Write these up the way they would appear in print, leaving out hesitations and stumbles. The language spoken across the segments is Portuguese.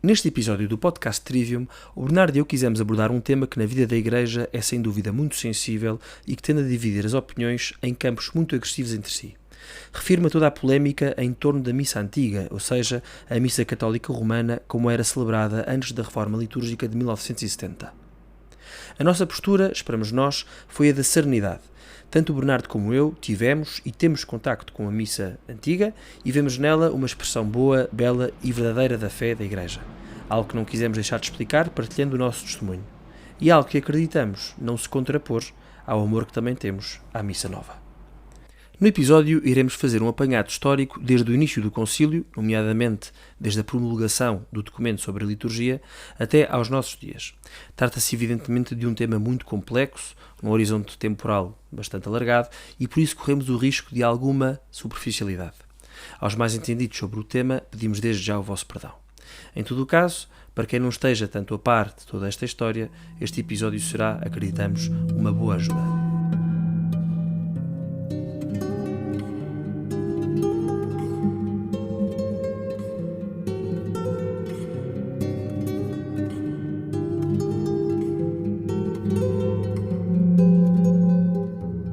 Neste episódio do podcast Trivium, o Bernardo e eu quisemos abordar um tema que na vida da Igreja é sem dúvida muito sensível e que tende a dividir as opiniões em campos muito agressivos entre si. Refiro-me a toda a polémica em torno da missa antiga, ou seja, a missa católica romana como era celebrada antes da reforma litúrgica de 1970. A nossa postura, esperamos nós, foi a da serenidade. Tanto o Bernardo como eu tivemos e temos contacto com a missa antiga e vemos nela uma expressão boa, bela e verdadeira da fé da Igreja. Algo que não quisemos deixar de explicar partilhando o nosso testemunho. E algo que acreditamos não se contrapor ao amor que também temos à missa nova. No episódio iremos fazer um apanhado histórico desde o início do concílio, nomeadamente desde a promulgação do documento sobre a liturgia, até aos nossos dias. Trata-se evidentemente de um tema muito complexo, num horizonte temporal bastante alargado, e por isso corremos o risco de alguma superficialidade. Aos mais entendidos sobre o tema, pedimos desde já o vosso perdão. Em todo o caso, para quem não esteja tanto a par de toda esta história, este episódio será, acreditamos, uma boa ajuda.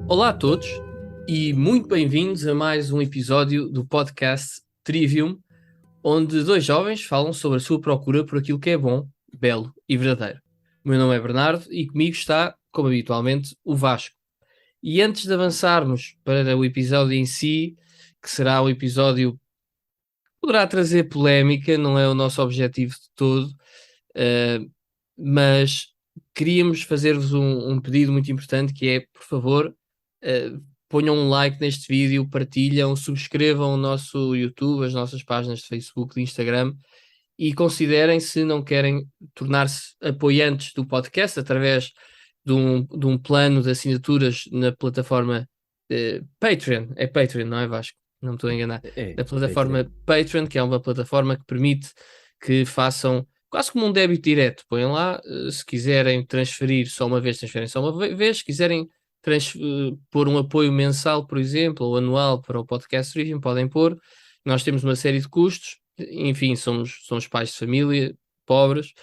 Olá a todos e muito bem-vindos a mais um episódio do podcast Trivium, onde dois jovens falam sobre a sua procura por aquilo que é bom, belo e verdadeiro. O meu nome é Bernardo e comigo está, como habitualmente, o Vasco. E antes de avançarmos para o episódio em si, que será um episódio que poderá trazer polémica, não é o nosso objetivo de todo, mas queríamos fazer-vos um pedido muito importante, que é, por favor, ponham um like neste vídeo, partilham, subscrevam o nosso YouTube, as nossas páginas de Facebook, de Instagram e considerem se não querem tornar-se apoiantes do podcast através de um plano de assinaturas na plataforma Patreon. É Patreon, não é, Vasco? Não me estou a enganar. Da plataforma Patreon, que é uma plataforma que permite que façam quase como um débito direto. Põem lá, se quiserem transferir só uma vez, transferem só uma vez. Se quiserem pôr um apoio mensal, por exemplo, ou anual para o podcast Trivium, podem pôr. Nós temos uma série de custos, enfim, somos pais de família, pobres,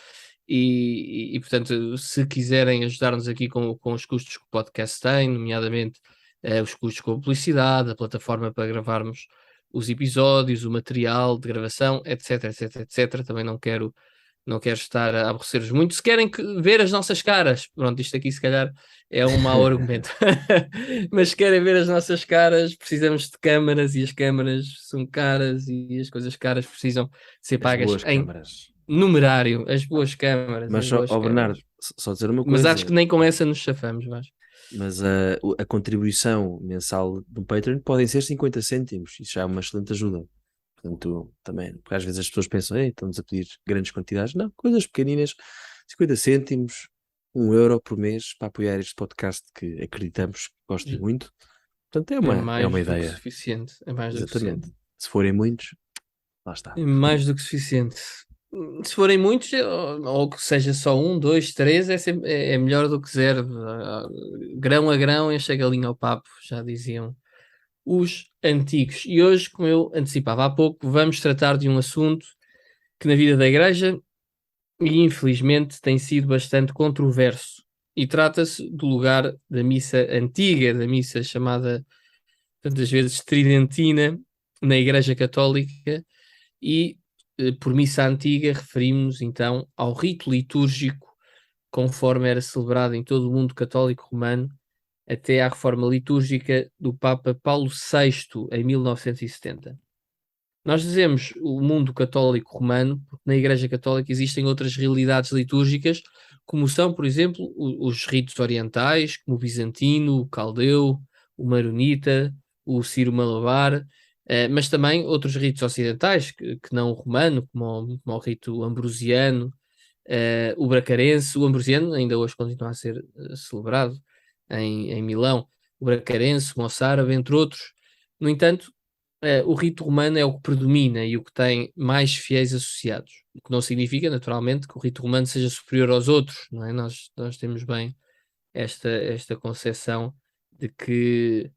e portanto, se quiserem ajudar-nos aqui com os custos que o podcast tem, nomeadamente os custos com a publicidade, a plataforma para gravarmos os episódios, o material de gravação, etc, etc, etc. Também não quero estar a aborrecer-vos muito. Se querem ver as nossas caras, pronto, isto aqui se calhar é um mau argumento, mas se querem ver as nossas caras, precisamos de câmaras e as câmaras são caras e as coisas caras precisam ser As pagas boas em câmaras. numerário. As boas câmaras, Mas as só, boas ó câmaras. Bernardo, só dizer uma Mas acho coisa, que nem com essa nos chafamos, Vasco. mas a contribuição mensal do Patreon podem ser 50 cêntimos, isso já é uma excelente ajuda. Portanto, também, porque às vezes as pessoas pensam, ei, estamos a pedir grandes quantidades. Não, coisas pequeninas, 50 cêntimos, 1 euro por mês para apoiar este podcast que acreditamos que gostem muito. Portanto, É é uma mais do que ideia. suficiente. É mais do que suficiente. Exatamente. Se forem muitos, lá está. É mais do que suficiente. Se forem muitos, ou que seja só um, dois, três, é melhor do que zero. Grão a grão enche a galinha ao papo, já diziam os antigos. E hoje, como eu antecipava há pouco, vamos tratar de um assunto que na vida da Igreja, e infelizmente, tem sido bastante controverso. E trata-se do lugar da missa antiga, da missa chamada tantas vezes tridentina na Igreja Católica, e por missa antiga referimos-nos então ao rito litúrgico conforme era celebrado em todo o mundo católico romano até à reforma litúrgica do Papa Paulo VI em 1970. Nós dizemos o mundo católico romano porque na Igreja Católica existem outras realidades litúrgicas, como são, por exemplo, os ritos orientais, como o bizantino, o caldeu, o maronita, o sírio-malabar, mas também outros ritos ocidentais, que não o romano, como o rito ambrosiano, o bracarense. O ambrosiano ainda hoje continua a ser celebrado em Milão, o bracarense, o moçárabe, entre outros. No entanto, o rito romano é o que predomina e o que tem mais fiéis associados, o que não significa, naturalmente, que o rito romano seja superior aos outros, não é? Nós temos bem esta concepção de que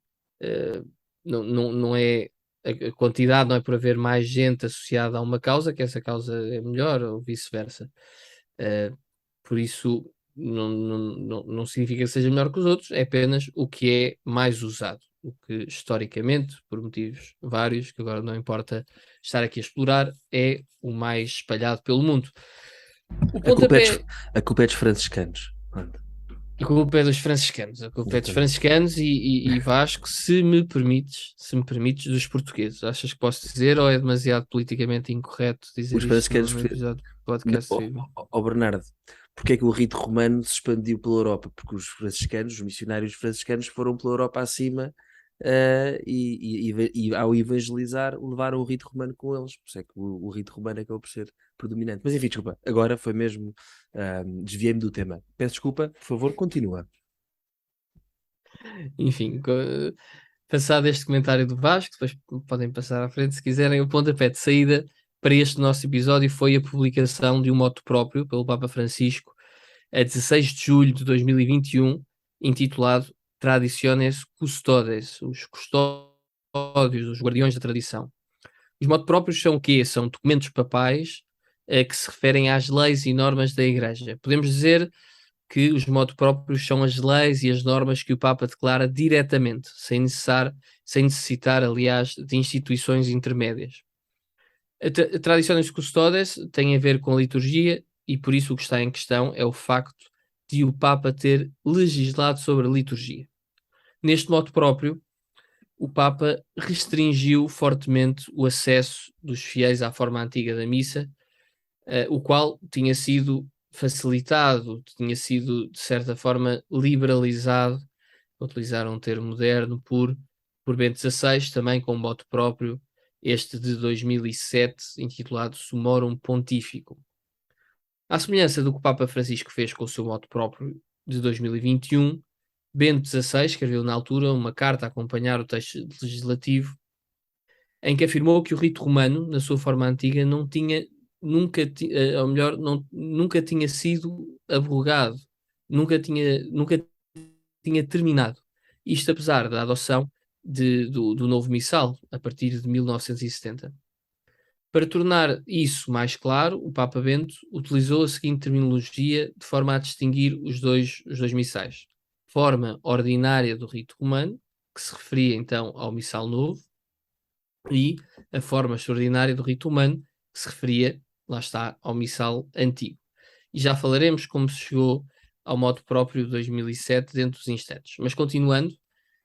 não é a quantidade, não é por haver mais gente associada a uma causa, que essa causa é melhor, ou vice-versa. Por isso, não significa que seja melhor que os outros, é apenas o que é mais usado. O que historicamente, por motivos vários, que agora não importa estar aqui a explorar, é o mais espalhado pelo mundo. O A culpa é dos, pontapé. a culpa é dos franciscanos. Pronto, A culpa é dos franciscanos, a culpa é dos exatamente. franciscanos e Vasco, se me permites, dos portugueses. Achas que posso dizer ou é demasiado politicamente incorreto dizer Os isto no, franciscanos. no episódio do podcast Trivium? Bernardo, porque é que o rito romano se expandiu pela Europa? Porque os franciscanos, os missionários franciscanos foram pela Europa acima, e ao evangelizar levaram o rito romano com eles. Por isso é que o rito romano acabou por ser predominante. Mas enfim, desculpa, agora foi mesmo, desviei-me do tema. Peço desculpa, por favor, continua. Enfim, passado este comentário do Vasco, depois podem passar à frente se quiserem. O pontapé de saída para este nosso episódio foi a publicação de um moto próprio pelo Papa Francisco a 16 de julho de 2021, intitulado Traditiones Custodes, os custódios, os guardiões da tradição. Os motu próprios são o quê? São documentos papais que se referem às leis e normas da Igreja. Podemos dizer que os motu próprios são as leis e as normas que o Papa declara diretamente, sem necessitar, aliás, de instituições intermédias. A Traditiones Custodes tem a ver com a liturgia e por isso o que está em questão é o facto de o Papa ter legislado sobre a liturgia. Neste modo próprio, o Papa restringiu fortemente o acesso dos fiéis à forma antiga da missa, o qual tinha sido facilitado, tinha sido, de certa forma, liberalizado, para utilizar um termo moderno, por Bento XVI, também com um mote próprio, este de 2007, intitulado Summorum Pontificum. À semelhança do que o Papa Francisco fez com o seu mote próprio de 2021, Bento XVI escreveu na altura uma carta a acompanhar o texto legislativo em que afirmou que o rito romano, na sua forma antiga, não tinha ou melhor, nunca tinha sido abrogado, nunca tinha terminado. Isto apesar da adoção do novo missal, a partir de 1970. Para tornar isso mais claro, o Papa Bento utilizou a seguinte terminologia de forma a distinguir os dois missais. Forma ordinária do rito romano, que se referia então ao missal novo, e a forma extraordinária do rito humano, que se referia, lá está, ao missal antigo. E já falaremos como se chegou ao modo próprio de 2007 dentro dos instantes. Mas continuando,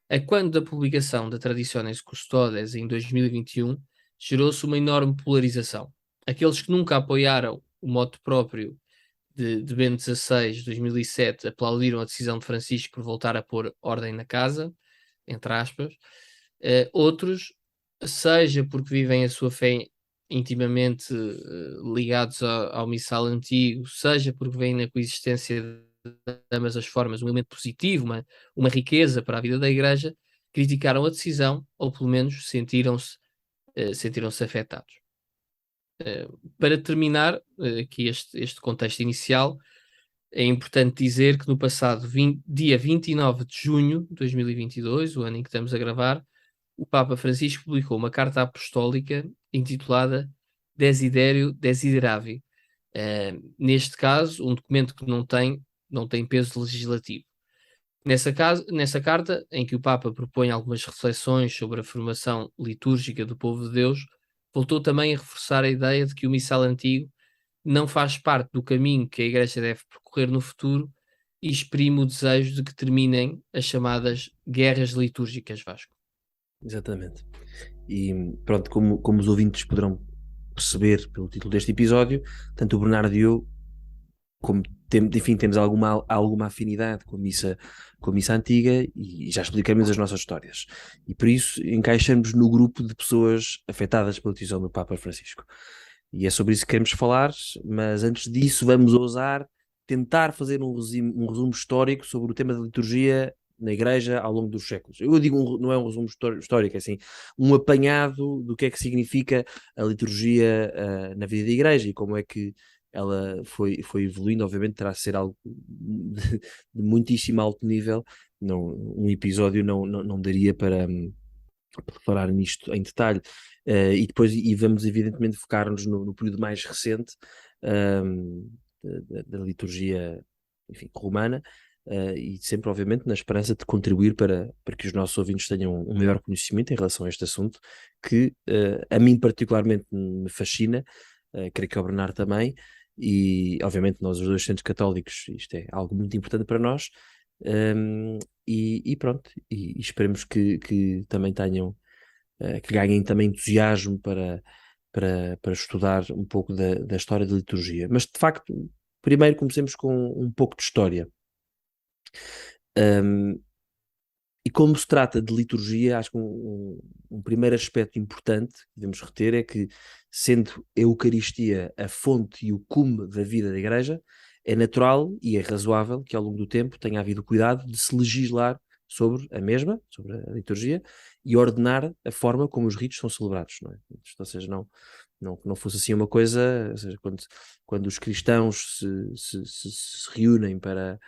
a quando da publicação da Traditiones Custodes em 2021, gerou-se uma enorme polarização. Aqueles que nunca apoiaram o modo próprio de Bento XVI de 2007 aplaudiram a decisão de Francisco por voltar a pôr ordem na casa, entre aspas. Outros, seja porque vivem a sua fé intimamente ligados ao missal antigo, seja porque veem na coexistência de ambas as formas um elemento positivo, uma riqueza para a vida da Igreja, criticaram a decisão, ou pelo menos sentiram-se afetados. Para terminar aqui este contexto inicial, é importante dizer que no passado dia 29 de junho de 2022, o ano em que estamos a gravar, o Papa Francisco publicou uma carta apostólica intitulada Desiderio Desideravi. Neste caso, um documento que não tem peso legislativo. Nessa carta, em que o Papa propõe algumas reflexões sobre a formação litúrgica do povo de Deus, voltou também a reforçar a ideia de que o missal antigo não faz parte do caminho que a Igreja deve percorrer no futuro e exprime o desejo de que terminem as chamadas guerras litúrgicas, Vasco. Exatamente. E pronto, como os ouvintes poderão perceber pelo título deste episódio, tanto o Bernardo e eu, como enfim, temos alguma afinidade com a missa antiga e já explicamos as nossas histórias. E por isso encaixamos no grupo de pessoas afetadas pela decisão do Papa Francisco. E é sobre isso que queremos falar, mas antes disso vamos ousar tentar fazer um resumo histórico sobre o tema da liturgia na Igreja ao longo dos séculos. Eu digo, não é um resumo histórico, é assim, um apanhado do que é que significa a liturgia na vida da Igreja e como é que ela foi evoluindo. Obviamente terá de ser algo de muitíssimo alto nível. Não, um episódio não daria por falar nisto em detalhe, e depois vamos evidentemente focar-nos no período mais recente, da liturgia, enfim, romana, e sempre, obviamente, na esperança de contribuir para que os nossos ouvintes tenham um maior conhecimento em relação a este assunto, que a mim particularmente me fascina, creio que ao Bernardo também, e obviamente nós os dois sendo católicos, isto é algo muito importante para nós. Um, e pronto, e esperemos que também tenham, que ganhem também entusiasmo para estudar um pouco da história da liturgia. Mas de facto, primeiro comecemos com um pouco de história. Um, e como se trata de liturgia, acho que um primeiro aspecto importante que devemos reter é que, sendo a Eucaristia a fonte e o cume da vida da Igreja, é natural e é razoável que ao longo do tempo tenha havido cuidado de se legislar sobre a mesma, sobre a liturgia, e ordenar a forma como os ritos são celebrados, não é? Ou seja, não fosse assim uma coisa, ou seja, quando os cristãos se reúnem para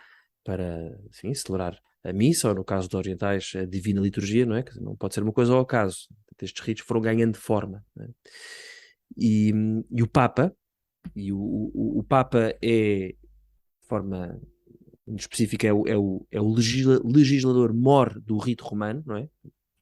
enfim, celebrar a missa, ou no caso dos orientais, a divina liturgia, não é? Que não pode ser uma coisa ao acaso. Estes ritos foram ganhando forma, não é? E o Papa, o Papa é, de forma muito específica, é o legislador mor do rito romano, não é?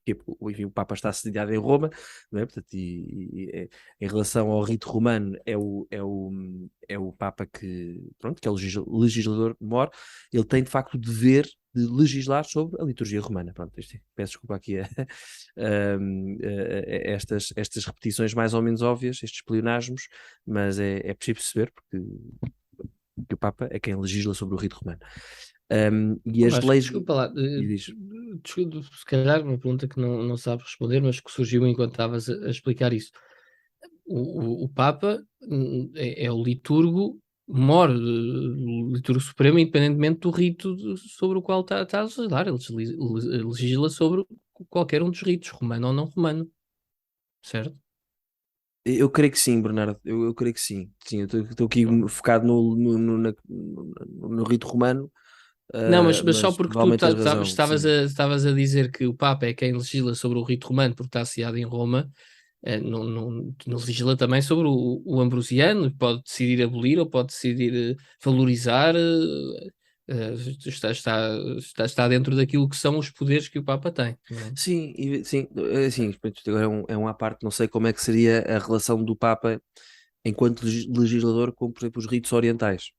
Porque, enfim, o Papa está sediado em Roma, não é? Portanto, em relação ao rito romano, é o Papa que, pronto, que é o legislador mor. Ele tem, de facto, o dever de legislar sobre a liturgia romana. Pronto, peço desculpa aqui estas repetições mais ou menos óbvias, estes pleonasmos, mas é preciso perceber que o Papa é quem legisla sobre o rito romano. E Oh, as Vasco, leis. desculpa lá, Diz. desculpa, se calhar uma pergunta que não sabes responder, mas que surgiu enquanto estavas a explicar isso. O Papa é o liturgo mor, o liturgo supremo, independentemente do rito sobre o qual está a legislar. Ele legisla sobre qualquer um dos ritos, romano ou não romano, certo? Eu creio que sim, Bernardo. Eu creio que sim. Sim, eu estou aqui Pronto. focado no rito romano, Não, mas só mas porque tu provavelmente tens razão. Sim. estavas a dizer que o Papa é quem legisla sobre o rito romano porque está sediado em Roma, não legisla também sobre o ambrosiano, pode decidir abolir ou pode decidir valorizar, eh, está dentro daquilo que são os poderes que o Papa tem, não é? Sim, sim, sim, isto agora é um à parte. Não sei como é que seria a relação do Papa enquanto legislador com, por exemplo, os ritos orientais,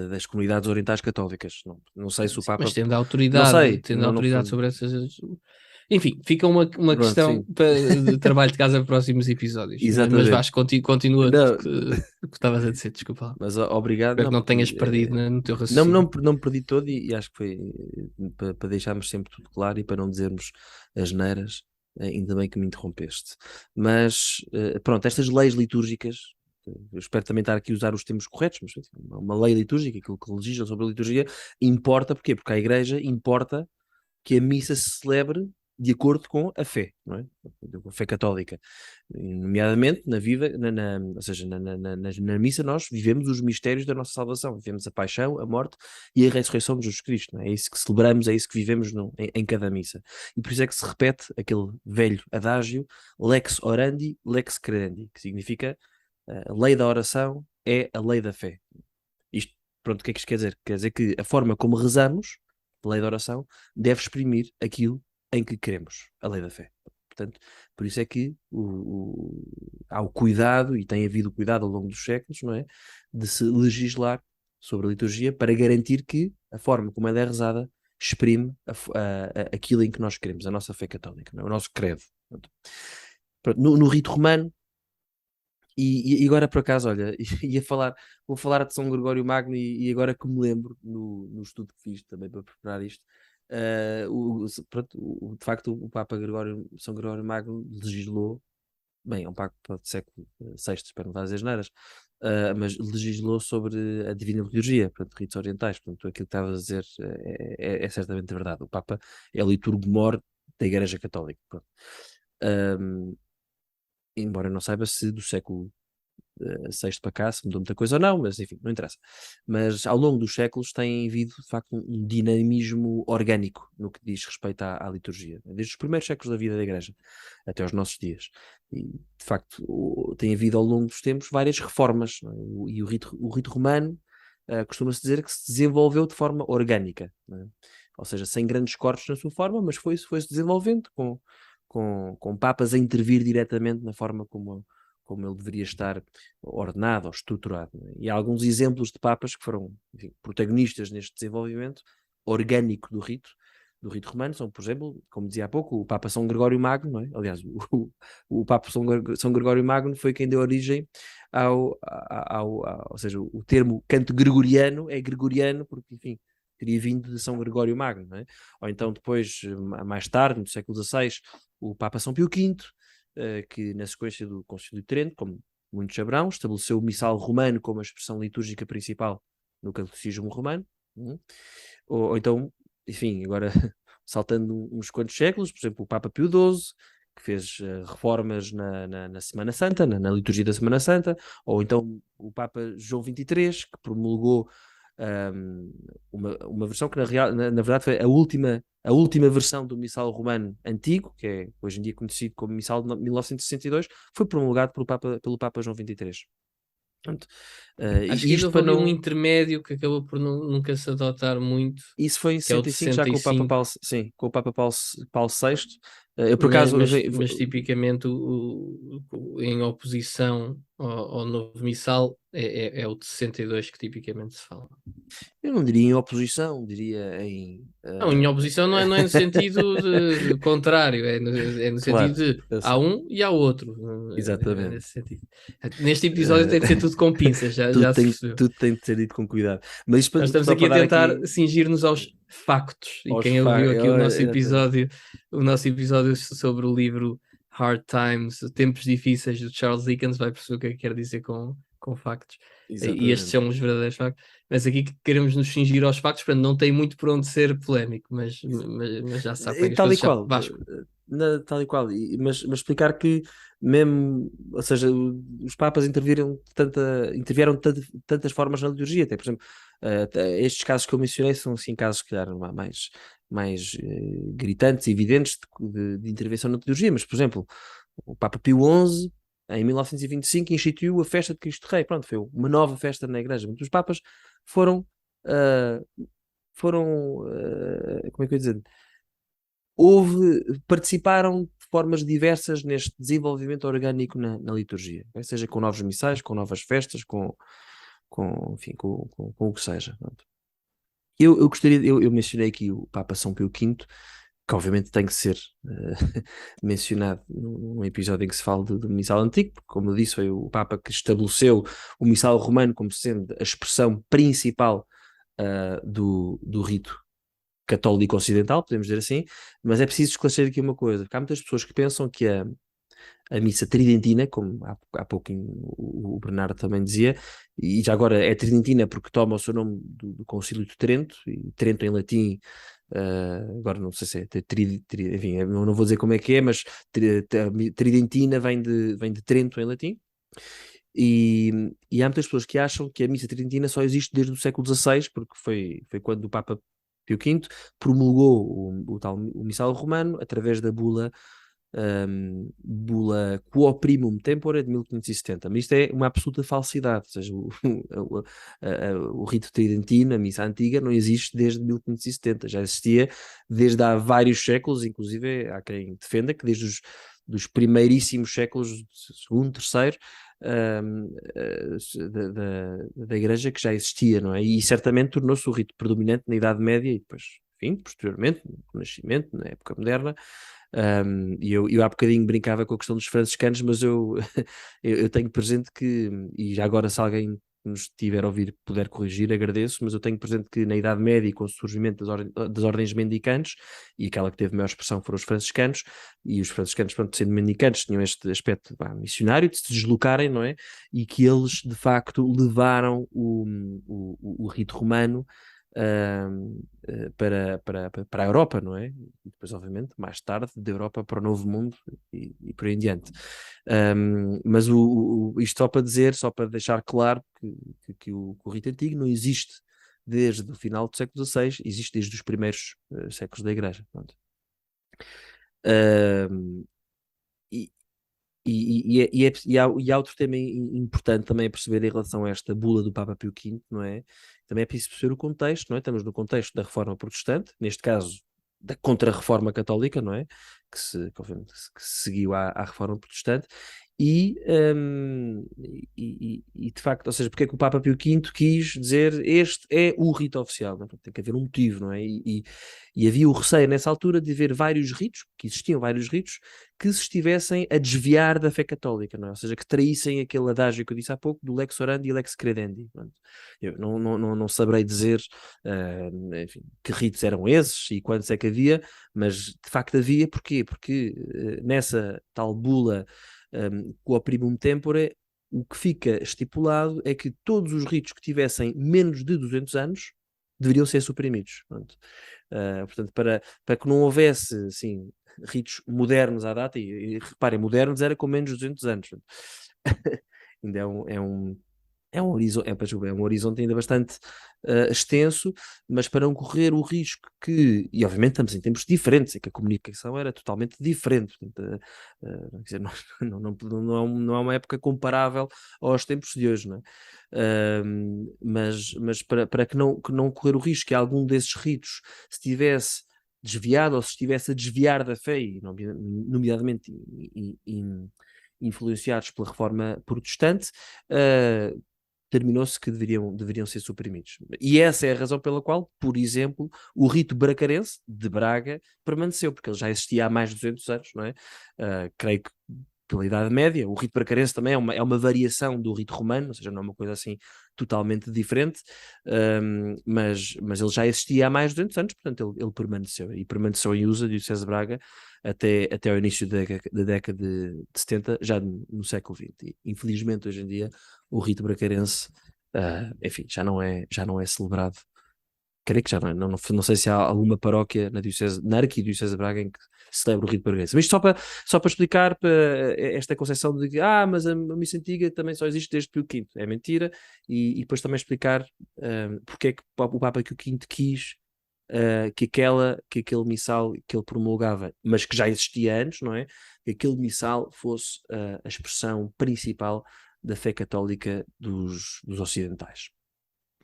das comunidades orientais católicas. Não sei se o Sim, mas Papa. Não sei. tendo Não, não, autoridade sobre essas. Enfim, fica uma pronto, questão sim. de trabalho de casa para próximos episódios. Mas Exatamente. Vasco, continua Não, o que estavas a dizer, desculpa lá. mas obrigado, Espero não, que não porque tenhas perdido no teu não, raciocínio. não me perdi todo e acho que foi para deixarmos sempre tudo claro e para não dizermos asneiras, ainda bem que me interrompeste. Mas pronto, estas leis litúrgicas, eu espero também estar aqui a usar os termos corretos, mas enfim, uma lei litúrgica, aquilo que legisla sobre a liturgia, importa, porquê? Porque a Igreja importa que a missa se celebre de acordo com a fé, não é? A fé católica. Nomeadamente, na vida, ou seja, na missa nós vivemos os mistérios da nossa salvação, vivemos a paixão, a morte e a ressurreição de Jesus Cristo, não é? É isso que celebramos, é isso que vivemos em cada missa. E por isso é que se repete aquele velho adágio, lex orandi, lex credendi, que significa a lei da oração é a lei da fé. Isto, pronto, o que é que isto quer dizer? Quer dizer que a forma como rezamos, a lei da oração, deve exprimir aquilo em que queremos, a lei da fé. Portanto, por isso é que há o cuidado, e tem havido cuidado ao longo dos séculos, não é? De se legislar sobre a liturgia para garantir que a forma como ela é rezada exprime aquilo em que nós queremos, a nossa fé católica, não é? O nosso credo. Pronto, no rito romano, e agora por acaso, olha, vou falar de São Gregório Magno e agora que me lembro no estudo que fiz também para preparar isto, pronto, de facto o Papa São Gregório Magno legislou, bem, é um Papa do século VI, espero não estar a dizer asneiras, mas legislou sobre a Divina Liturgia, portanto, ritos orientais, portanto, aquilo que estavas a dizer é certamente verdade. O Papa é o liturgo-mor da Igreja Católica, pronto. Embora não saiba se do século sexto para cá, se mudou muita coisa ou não, mas enfim, não interessa. Mas ao longo dos séculos tem havido, de facto, um dinamismo orgânico no que diz respeito à liturgia, desde os primeiros séculos da vida da Igreja até aos nossos dias. E, de facto, tem havido ao longo dos tempos várias reformas, não é? E o rito romano costuma-se dizer que se desenvolveu de forma orgânica, não é? Ou seja, sem grandes cortes na sua forma, mas foi-se desenvolvendo com papas a intervir diretamente na forma como ele deveria estar ordenado ou estruturado, não é? E há alguns exemplos de papas que foram, enfim, protagonistas neste desenvolvimento orgânico do rito romano, são, por exemplo, como dizia há pouco, o Papa São Gregório Magno, não é? Aliás, o Papa São Gregório Magno foi quem deu origem ou seja, o termo canto gregoriano é gregoriano porque, enfim, teria vindo de São Gregório Magno, não é? Ou então depois, mais tarde, no século XVI, o Papa São Pio V, que na sequência do Concílio de Trento, como muitos saberão, estabeleceu o missal romano como a expressão litúrgica principal no catolicismo romano. Ou então, enfim, agora saltando uns quantos séculos, por exemplo, o Papa Pio XII, que fez reformas na Semana Santa, na liturgia da Semana Santa, ou então o Papa João XXIII, que promulgou uma versão que na verdade foi a última versão do Missal Romano antigo, que é hoje em dia conhecido como Missal de 1962, foi promulgado pelo Papa João XXIII. Portanto, Acho que ainda isto houve para ali um não. intermédio que acabou por nunca se adotar muito, Isso foi em que é o de 65, já com o Papa 65. Paulo, sim, com o Papa Paulo VI. Eu por Mas, acaso, mas, mas tipicamente em oposição ao novo missal é o de 62 que tipicamente se fala. eu não diria em oposição, diria em. Não, em oposição não é no sentido de contrário, é no Claro, sentido de eu há sei, um e há outro. É exatamente. nesse sentido. Neste episódio Eh, tem de ser tudo com pinças, já se percebeu. tudo tem de ser dito com cuidado. Mas isto Nós estamos só aqui para a dar tentar aqui cingir-nos aos factos. E aos quem ouviu aqui exatamente. o nosso episódio sobre o livro Hard Times, Tempos Difíceis, do Charles Dickens, vai perceber o que é que quer dizer com factos. E estes Exatamente. são os verdadeiros factos. Mas aqui queremos nos cingir aos factos, portanto, não tem muito por onde ser polémico, mas já se sabe como é que as Tal e coisas são. qual, Vasco. tal e qual, mas explicar que mesmo, ou seja, os Papas intervieram de tantas formas na liturgia, até por exemplo, estes casos que eu mencionei são assim casos que calhar mais gritantes e evidentes de intervenção na liturgia, mas por exemplo, o Papa Pio XI em 1925 instituiu a festa de Cristo Rei, pronto, foi uma nova festa na Igreja. Muitos Papas foram, ah, como é que eu ia dizer? Participaram de formas diversas neste desenvolvimento orgânico na liturgia, quer seja com novos missais, com novas festas, enfim, com o que seja. Pronto. Eu gostaria, eu mencionei aqui o Papa São Pio V, que obviamente tem que ser mencionado num episódio em que se fala do missal antigo, porque, como eu disse, foi o Papa que estabeleceu o missal romano como sendo a expressão principal do rito católico ocidental, podemos dizer assim, mas é preciso esclarecer aqui uma coisa, porque há muitas pessoas que pensam que a missa tridentina, como há pouco o Bernardo também dizia, e já agora é tridentina porque toma o seu nome do Concílio de Trento, e Trento em latim, agora não sei se é enfim, eu não vou dizer como é que é, mas tridentina vem de Trento em latim. E há muitas pessoas que acham que a missa tridentina só existe desde o século XVI, porque foi quando o Papa Pio V promulgou o missal romano através da bula Quo Primum Tempore de 1570. Mas isto é uma absoluta falsidade, ou seja, o rito tridentino, a missa antiga, não existe desde 1570, já existia desde há vários séculos, inclusive há quem defenda que desde os dos primeiríssimos séculos, segundo, terceiro, da Igreja que já existia, não é? E certamente tornou-se o rito predominante na Idade Média e depois, enfim, posteriormente, no Renascimento, na época moderna. E eu há bocadinho brincava com a questão dos franciscanos, mas eu tenho presente que, e já agora se alguém nos tiver a ouvir puder corrigir, agradeço, mas eu tenho presente que na Idade Média e com o surgimento das ordens mendicantes, e aquela que teve maior expressão foram os franciscanos, e os franciscanos, pronto, sendo mendicantes, tinham este aspecto missionário, de se deslocarem, não é? E que eles, de facto, levaram o rito romano para a Europa, não é? E depois, obviamente, mais tarde, da Europa para o Novo Mundo e por aí em diante. Mas isto só para dizer, só para deixar claro que o rito antigo não existe desde o final do século XVI, existe desde os primeiros séculos da Igreja. Pronto. Ahm, e, e há outro tema importante também a perceber em relação a esta bula do Papa Pio V, não é? Também é preciso perceber o contexto, não é? Estamos no contexto da Reforma Protestante, neste caso da Contra-Reforma Católica, não é? Obviamente, que se seguiu à Reforma Protestante, e, de facto, ou seja, porque é que o Papa Pio V quis dizer este é o rito oficial, não é? Tem que haver um motivo, não é? E havia o receio nessa altura de haver vários ritos, que existiam vários ritos, que se estivessem a desviar da fé católica, não é? Ou seja, que traíssem aquele adágio que eu disse há pouco do lex orandi e lex credendi. Pronto. Eu não saberei dizer enfim, que ritos eram esses e quantos é que havia, mas de facto havia. Porquê? Porque nessa tal bula com o primum tempore, o que fica estipulado é que todos os ritos que tivessem menos de 200 anos deveriam ser suprimidos. Pronto. Portanto, para que não houvesse assim, ritos modernos à data, e reparem, modernos era com menos de 200 anos. Ainda é um horizonte ainda bastante extenso, mas para não correr o risco e obviamente estamos em tempos diferentes, em que a comunicação era totalmente diferente, portanto, quer dizer, não é uma época comparável aos tempos de hoje, não é? Mas para que não correr o risco que algum desses ritos se tivesse desviado ou se estivesse a desviar da fé, e nomeadamente influenciados pela reforma protestante, terminou-se que deveriam ser suprimidos. E essa é a razão pela qual, por exemplo, o rito bracarense de Braga permaneceu, porque ele já existia há mais de 200 anos, não é? Creio que pela Idade Média. O rito bracarense também é uma variação do rito romano, ou seja, não é uma coisa assim totalmente diferente, mas ele já existia há mais de 200 anos, portanto ele permaneceu em uso de Diocese de Braga até ao início da década de 70, já no século XX. E, infelizmente, hoje em dia, o rito bracarense, enfim, já não é celebrado. Creio que já não é. Não sei se há alguma paróquia na Arquidiocese de Braga em que se celebra o rito bracarense. Mas isto só para explicar esta concepção de que mas a missa antiga também só existe desde Pio V. É mentira. E depois também explicar porque é que o Papa Pio V quis que aquele missal que ele promulgava, mas que já existia antes, não é? Que aquele missal fosse a expressão principal da fé católica dos ocidentais.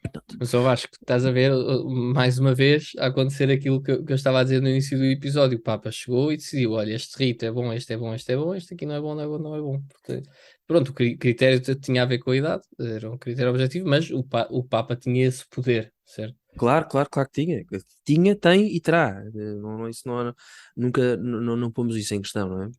Portanto, Mas eu acho que estás a ver, mais uma vez, a acontecer aquilo que eu estava a dizer no início do episódio. O Papa chegou e decidiu: olha, este rito é bom, este é bom, este é bom, este aqui não é bom, não é bom, não é bom. Pronto, o critério tinha a ver com a idade, era um critério objetivo, mas o Papa tinha esse poder, certo? claro, claro, claro que tinha. Tinha, tem e terá. Isso nunca não pomos isso em questão, não é?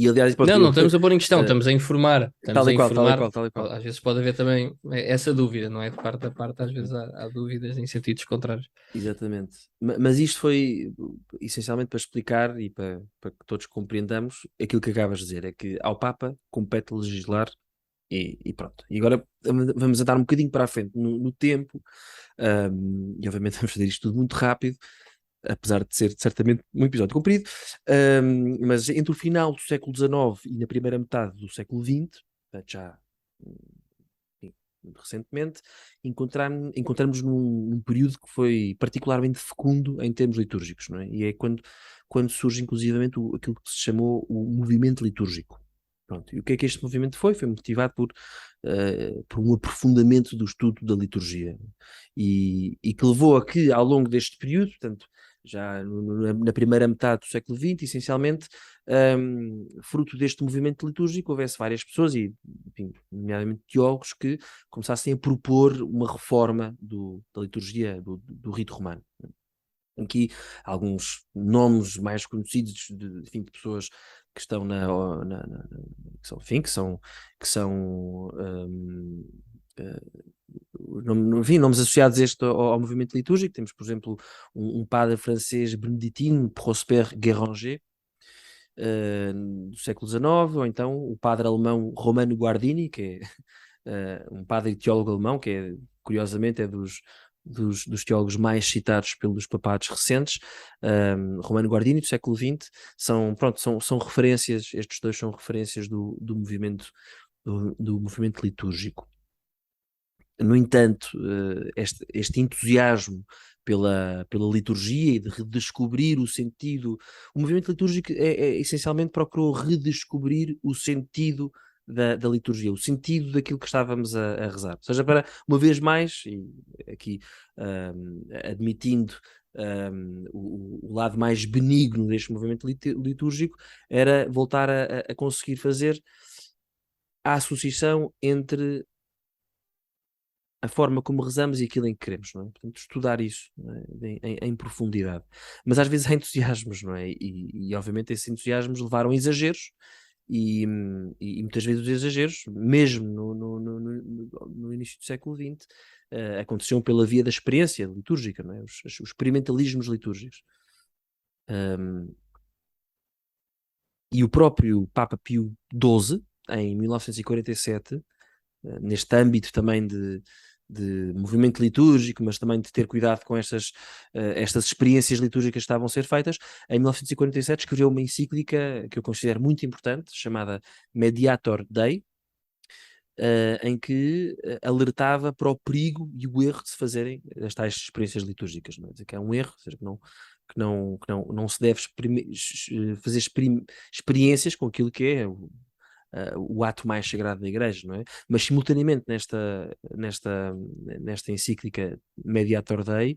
Aliás, pronto, Não estamos a pôr em questão, eh, estamos a informar. Estamos tal a e qual, tal e informar. qual, tal e qual. Às vezes pode haver também essa dúvida, não é? De parte a parte, às vezes há dúvidas em sentidos contrários. Exatamente. Mas isto foi essencialmente para explicar e para que todos compreendamos aquilo que acabas de dizer, é que ao Papa compete legislar e pronto. E agora vamos andar um bocadinho para a frente no tempo, e obviamente vamos fazer isto tudo muito rápido, apesar de ser certamente um episódio comprido, mas entre o final do século XIX e na primeira metade do século XX, portanto já enfim, muito recentemente, encontramos num período que foi particularmente fecundo em termos litúrgicos, não é? E é quando surge inclusivamente aquilo que se chamou o movimento litúrgico. Pronto. E o que é que este movimento foi? Foi motivado por um aprofundamento do estudo da liturgia e que levou a que, ao longo deste período, portanto, já na primeira metade do século XX, essencialmente, fruto deste movimento litúrgico, houvesse várias pessoas, e, enfim, nomeadamente teólogos, que começassem a propor uma reforma da liturgia, do rito romano. Aqui alguns nomes mais conhecidos enfim, de pessoas que estão que são, enfim, que são enfim, nomes associados ao movimento litúrgico. Temos, por exemplo, um padre francês beneditino, Prosper Guéranger, do século XIX, ou então o padre alemão Romano Guardini, que é um padre e teólogo alemão, que curiosamente é dos teólogos mais citados pelos papados recentes, Romano Guardini, do século XX, são referências, estes dois são referências do movimento, do movimento litúrgico. No entanto, este entusiasmo pela liturgia e de redescobrir o sentido, o movimento litúrgico essencialmente procurou redescobrir o sentido da liturgia, o sentido daquilo que estávamos a rezar. Ou seja, para uma vez mais, e aqui admitindo o lado mais benigno deste movimento litúrgico, era voltar a conseguir fazer a associação entre a forma como rezamos e aquilo em que queremos, não é? Portanto, estudar isso, não é? Em profundidade. Mas às vezes há entusiasmos, não é? E obviamente esses entusiasmos levaram a exageros e muitas vezes os exageros, mesmo no início do século XX, aconteciam pela via da experiência litúrgica, não é? Os experimentalismos litúrgicos. E o próprio Papa Pio XII, em 1947, neste âmbito também de movimento litúrgico, mas também de ter cuidado com estas experiências litúrgicas que estavam a ser feitas, em 1947 escreveu uma encíclica que eu considero muito importante, chamada Mediator Dei, em que alertava para o perigo e o erro de se fazerem as tais experiências litúrgicas, não é? Dizer que é um erro, ou seja, que não se deve fazer experiências com aquilo que é o ato mais sagrado da Igreja, não é? Mas simultaneamente nesta encíclica Mediator Dei,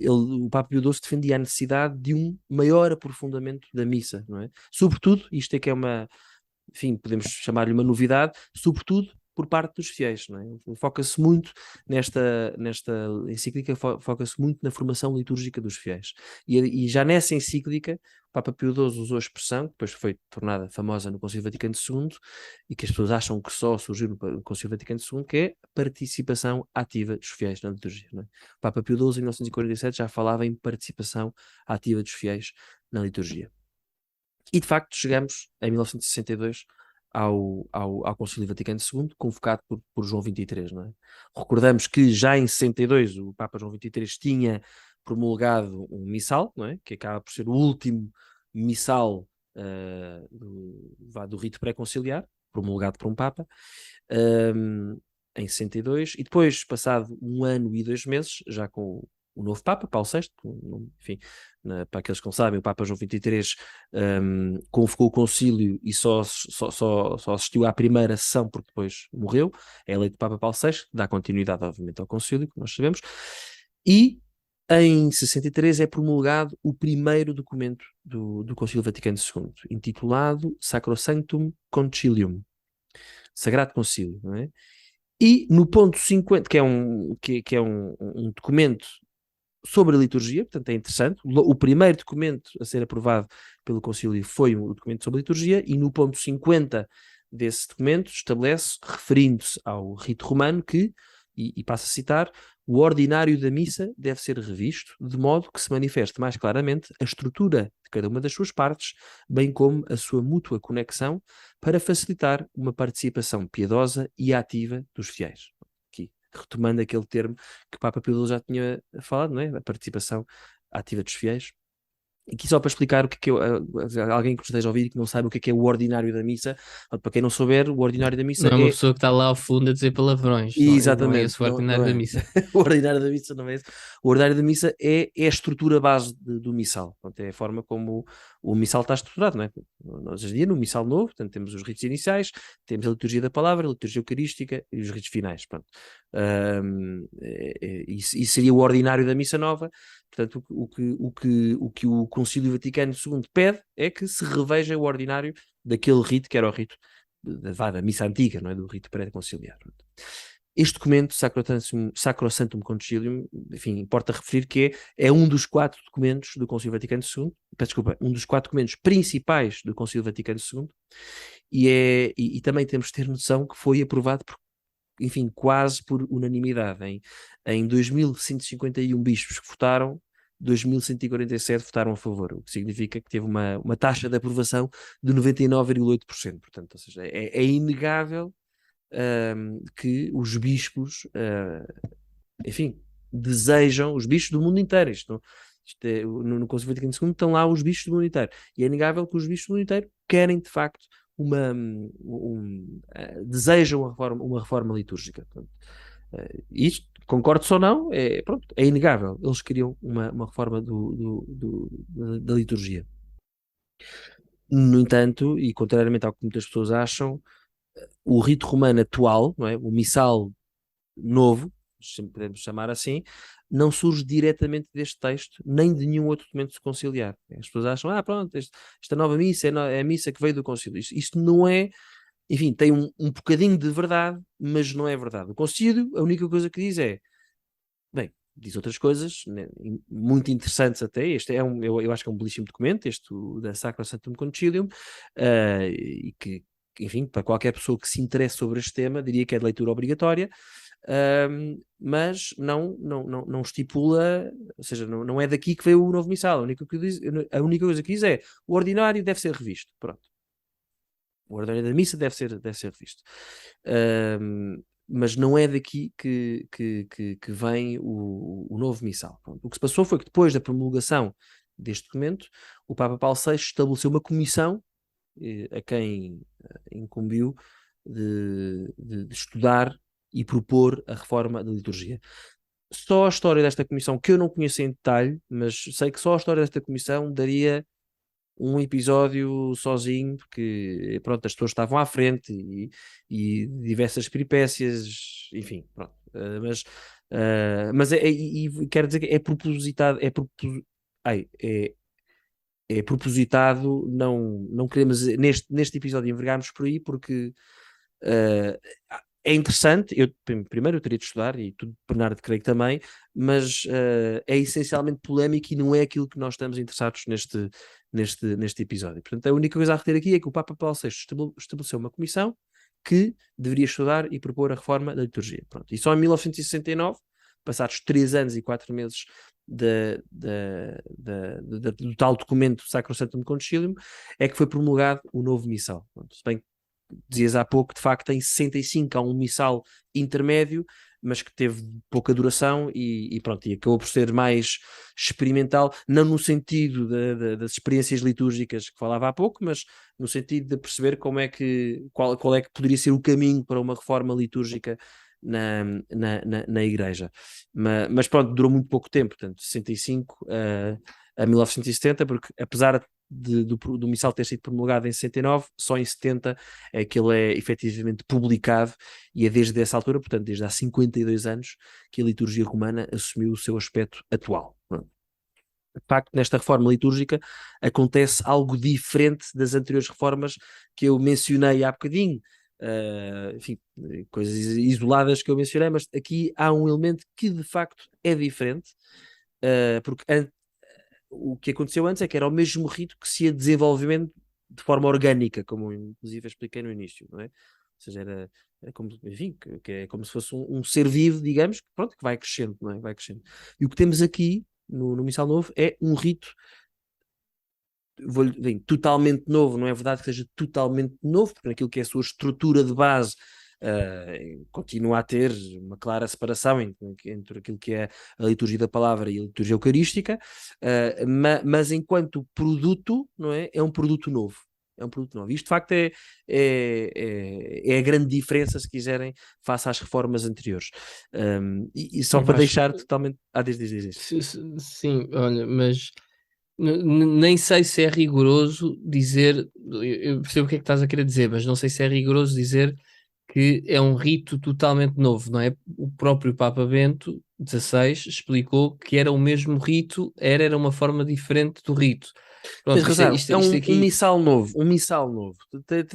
o Papa Pio XII defendia a necessidade de um maior aprofundamento da missa, não é? Sobretudo, isto é que é enfim, podemos chamar-lhe uma novidade, sobretudo por parte dos fiéis, não é? Foca-se muito nesta encíclica, foca-se muito na formação litúrgica dos fiéis. E já nessa encíclica, o Papa Pio XII usou a expressão, que depois foi tornada famosa no Concílio Vaticano II, e que as pessoas acham que só surgiu no Concílio Vaticano II, que é a participação ativa dos fiéis na liturgia, não é? O Papa Pio XII, em 1947, já falava em participação ativa dos fiéis na liturgia. E de facto chegamos em 1962 ao Concílio Vaticano II, convocado por João XXIII, não é? Recordamos que já em 62 o Papa João XXIII tinha promulgado um missal, não é? Que acaba por ser o último missal do rito pré-conciliar, promulgado por um Papa, em 62, e depois, passado 1 ano e 2 meses, já com o novo Papa, Paulo VI, enfim, para aqueles que não sabem, o Papa João XXIII convocou o concílio e só assistiu à primeira sessão porque depois morreu, é eleito Papa Paulo VI, dá continuidade obviamente ao concílio, como nós sabemos, e em 63 é promulgado o primeiro documento do Concílio Vaticano II, intitulado Sacrosanctum Concilium, Sagrado Concílio, não é? E no ponto 50, que é um documento sobre a liturgia, portanto é interessante. O primeiro documento a ser aprovado pelo Concílio foi o documento sobre a liturgia, e no ponto 50 desse documento estabelece, referindo-se ao rito romano, que, e passo a citar, o ordinário da missa deve ser revisto, de modo que se manifeste mais claramente a estrutura de cada uma das suas partes, bem como a sua mútua conexão, para facilitar uma participação piedosa e ativa dos fiéis. Aqui, retomando aquele termo que o Papa Pio XII já tinha falado, não é? A participação ativa dos fiéis. E aqui só para explicar o que é alguém que nos esteja a ouvir e que não sabe o que é o ordinário da missa, para quem não souber, o ordinário da missa Não é uma é. pessoa que está lá ao fundo a dizer palavrões, não é Exatamente, esse o não ordinário da é. missa. O ordinário da missa não é esse. O ordinário da missa é a estrutura base do missal. Portanto, é a forma como o missal está estruturado, não é? Nós, hoje em dia, no missal novo, portanto, temos os ritos iniciais, temos a liturgia da palavra, a liturgia eucarística e os ritos finais. Pronto. Isso seria o ordinário da missa nova. Portanto, o que o Concílio Vaticano II pede é que se reveja o ordinário daquele rito que era o rito da missa antiga, não é? Do rito pré-conciliar. Este documento, Sacrosanctum Concilium, enfim, importa referir que é um dos 4 documentos do Concílio Vaticano II, peço desculpa, um dos 4 documentos principais do Concílio Vaticano II, e também temos de ter noção que foi aprovado enfim, quase por unanimidade. Em 2.151 bispos que votaram, 2.147 votaram a favor, o que significa que teve uma taxa de aprovação de 99,8%. Portanto, ou seja, é inegável que os bispos enfim, desejam, os bichos do mundo inteiro. No Concílio Vaticano II estão lá os bichos do mundo inteiro. E é inegável que os bichos do mundo inteiro querem, de facto, desejam uma reforma litúrgica. Portanto, isto, concordo ou não, pronto, é inegável. Eles queriam uma reforma da liturgia. No entanto, e contrariamente ao que muitas pessoas acham, o rito romano atual, não é? O missal novo, se podemos chamar assim, não surge diretamente deste texto, nem de nenhum outro documento conciliar. As pessoas acham, pronto, esta nova missa é a missa que veio do concílio. Isto não é, enfim, tem um bocadinho de verdade, mas não é verdade. O concílio, a única coisa que diz é, bem, diz outras coisas, né, muito interessantes até. Este eu acho que é um belíssimo documento, este da Sacro Sanctum Concilium, e que, enfim, para qualquer pessoa que se interesse sobre este tema, diria que é de leitura obrigatória. Mas não estipula, ou seja, não é daqui que veio o novo missal. A única coisa que diz é o ordinário deve ser revisto. Pronto. O ordinário da missa deve ser revisto. Mas não é daqui que vem o novo missal. Pronto. O que se passou foi que depois da promulgação deste documento, o Papa Paulo VI estabeleceu uma comissão a quem incumbiu de estudar e propor a reforma da liturgia. Só a história desta comissão, que eu não conheço em detalhe, mas sei que só a história desta comissão daria um episódio sozinho, porque pronto, as pessoas estavam à frente e diversas peripécias, enfim, pronto. Mas quero dizer que é propositado, é propositado, não queremos neste episódio envergarmos por aí, porque uh, é interessante. Primeiro eu teria de estudar, e tudo Bernardo creio que também, mas é essencialmente polémico e não é aquilo que nós estamos interessados neste episódio. Portanto, a única coisa a reter aqui é que o Papa Paulo VI estabeleceu uma comissão que deveria estudar e propor a reforma da liturgia. Pronto. E só em 1969, passados 3 anos e 4 meses do tal documento Sacro Sanctum Concilium, é que foi promulgado o novo missal. Pronto, se bem que dizias há pouco, de facto, em 65 há um missal intermédio, mas que teve pouca duração e pronto, e acabou por ser mais experimental, não no sentido das experiências litúrgicas que falava há pouco, mas no sentido de perceber qual é que poderia ser o caminho para uma reforma litúrgica na igreja. Mas pronto, durou muito pouco tempo, portanto, 65 a 1970, porque apesar do missal ter sido promulgado em 69, só em 70 é que ele é efetivamente publicado, e é desde essa altura, portanto, desde há 52 anos, que a liturgia romana assumiu o seu aspecto atual. De facto, nesta reforma litúrgica acontece algo diferente das anteriores reformas que eu mencionei há bocadinho. Enfim, coisas isoladas que eu mencionei, mas aqui há um elemento que de facto é diferente, porque o que aconteceu antes é que era o mesmo rito que se ia desenvolvendo de forma orgânica, como inclusive expliquei no início, não é? Ou seja, era como, enfim, que é como se fosse um ser vivo, digamos, que, pronto, que vai crescendo, não é? Vai crescendo. E o que temos aqui no Missal Novo é um rito totalmente novo. Não é verdade que seja totalmente novo, porque naquilo que é a sua estrutura de base continua a ter uma clara separação entre aquilo que é a liturgia da palavra e a liturgia eucarística, mas enquanto produto, não é? É um produto novo. É um produto novo. Isto, de facto, é a grande diferença, se quiserem, face às reformas anteriores. E só Eu para acho, deixar totalmente. Diz. sim, olha, mas nem sei se é rigoroso dizer, eu percebo o que é que estás a querer dizer, mas não sei se é rigoroso dizer que é um rito totalmente novo, não é? O próprio Papa Bento XVI explicou que era o mesmo rito, era uma forma diferente do rito. Tens Pronto, razão, é isto um aqui, missal novo, um missal novo.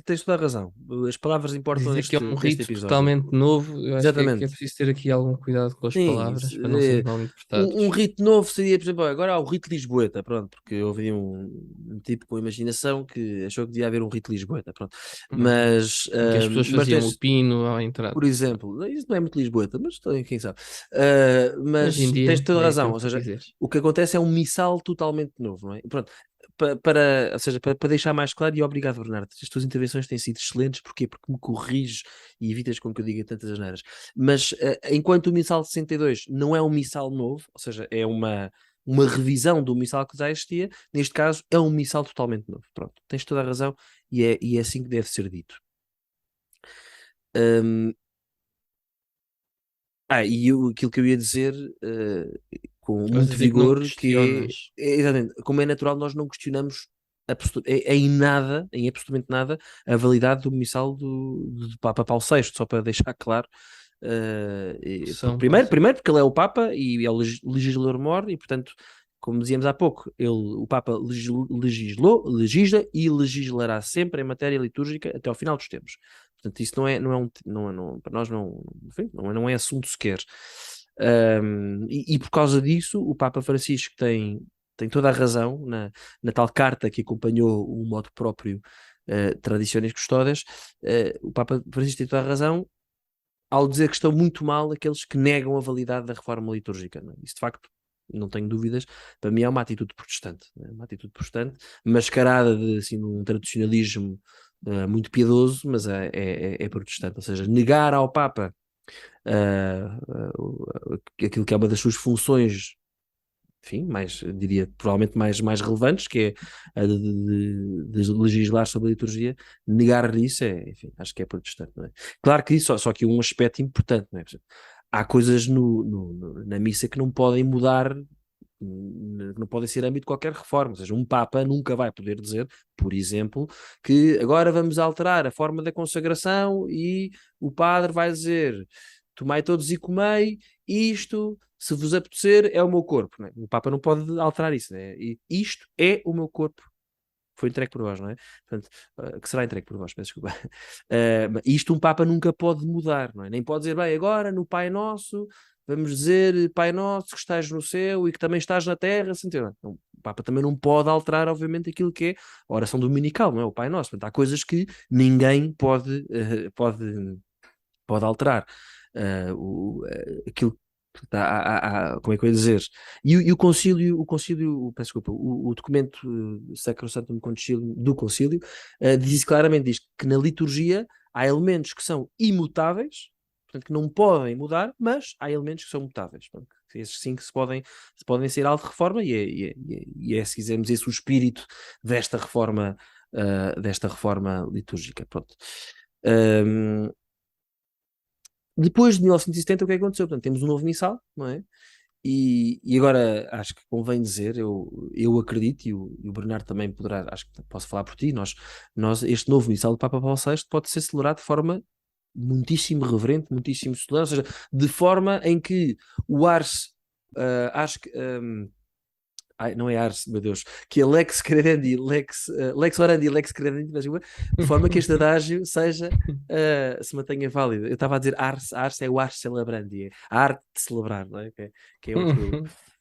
Tens toda a razão. As palavras importam dizer que é um neste rito episódio. totalmente novo, eu acho que é Exatamente. preciso ter aqui algum cuidado com as Sim, palavras para não serem mal um interpretados. rito novo seria, por exemplo, agora há o rito Lisboeta, pronto, porque houve um tipo com imaginação que achou que devia haver um rito Lisboeta, pronto. Uhum. Mas, Em que as pessoas mas faziam o tens, pino à entrada. por exemplo, isso não é muito Lisboeta, mas quem sabe. Hoje em Mas tens dia toda a é razão, aquilo ou que tu seja, quiseres. o que acontece é um missal totalmente novo, não é? Pronto, ou seja, para deixar mais claro, e obrigado, Bernardo, as tuas intervenções têm sido excelentes, porquê? Porque me corriges e evitas com que eu diga tantas asneiras. Mas enquanto o Missal 62 não é um Missal novo, ou seja, é uma revisão do Missal que já existia, neste caso é um Missal totalmente novo. Pronto, tens toda a razão e é assim que deve ser dito. Hum, aquilo que eu ia dizer com Estás a muito dizer que não vigor, questionas. exatamente, como é natural, nós não questionamos em nada, em absolutamente nada, a validade do missal do Papa Paulo VI, só para deixar claro. São, Primeiro porque ele é o Papa e é o legislador mor e, portanto, como dizíamos há pouco, o Papa legisla e legislará sempre em matéria litúrgica até ao final dos tempos. Portanto, isso para nós enfim, não é assunto sequer. E por causa disso, o Papa Francisco tem toda a razão na tal carta que acompanhou o modo próprio Traditionis Custodes. O Papa Francisco tem toda a razão ao dizer que estão muito mal aqueles que negam a validade da reforma litúrgica. Não é? Isso, de facto, não tenho dúvidas, para mim é uma atitude protestante. Não é? Uma atitude protestante, mascarada de assim, um tradicionalismo muito piedoso, mas é protestante. Ou seja, negar ao Papa aquilo que é uma das suas funções, enfim, diria, provavelmente mais relevantes, que é a de legislar sobre a liturgia, negar isso enfim, acho que é protestante, não é? Claro que isso, só que um aspecto importante, não é? Por exemplo, há coisas na missa que não podem mudar, não podem ser âmbito de qualquer reforma, ou seja, um Papa nunca vai poder dizer, por exemplo, que agora vamos alterar a forma da consagração e o padre vai dizer, tomai todos e comei, isto, se vos apetecer, é o meu corpo. Não é? O Papa não pode alterar isso, né? E isto é o meu corpo. Foi entregue por vós, não é? Portanto, que será entregue por vós, peço desculpa. Isto um Papa nunca pode mudar, não é? Nem pode dizer, bem, agora no Pai Nosso, vamos dizer, Pai Nosso que estás no céu e que também estás na terra. Assim, não, o Papa também não pode alterar, obviamente, aquilo que é a oração dominical, não é? O Pai Nosso. Portanto, há coisas que ninguém pode alterar. Aquilo como é que eu ia dizer? E o concílio, peço desculpa, o documento Sacrosanctum Concilium do concílio diz claramente diz que na liturgia há elementos que são imutáveis, portanto que não podem mudar, mas há elementos que são mutáveis. Portanto, esses sim que se podem ser alvo de reforma se quisermos, esse o espírito desta reforma litúrgica. Pronto. Um, Depois de 1970, o que é que aconteceu? Portanto, temos um novo missal, não é? E agora acho que convém dizer, eu acredito, e o Bernardo também poderá, acho que posso falar por ti, este novo missal do Papa Paulo VI pode ser celebrado de forma muitíssimo reverente, muitíssimo solene, ou seja, de forma em que o Ars, acho que, não é Ars, meu Deus, que é Lex Credendi, Lex Orandi, Lex Credendi, de forma que este adágio se mantenha válido. Eu estava a dizer Ars é o Ars Celebrandi, é a arte de celebrar, não é? Que é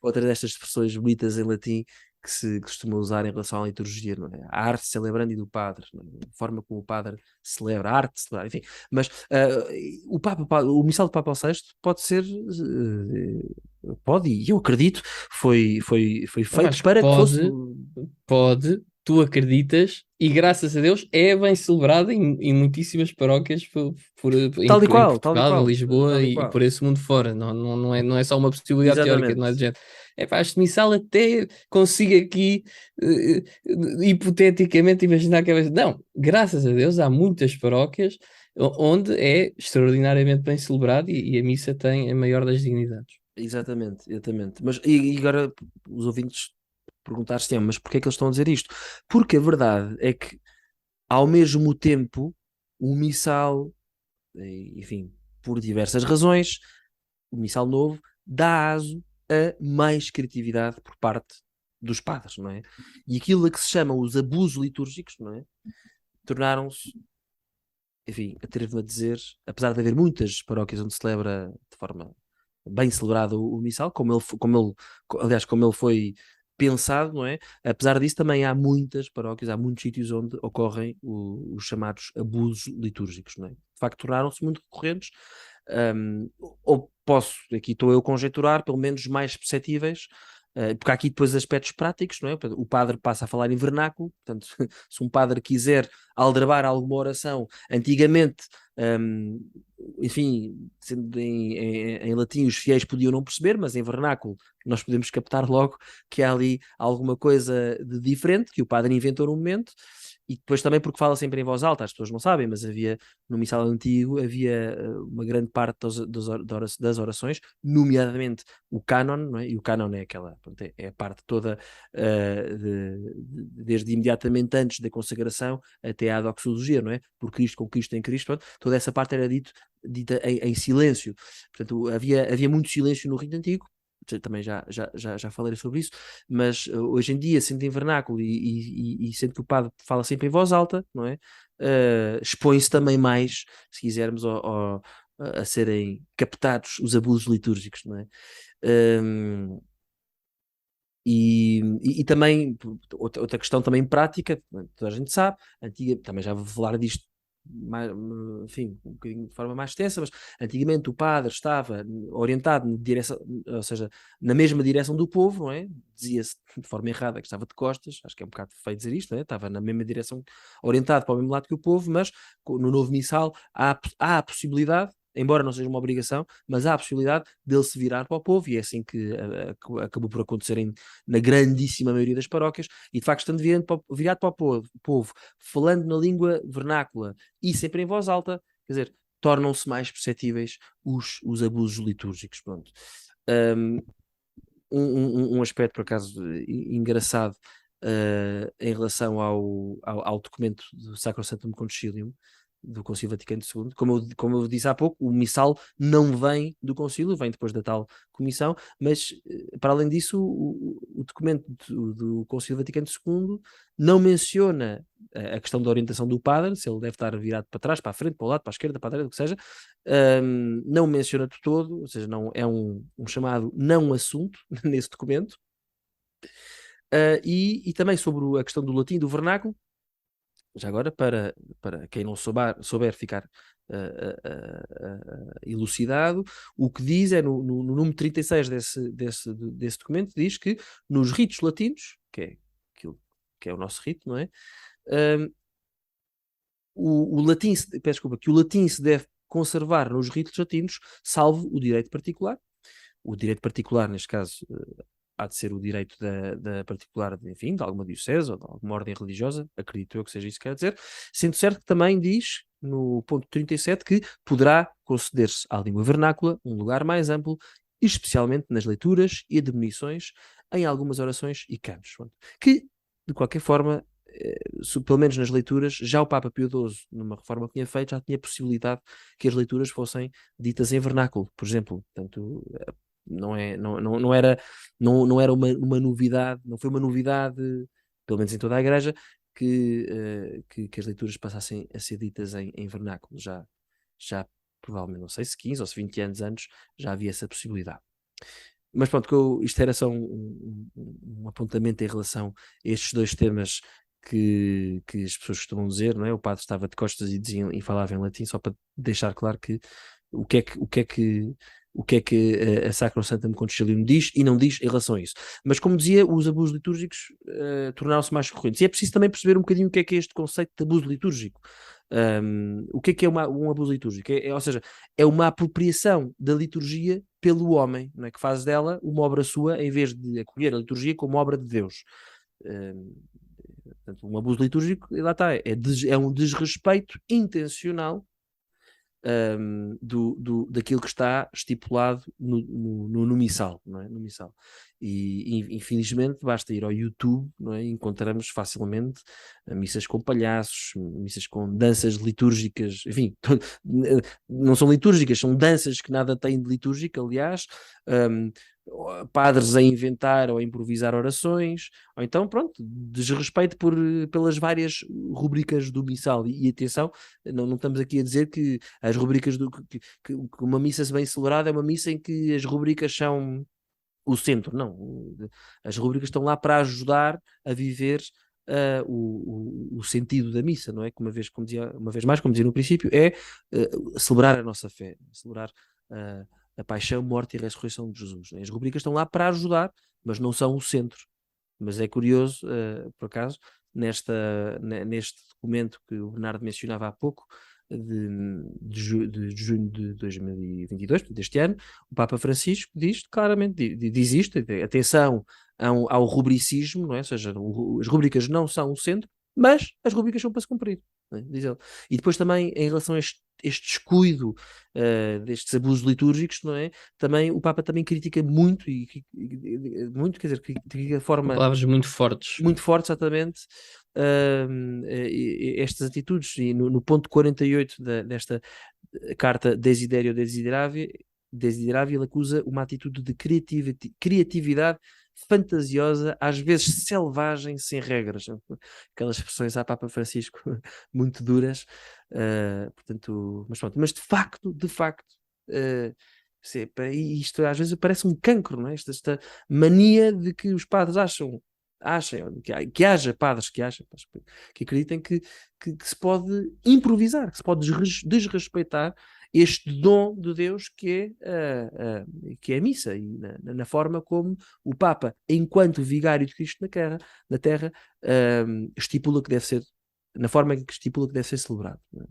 outra destas expressões bonitas em latim que se costuma usar em relação à liturgia, não é? A arte celebrandi do padre, não é? A forma como o padre celebra, a arte de celebrar, enfim. Mas o missal do Papa VI pode ser, pode, e eu acredito, foi Eu feito acho que para que fosse. pode, tu acreditas, e graças a Deus é bem celebrado em muitíssimas paróquias Tal e em qual, tal e Portugal, em qual, Lisboa tal e e qual. por esse mundo fora. Não é só uma possibilidade teórica, não é de Exatamente, género. É pá, este missal até consigo aqui hipoteticamente imaginar que é. Não, graças a Deus há muitas paróquias onde é extraordinariamente bem celebrado e a missa tem a maior das dignidades. exatamente. Mas e agora os ouvintes perguntar-se, mas porquê é que eles estão a dizer isto? Porque a verdade é que, ao mesmo tempo, o missal, enfim, por diversas razões, o missal novo dá aso a mais criatividade por parte dos padres, não é? E aquilo a que se chama os abusos litúrgicos, não é? Tornaram-se, enfim, atrevo-me a dizer, apesar de haver muitas paróquias onde se celebra de forma bem celebrada o missal, aliás, como ele foi pensado, não é? Apesar disso, também há muitas paróquias, há muitos sítios onde ocorrem os chamados abusos litúrgicos, não é? De facto, tornaram-se muito recorrentes, ou aqui estou eu a conjecturar, pelo menos mais perceptíveis, Porque há aqui depois aspectos práticos, não é? Portanto, o padre passa a falar em vernáculo, portanto, se um padre quiser aldrabar alguma oração, antigamente, um, enfim, sendo em latim, os fiéis podiam não perceber, mas em vernáculo nós podemos captar logo que há ali alguma coisa de diferente que o padre inventou no momento. E depois também porque fala sempre em voz alta, as pessoas não sabem, mas havia no missal antigo havia uma grande parte das orações, nomeadamente o cânon, não é? E o cânon é aquela, pronto, é a parte toda desde imediatamente antes da consagração até à doxologia, não é? Por Cristo, com Cristo, em Cristo, pronto, toda essa parte era dita em silêncio. Portanto, havia muito silêncio no rito antigo. Também já falei sobre isso, mas hoje em dia, sendo em vernáculo e sendo que o padre fala sempre em voz alta, não é? Expõe-se também mais, se quisermos, a serem captados os abusos litúrgicos, não é? Um, e também, outra questão também prática, toda a gente sabe, antiga, também já vou falar disto mais, enfim, um bocadinho de forma mais extensa, mas antigamente o padre estava orientado na direção, ou seja, na mesma direção do povo, não é? Dizia-se de forma errada que estava de costas, acho que é um bocado feio dizer isto, não é? Estava na mesma direção, orientado para o mesmo lado que o povo, mas no novo missal há a possibilidade, embora não seja uma obrigação, mas há a possibilidade dele se virar para o povo, e é assim que acabou por acontecer na grandíssima maioria das paróquias, e de facto estando virado para o povo, falando na língua vernácula e sempre em voz alta, quer dizer, tornam-se mais perceptíveis os abusos litúrgicos. Pronto. Um aspecto, por acaso, engraçado em relação ao documento do Sacrosanctum Concilium, do Concílio Vaticano II, como eu disse há pouco, o missal não vem do concílio, vem depois da tal comissão, mas para além disso, o documento do Concílio Vaticano II não menciona a questão da orientação do padre, se ele deve estar virado para trás, para a frente, para o lado, para a esquerda, para a direita, o que seja, não menciona de todo, ou seja, não, é um chamado não assunto nesse documento. E também sobre a questão do latim, do vernáculo, já agora, para quem não souber ficar elucidado, o que diz é no número 36 desse documento, diz que nos ritos latinos, aquilo que é o nosso rito, não é? O latim, peço desculpa, que o latim se deve conservar nos ritos latinos, salvo o direito particular. O direito particular, neste caso, há de ser o direito da particular, enfim, de alguma diocese ou de alguma ordem religiosa, acredito eu que seja isso que quer dizer, sendo certo que também diz, no ponto 37, que poderá conceder-se à língua vernácula um lugar mais amplo, especialmente nas leituras e admonições, em algumas orações e cantos. Que, de qualquer forma, pelo menos nas leituras, já o Papa Pio XII, numa reforma que tinha feito, já tinha possibilidade que as leituras fossem ditas em vernáculo, por exemplo. Portanto, não era uma novidade, não foi uma novidade, pelo menos em toda a Igreja, que as leituras passassem a ser ditas em vernáculo. Já provavelmente, não sei se 15 ou se 20 anos antes, já havia essa possibilidade. Mas pronto, isto era só um apontamento em relação a estes dois temas que as pessoas costumam dizer, não é? O padre estava de costas e falava em latim, só para deixar claro que o que é que a Sacrosanctum Concilium diz e não diz em relação a isso. Mas como dizia, os abusos litúrgicos tornaram-se mais recorrentes. E é preciso também perceber um bocadinho o que é este conceito de abuso litúrgico. O que é um abuso litúrgico? Ou seja, é uma apropriação da liturgia pelo homem, não é? Que faz dela uma obra sua em vez de acolher a liturgia como obra de Deus. Portanto, um abuso litúrgico, lá está, é um desrespeito intencional daquilo que está estipulado no missal, não é? No missal. E infelizmente basta ir ao YouTube, não é? E encontramos facilmente missas com palhaços, missas com danças litúrgicas, enfim, não são litúrgicas, são danças que nada têm de litúrgica, aliás, padres a inventar ou a improvisar orações, ou então, pronto, desrespeito pelas várias rubricas do missal. E atenção, não estamos aqui a dizer que as rubricas que uma missa bem celebrada é uma missa em que as rubricas são o centro, não. As rubricas estão lá para ajudar a viver o sentido da missa, não é? Que uma vez mais, como dizia no princípio, é celebrar a nossa fé, celebrar a paixão, morte e ressurreição de Jesus. As rubricas estão lá para ajudar, mas não são o centro. Mas é curioso, por acaso, neste documento que o Bernardo mencionava há pouco, de junho de 2022, portanto, deste ano, o Papa Francisco diz claramente, diz isto, atenção ao rubricismo, não é? Ou seja, as rubricas não são o centro, mas as rubricas são para se cumprir, não é? Diz ele. E depois também, em relação a este descuido, destes abusos litúrgicos, não é? Também o Papa também critica muito, muito, quer dizer, critica de Com forma palavras muito fortes. muito forte, exatamente, estas atitudes. E no ponto 48 desta carta Desideravia, ele acusa uma atitude de criatividade fantasiosa, às vezes selvagem, sem regras. Aquelas expressões à Papa Francisco muito duras. Portanto, mas pronto, mas de facto, isto às vezes parece um cancro, não é? Esta mania de que os padres achem que haja padres que acreditem que se pode improvisar, que se pode desrespeitar este dom de Deus que é a missa, e na forma como o Papa, enquanto vigário de Cristo na terra, estipula que deve ser, na forma que estipula que deve ser celebrado. Não é?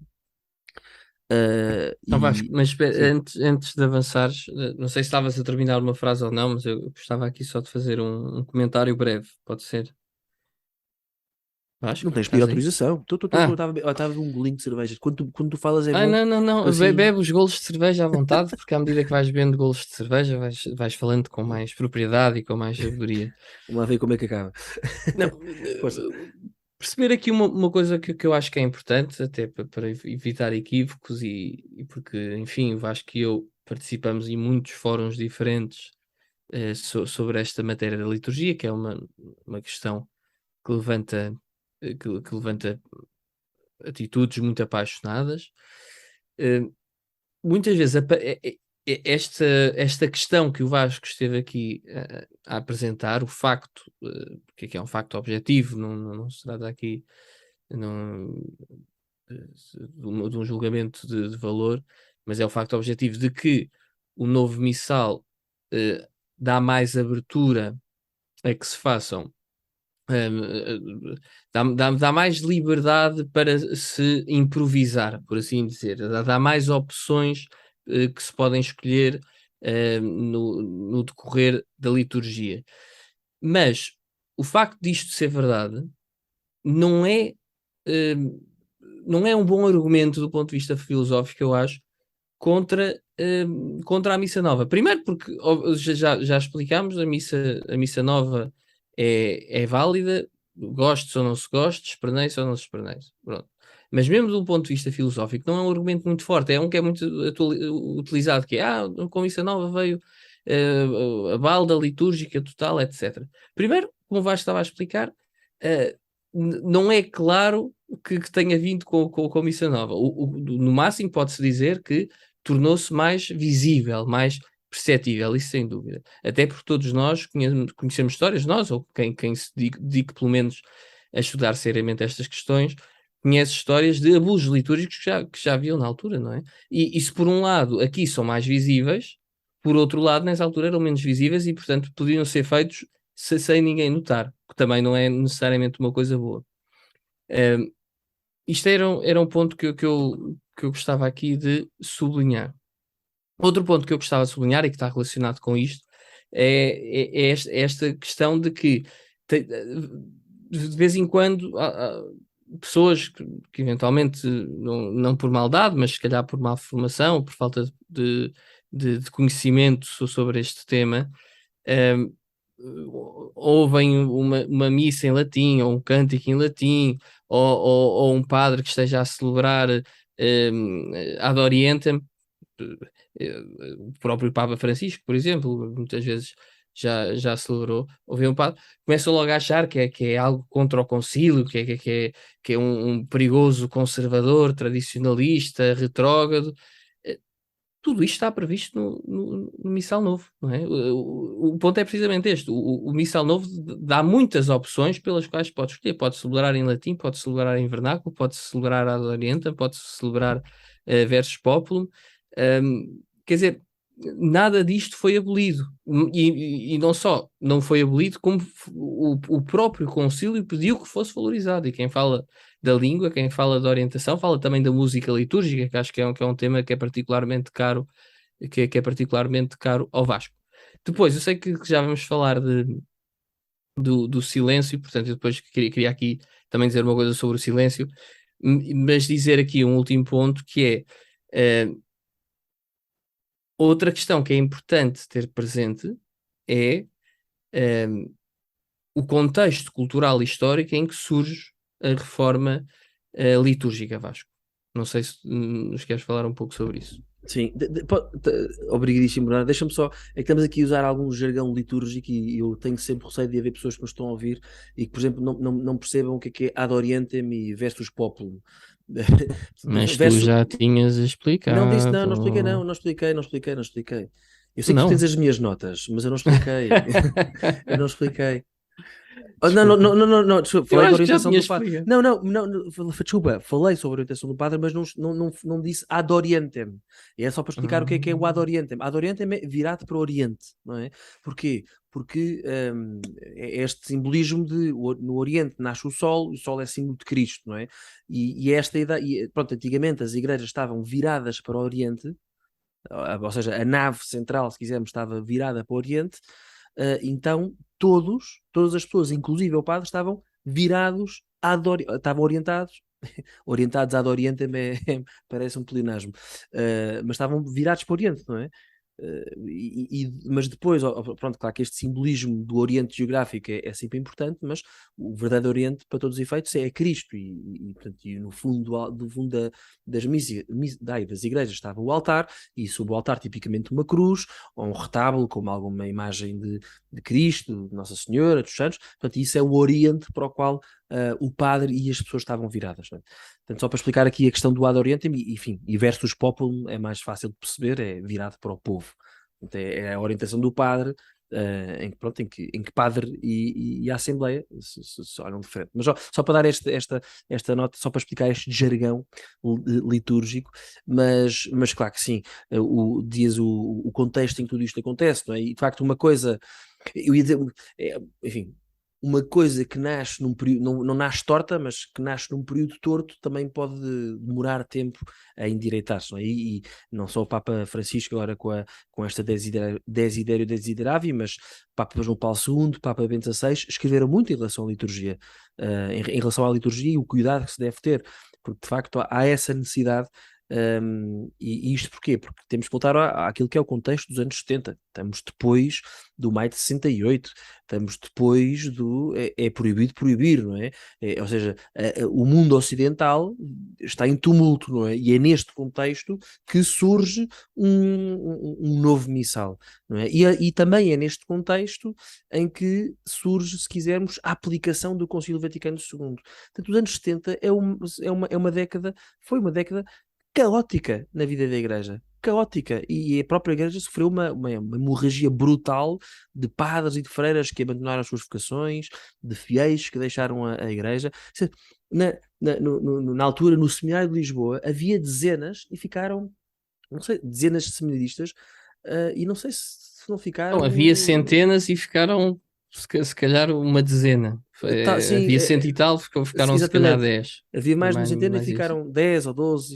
Então, Vasco, mas espera, Sim. antes de avançares, não sei se estavas a terminar uma frase ou não, mas eu gostava aqui só de fazer um comentário breve, pode ser? Não Vasco, tens de pedir estás aí? autorização. Ah, Estava a ver um golinho de cerveja. Quando tu falas é ah, bom. não, não, Estou não, assim, bebe os golos de cerveja à vontade, porque à medida que vais bebendo golos de cerveja, vais falando com mais propriedade e com mais sabedoria. vamos lá ver como é que acaba. Não, Força. perceber aqui uma coisa que eu acho que é importante, até para evitar equívocos e porque, enfim, o Vasco e eu participamos em muitos fóruns diferentes sobre esta matéria da liturgia, que é uma questão que levanta, que levanta atitudes muito apaixonadas. Eh, Muitas vezes esta questão que o Vasco esteve aqui a apresentar, o facto, que é um facto objetivo, não se trata aqui não, de um julgamento de valor, mas é o facto objetivo de que o novo missal dá mais abertura a que se façam. Dá mais liberdade para se improvisar, por assim dizer. Dá mais opções que se podem escolher no decorrer da liturgia. Mas o facto disto ser verdade não é, eh, não é um bom argumento do ponto de vista filosófico, eu acho, contra a missa nova. Primeiro porque já explicámos, a missa nova é válida, goste ou não se goste, esperneie-se ou não se esperneie-se. Pronto. Mas mesmo do ponto de vista filosófico, não é um argumento muito forte, é um que é muito utilizado, que é, com a missa nova veio eh, a balda litúrgica total, etc. Primeiro, como o Vasco estava a explicar, não é claro que tenha vindo com a missa nova. No máximo pode-se dizer que tornou-se mais visível, mais perceptível, isso sem dúvida. Até porque todos nós conhecemos histórias, nós, ou quem se dedique pelo menos a estudar seriamente estas questões, conhece histórias de abusos litúrgicos que já haviam na altura, não é? E se por um lado aqui são mais visíveis, por outro lado, nessa altura eram menos visíveis e, portanto, podiam ser feitos sem ninguém notar, que também não é necessariamente uma coisa boa. Isto era um ponto que eu gostava aqui de sublinhar. Outro ponto que eu gostava de sublinhar e que está relacionado com isto é esta questão de que de vez em quando há pessoas que eventualmente, não por maldade, mas se calhar por má formação, ou por falta de conhecimento sobre este tema, hum, ouvem uma missa em latim, ou um cântico em latim, ou um padre que esteja a celebrar Ad Orientem, o próprio Papa Francisco, por exemplo, muitas vezes já celebrou, ouvir um padre, começam logo a achar que é algo contra o concílio, que é um perigoso conservador, tradicionalista, retrógrado. Eh, Tudo isto está previsto no Missal Novo, não é? O ponto é precisamente este: o Missal Novo dá muitas opções pelas quais pode escolher. Pode celebrar em latim, pode celebrar em vernáculo, pode celebrar ad orientem, pode celebrar versus populum. Quer dizer, nada disto foi abolido. E não só não foi abolido, como o próprio concílio pediu que fosse valorizado. E quem fala da língua, quem fala da orientação, fala também da música litúrgica, que acho que é um tema que é particularmente caro, que é particularmente caro ao Vasco. Depois, eu sei que já vamos falar do silêncio, portanto, eu depois queria aqui também dizer uma coisa sobre o silêncio, mas dizer aqui um último ponto que é outra questão que é importante ter presente é o contexto cultural e histórico em que surge a reforma litúrgica, Vasco. Não sei se nos queres falar um pouco sobre isso. Sim, obrigadíssimo, Bernardo. Deixa-me só, é que estamos aqui a usar algum jargão litúrgico e eu tenho sempre receio de haver pessoas que nos estão a ouvir e que, por exemplo, não percebam o que é ad orientem e versus populum. Mas tu Versus, já tinhas não disse, não expliquei, explicado. não expliquei. Eu sei que tu tens Não. as minhas notas, mas eu não expliquei. Eu não expliquei. Oh, Desculpa. desculpa, Eu falei da acho que já orientação tinha do padre. explicado. Desculpa, falei sobre a orientação do padre, mas não disse ad orientem. E é só para explicar o que é o ad Ah, orientem. Ad orientem é virado para o Oriente, não é? Porquê? Porque é este simbolismo de no Oriente nasce o Sol é símbolo de Cristo, não é? E esta ideia, pronto, antigamente as igrejas estavam viradas para o Oriente, ou seja, a nave central, se quisermos, estava virada para o Oriente, então todas as pessoas, inclusive o padre, estavam virados, estavam orientados ad orientem, parece um pleonasmo, mas estavam virados para o Oriente, não é? Mas depois, pronto, claro que este simbolismo do Oriente geográfico é sempre importante, mas o verdadeiro Oriente, para todos os efeitos, é Cristo. Portanto, no fundo, do fundo das igrejas estava o altar, e sob o altar, tipicamente, uma cruz, ou um retábulo, como alguma imagem de Cristo, de Nossa Senhora, dos Santos. Portanto, isso é o Oriente para o qual o padre e as pessoas estavam viradas. Não é? Portanto, só para explicar aqui a questão do ad orientem, enfim, e versus populum é mais fácil de perceber, é virado para o povo. Portanto, é a orientação do padre, pronto, em que padre e a Assembleia se olham diferente. Mas só para dar esta nota, só para explicar este jargão litúrgico, mas claro que sim, diz o contexto em que tudo isto acontece, não é? E de facto uma coisa, eu ia dizer, enfim, uma coisa que nasce num período, não nasce torta, mas que nasce num período torto, também pode demorar tempo a endireitar-se, não é? E não só o Papa Francisco agora com esta Desiderio Desideravi, mas Papa João Paulo II, Papa Bento XVI, escreveram muito em relação à liturgia, em relação à liturgia e o cuidado que se deve ter, porque de facto há essa necessidade. E isto porquê? Porque temos que voltar àquilo que é o contexto dos anos 70. Estamos depois do maio de 68, estamos depois é proibido proibir, não é? Ou seja, o mundo ocidental está em tumulto, não é? E é neste contexto que surge um novo missal, não é? E também é neste contexto em que surge, se quisermos, a aplicação do Concílio Vaticano II. Portanto, os anos 70 é uma década, foi uma década caótica na vida da igreja. Caótica. E a própria igreja sofreu uma hemorragia brutal de padres e de freiras que abandonaram as suas vocações, de fiéis que deixaram a igreja. Na altura, no Seminário de Lisboa, havia dezenas e ficaram, não sei, dezenas de seminaristas, e não sei se não não, havia ficaram. centenas e ficaram se calhar uma dezena. Sim, Havia cento e tal, ficaram se calhar exatamente. 10. Havia Foi mais de uma centena e mais isso. ficaram 10 ou 12.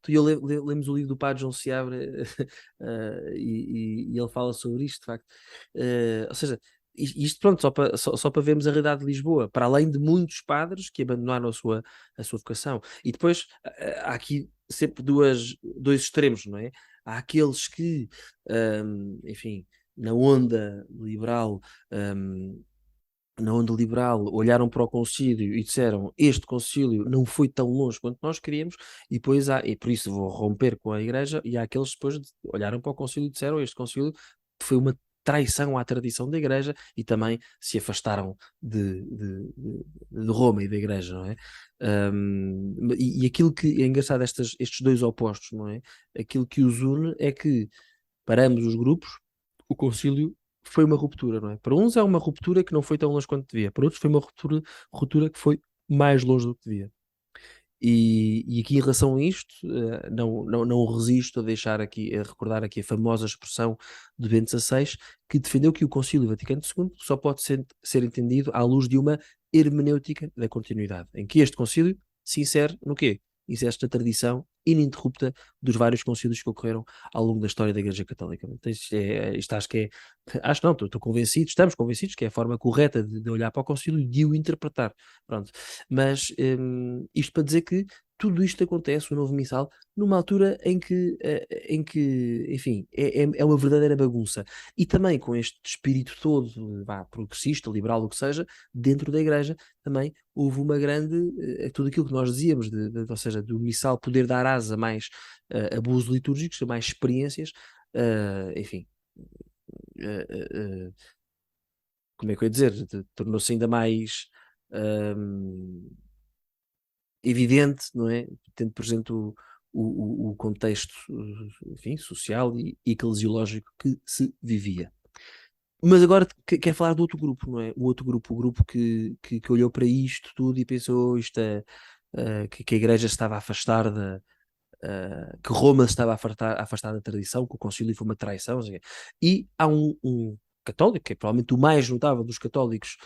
Tu e eu lemos o livro do Padre João Seabra, e ele fala sobre isto, de facto. Ou seja, isto pronto, só para vermos a realidade de Lisboa, para além de muitos padres que abandonaram a sua vocação. E depois há aqui sempre dois extremos, não é? Há aqueles que, enfim, na onda liberal. hum, na onda liberal, olharam para o concílio e disseram este concílio não foi tão longe quanto nós queríamos, e depois e por isso vou romper com a igreja, e há aqueles que depois olharam para o concílio e disseram este concílio foi uma traição à tradição da igreja e também se afastaram de Roma e da igreja, não é? E aquilo que é engraçado, estes dois opostos, não é? Aquilo que os une é que para ambos os grupos o concílio foi uma ruptura, não é? Para uns é uma ruptura que não foi tão longe quanto devia, para outros foi uma ruptura que foi mais longe do que devia. E aqui em relação a isto, não resisto a deixar aqui, a recordar aqui a famosa expressão de Bento XVI, que defendeu que o Concílio Vaticano II só pode ser entendido à luz de uma hermenêutica da continuidade, em que este concílio se insere no quê? Insere esta tradição ininterrupta dos vários concílios que ocorreram ao longo da história da Igreja Católica. Então, isto acho que é, acho não, estou convencido, estamos convencidos que é a forma correta de olhar para o concílio e de o interpretar. Pronto. Mas isto para dizer que tudo isto acontece, o novo missal, numa altura em que enfim, é uma verdadeira bagunça. E também com este espírito todo, vá, progressista, liberal, o que seja, dentro da Igreja, também houve uma grande, tudo aquilo que nós dizíamos, ou seja, do missal poder dar asa mais a abusos litúrgicos, a mais experiências, enfim, eh, eh, eh, como é que eu ia dizer, tornou-se ainda mais evidente, não é? Tendo presente o contexto, enfim, social e eclesiológico que se vivia. Mas agora quero falar do outro grupo, não é? O grupo que olhou para isto tudo e pensou que a Igreja se estava a afastar que Roma se estava a afastar da tradição, que o concílio foi uma traição. Não sei o quê. E há um católico, que é provavelmente o mais notável dos católicos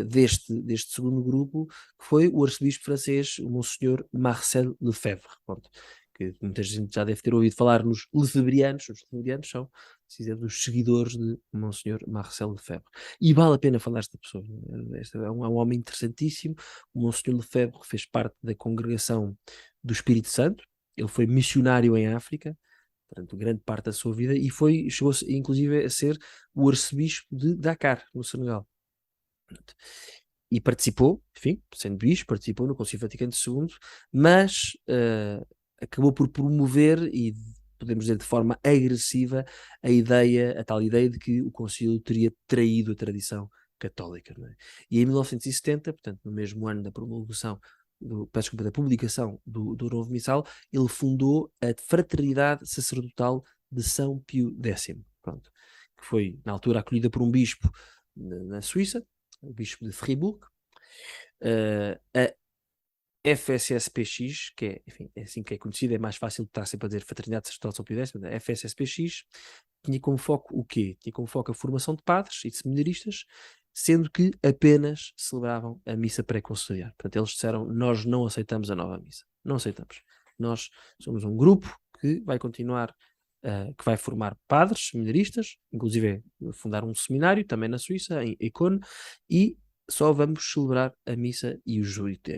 deste segundo grupo, que foi o arcebispo francês, o Monsenhor Marcel Lefebvre. Pronto, que muita gente já deve ter ouvido falar nos lefebrianos. Os lefebrianos são, se quiser, dos seguidores de Monsenhor Marcel Lefebvre. E vale a pena falar desta pessoa. Este é um homem interessantíssimo. O Monsenhor Lefebvre fez parte da congregação do Espírito Santo. Ele foi missionário em África, portanto, grande parte da sua vida, e chegou inclusive a ser o arcebispo de Dakar, no Senegal. E participou, enfim, sendo bispo, participou no Concílio Vaticano II, mas acabou por promover, e podemos dizer de forma agressiva, a tal ideia de que o Concílio teria traído a tradição católica. Não é? E em 1970, portanto, no mesmo ano da promulgação, peço desculpa, da publicação do Novo Missal, ele fundou a Fraternidade Sacerdotal de São Pio X, pronto, que foi, na altura, acolhida por um bispo na Suíça, o bispo de Fribourg. A FSSPX, que é, enfim, é assim que é conhecida, é mais fácil de estar sempre a dizer Fraternidade Sacerdotal de São Pio X, mas a FSSPX tinha como foco o quê? Tinha como foco a formação de padres e de seminaristas, sendo que apenas celebravam a missa pré-conciliar. Portanto, eles disseram, nós não aceitamos a nova missa. Não aceitamos. Nós somos um grupo que vai continuar, que vai formar padres, seminaristas, inclusive fundar um seminário, também na Suíça, em Econe, e só vamos celebrar a missa e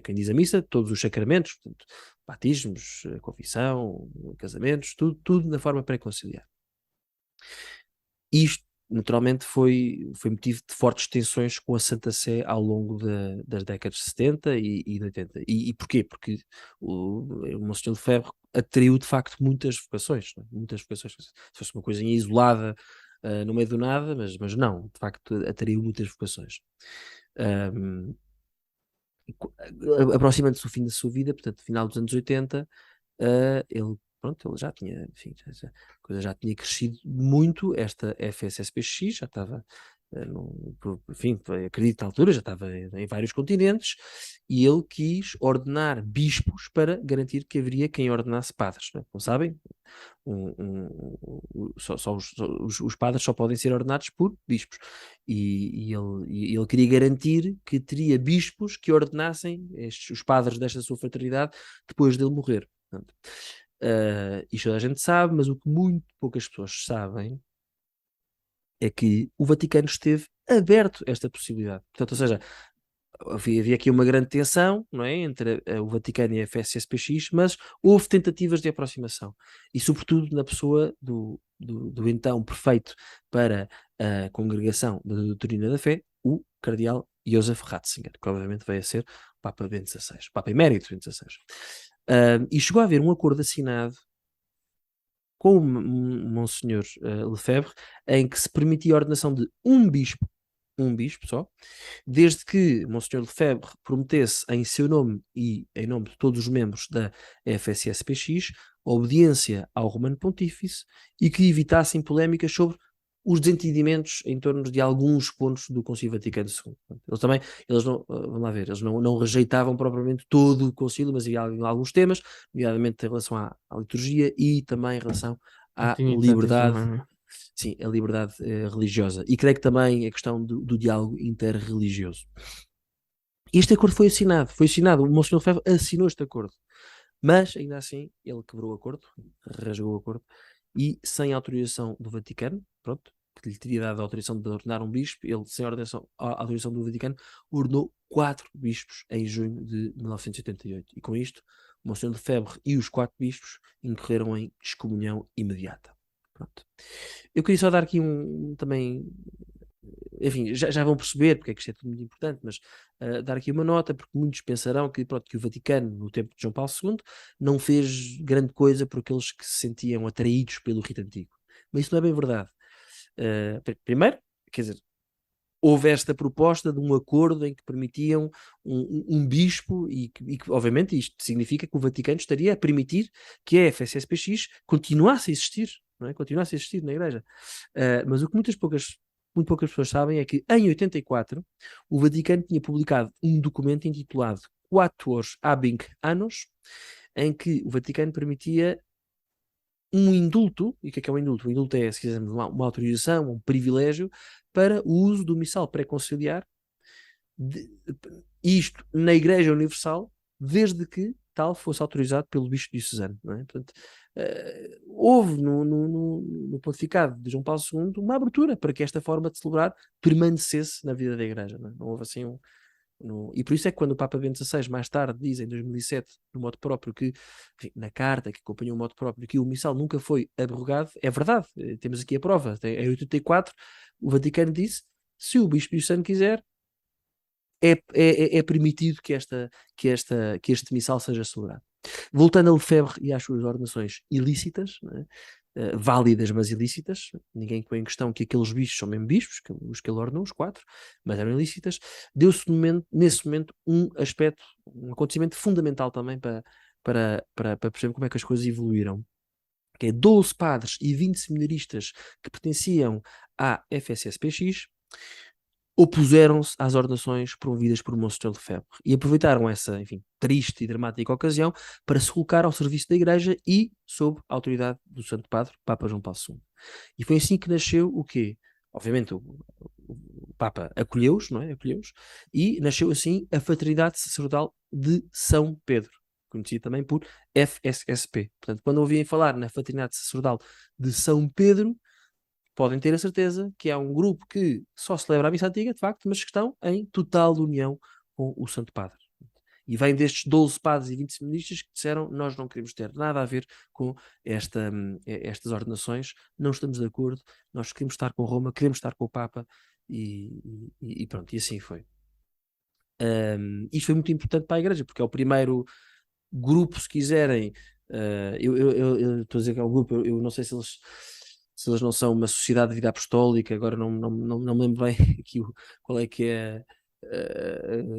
quem diz a missa, todos os sacramentos, portanto, batismos, confissão, casamentos, tudo na forma pré-conciliar. Isto, naturalmente, foi motivo de fortes tensões com a Santa Sé ao longo das décadas de 70 e de 80. E porquê? Porque o Monsenhor Lefebvre atraiu, de facto, muitas vocações. Não é? Muitas vocações. Se fosse uma coisinha isolada, no meio do nada, mas não, de facto, atraiu muitas vocações. Um, Aproximando-se do fim da sua vida, portanto, final dos anos 80, ele, pronto, ele já tinha, enfim, a coisa já tinha crescido muito, esta FSSPX já estava, enfim, acredito na altura, já estava em vários continentes, e ele quis ordenar bispos para garantir que haveria quem ordenasse padres, não é? Como sabem, os padres só podem ser ordenados por bispos. E ele queria garantir que teria bispos que ordenassem os padres desta sua fraternidade depois dele morrer. Portanto, isto a gente sabe, mas o que muito poucas pessoas sabem é que o Vaticano esteve aberto a esta possibilidade. Portanto, ou seja, havia aqui uma grande tensão, não é, entre o Vaticano e a FSSPX, mas houve tentativas de aproximação e sobretudo na pessoa do então prefeito para a Congregação da Doutrina da Fé, o cardeal Josef Ratzinger, que obviamente veio a ser o Papa Bento XVI, o Papa Emérito Bento XVI. E chegou a haver um acordo assinado com o Monsenhor Lefebvre, em que se permitia a ordenação de um bispo só, desde que Monsenhor Lefebvre prometesse em seu nome e em nome de todos os membros da FSSPX obediência ao Romano Pontífice e que evitassem polémicas sobre os desentendimentos em torno de alguns pontos do Concílio Vaticano II. Eles também, vamos lá ver, eles não rejeitavam propriamente todo o Concílio, mas havia alguns temas, nomeadamente em relação à liturgia e também em relação à Trinitátis liberdade, também, não é? sim, a liberdade religiosa. E creio que também a questão do diálogo interreligioso. Este acordo foi assinado, o Monsenhor Lefebvre assinou este acordo, mas ainda assim ele quebrou o acordo, rasgou o acordo, e sem autorização do Vaticano, pronto, que lhe teria dado a autorização de ordenar um bispo, ele, sem a autorização do Vaticano, ordenou 4 bispos em junho de 1988. E com isto, o Monsenhor Lefebvre e os 4 bispos incorreram em excomunhão imediata. Pronto. Eu queria só dar aqui também, enfim, já vão perceber porque é que isto é tudo muito importante, mas dar aqui uma nota, porque muitos pensarão que, pronto, que o Vaticano, no tempo de João Paulo II, não fez grande coisa por aqueles que se sentiam atraídos pelo rito antigo. Mas isso não é bem verdade. Primeiro, quer dizer, houve esta proposta de um acordo em que permitiam um bispo e que, obviamente, isto significa que o Vaticano estaria a permitir que a FSSPX continuasse a existir, não é? Continuasse a existir na Igreja. Mas o que muito poucas pessoas sabem é que em 84 o Vaticano tinha publicado um documento intitulado Quatuor Habent Annos, em que o Vaticano permitia um indulto. E o que é um indulto? O indulto é, se quisermos, uma autorização, um privilégio para o uso do missal pré-conciliar, isto na Igreja Universal, desde que tal fosse autorizado pelo Bispo diocesano, não é? Portanto, houve no pontificado de João Paulo II uma abertura para que esta forma de celebrar permanecesse na vida da Igreja, não é? Não houve assim e por isso é que quando o Papa Bento XVI mais tarde diz, em 2007, no modo próprio, que, enfim, na carta que acompanhou o modo próprio, que o missal nunca foi abrogado, é verdade, temos aqui a prova. Em 84 o Vaticano disse, se o Bispo diocesano quiser, é permitido que este missal seja celebrado. Voltando a Lefebvre e às suas ordenações ilícitas, não é? Válidas, mas ilícitas, ninguém põe em questão que aqueles bispos são mesmo bispos, os que ele ordenou, os 4, mas eram ilícitas. Deu-se nesse momento um aspecto, um acontecimento fundamental também para perceber como é que as coisas evoluíram. Que é 12 padres e 20 seminaristas que pertenciam à FSSPX opuseram-se às ordenações promovidas por Monsenhor Lefebvre e aproveitaram essa, enfim, triste e dramática ocasião para se colocar ao serviço da Igreja e sob a autoridade do Santo Padre, Papa João Paulo II. E foi assim que nasceu o quê? Obviamente o Papa acolheu-os, não é? Acolheu-os, e nasceu assim a Fraternidade Sacerdotal de São Pedro, conhecida também por FSSP. Portanto, quando ouvirem falar na Fraternidade Sacerdotal de São Pedro, podem ter a certeza que é um grupo que só celebra a missa antiga, de facto, mas que estão em total união com o Santo Padre. E vem destes 12 padres e 20 seminaristas que disseram: nós não queremos ter nada a ver com estas ordenações, não estamos de acordo, nós queremos estar com Roma, queremos estar com o Papa, e pronto, e assim foi. Isto foi muito importante para a Igreja, porque é o primeiro grupo, se quiserem. Eu estou a dizer que é um grupo, eu não sei se eles não são uma sociedade de vida apostólica, agora não me lembro bem aqui qual é que é,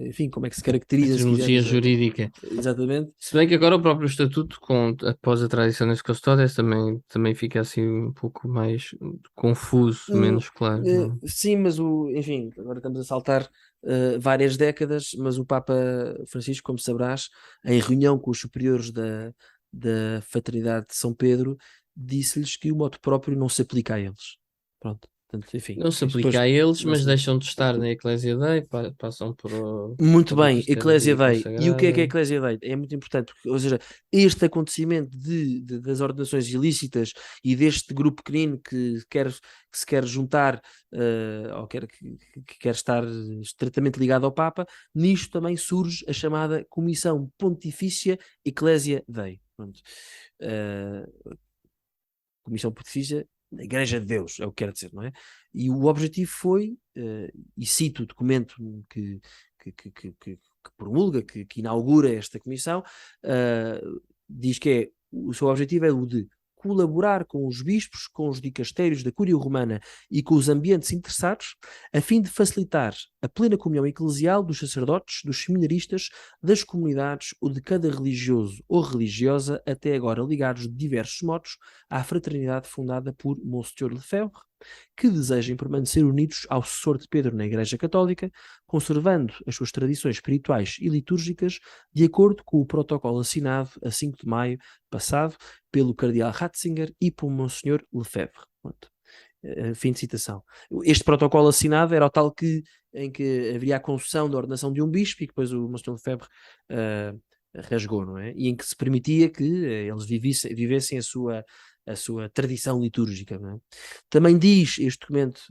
enfim, como é que se A caracteriza, se terminologia quisermos, jurídica. exatamente. Se bem que agora o próprio estatuto, após a tradição das custódias, também fica assim um pouco mais confuso, Hum, menos claro, não é? sim, mas enfim, agora estamos a saltar várias décadas, mas o Papa Francisco, como sabrás, em reunião com os superiores da Fraternidade de São Pedro, disse-lhes que o moto próprio não se aplica a eles. Pronto, portanto, enfim, Não se isto aplica depois a eles, não mas se deixam de estar na Eclésia Dei, passam Muito para bem, outros ter a Eclésia vida Dei. E o que é a consagrada. Eclésia Dei? É muito importante, porque, ou seja, este acontecimento das ordenações ilícitas e deste grupo pequenino que se quer juntar, ou que quer estar estreitamente ligado ao Papa, nisto também surge a chamada Comissão Pontifícia Eclésia Dei. Pronto. Eh, Comissão Pontifícia da Igreja de Deus, é o que quero dizer, não é? E o objetivo foi, e cito o documento que promulga, que inaugura esta comissão, diz que o seu objetivo é o de colaborar com os bispos, com os dicastérios da Cúria Romana e com os ambientes interessados, a fim de facilitar a plena comunhão eclesial dos sacerdotes, dos seminaristas, das comunidades ou de cada religioso ou religiosa até agora ligados de diversos modos à fraternidade fundada por Monsenhor Lefebvre, que desejem permanecer unidos ao sucessor de Pedro na Igreja Católica, conservando as suas tradições espirituais e litúrgicas de acordo com o protocolo assinado a 5 de maio passado pelo Cardeal Ratzinger e por Monsenhor Lefebvre. Pronto. Fim de citação. Este protocolo assinado era o tal em que haveria a concessão da ordenação de um bispo e que depois o Monsenhor Lefebvre rasgou, não é? E em que se permitia que eles vivessem a sua tradição litúrgica, não é? Também diz este documento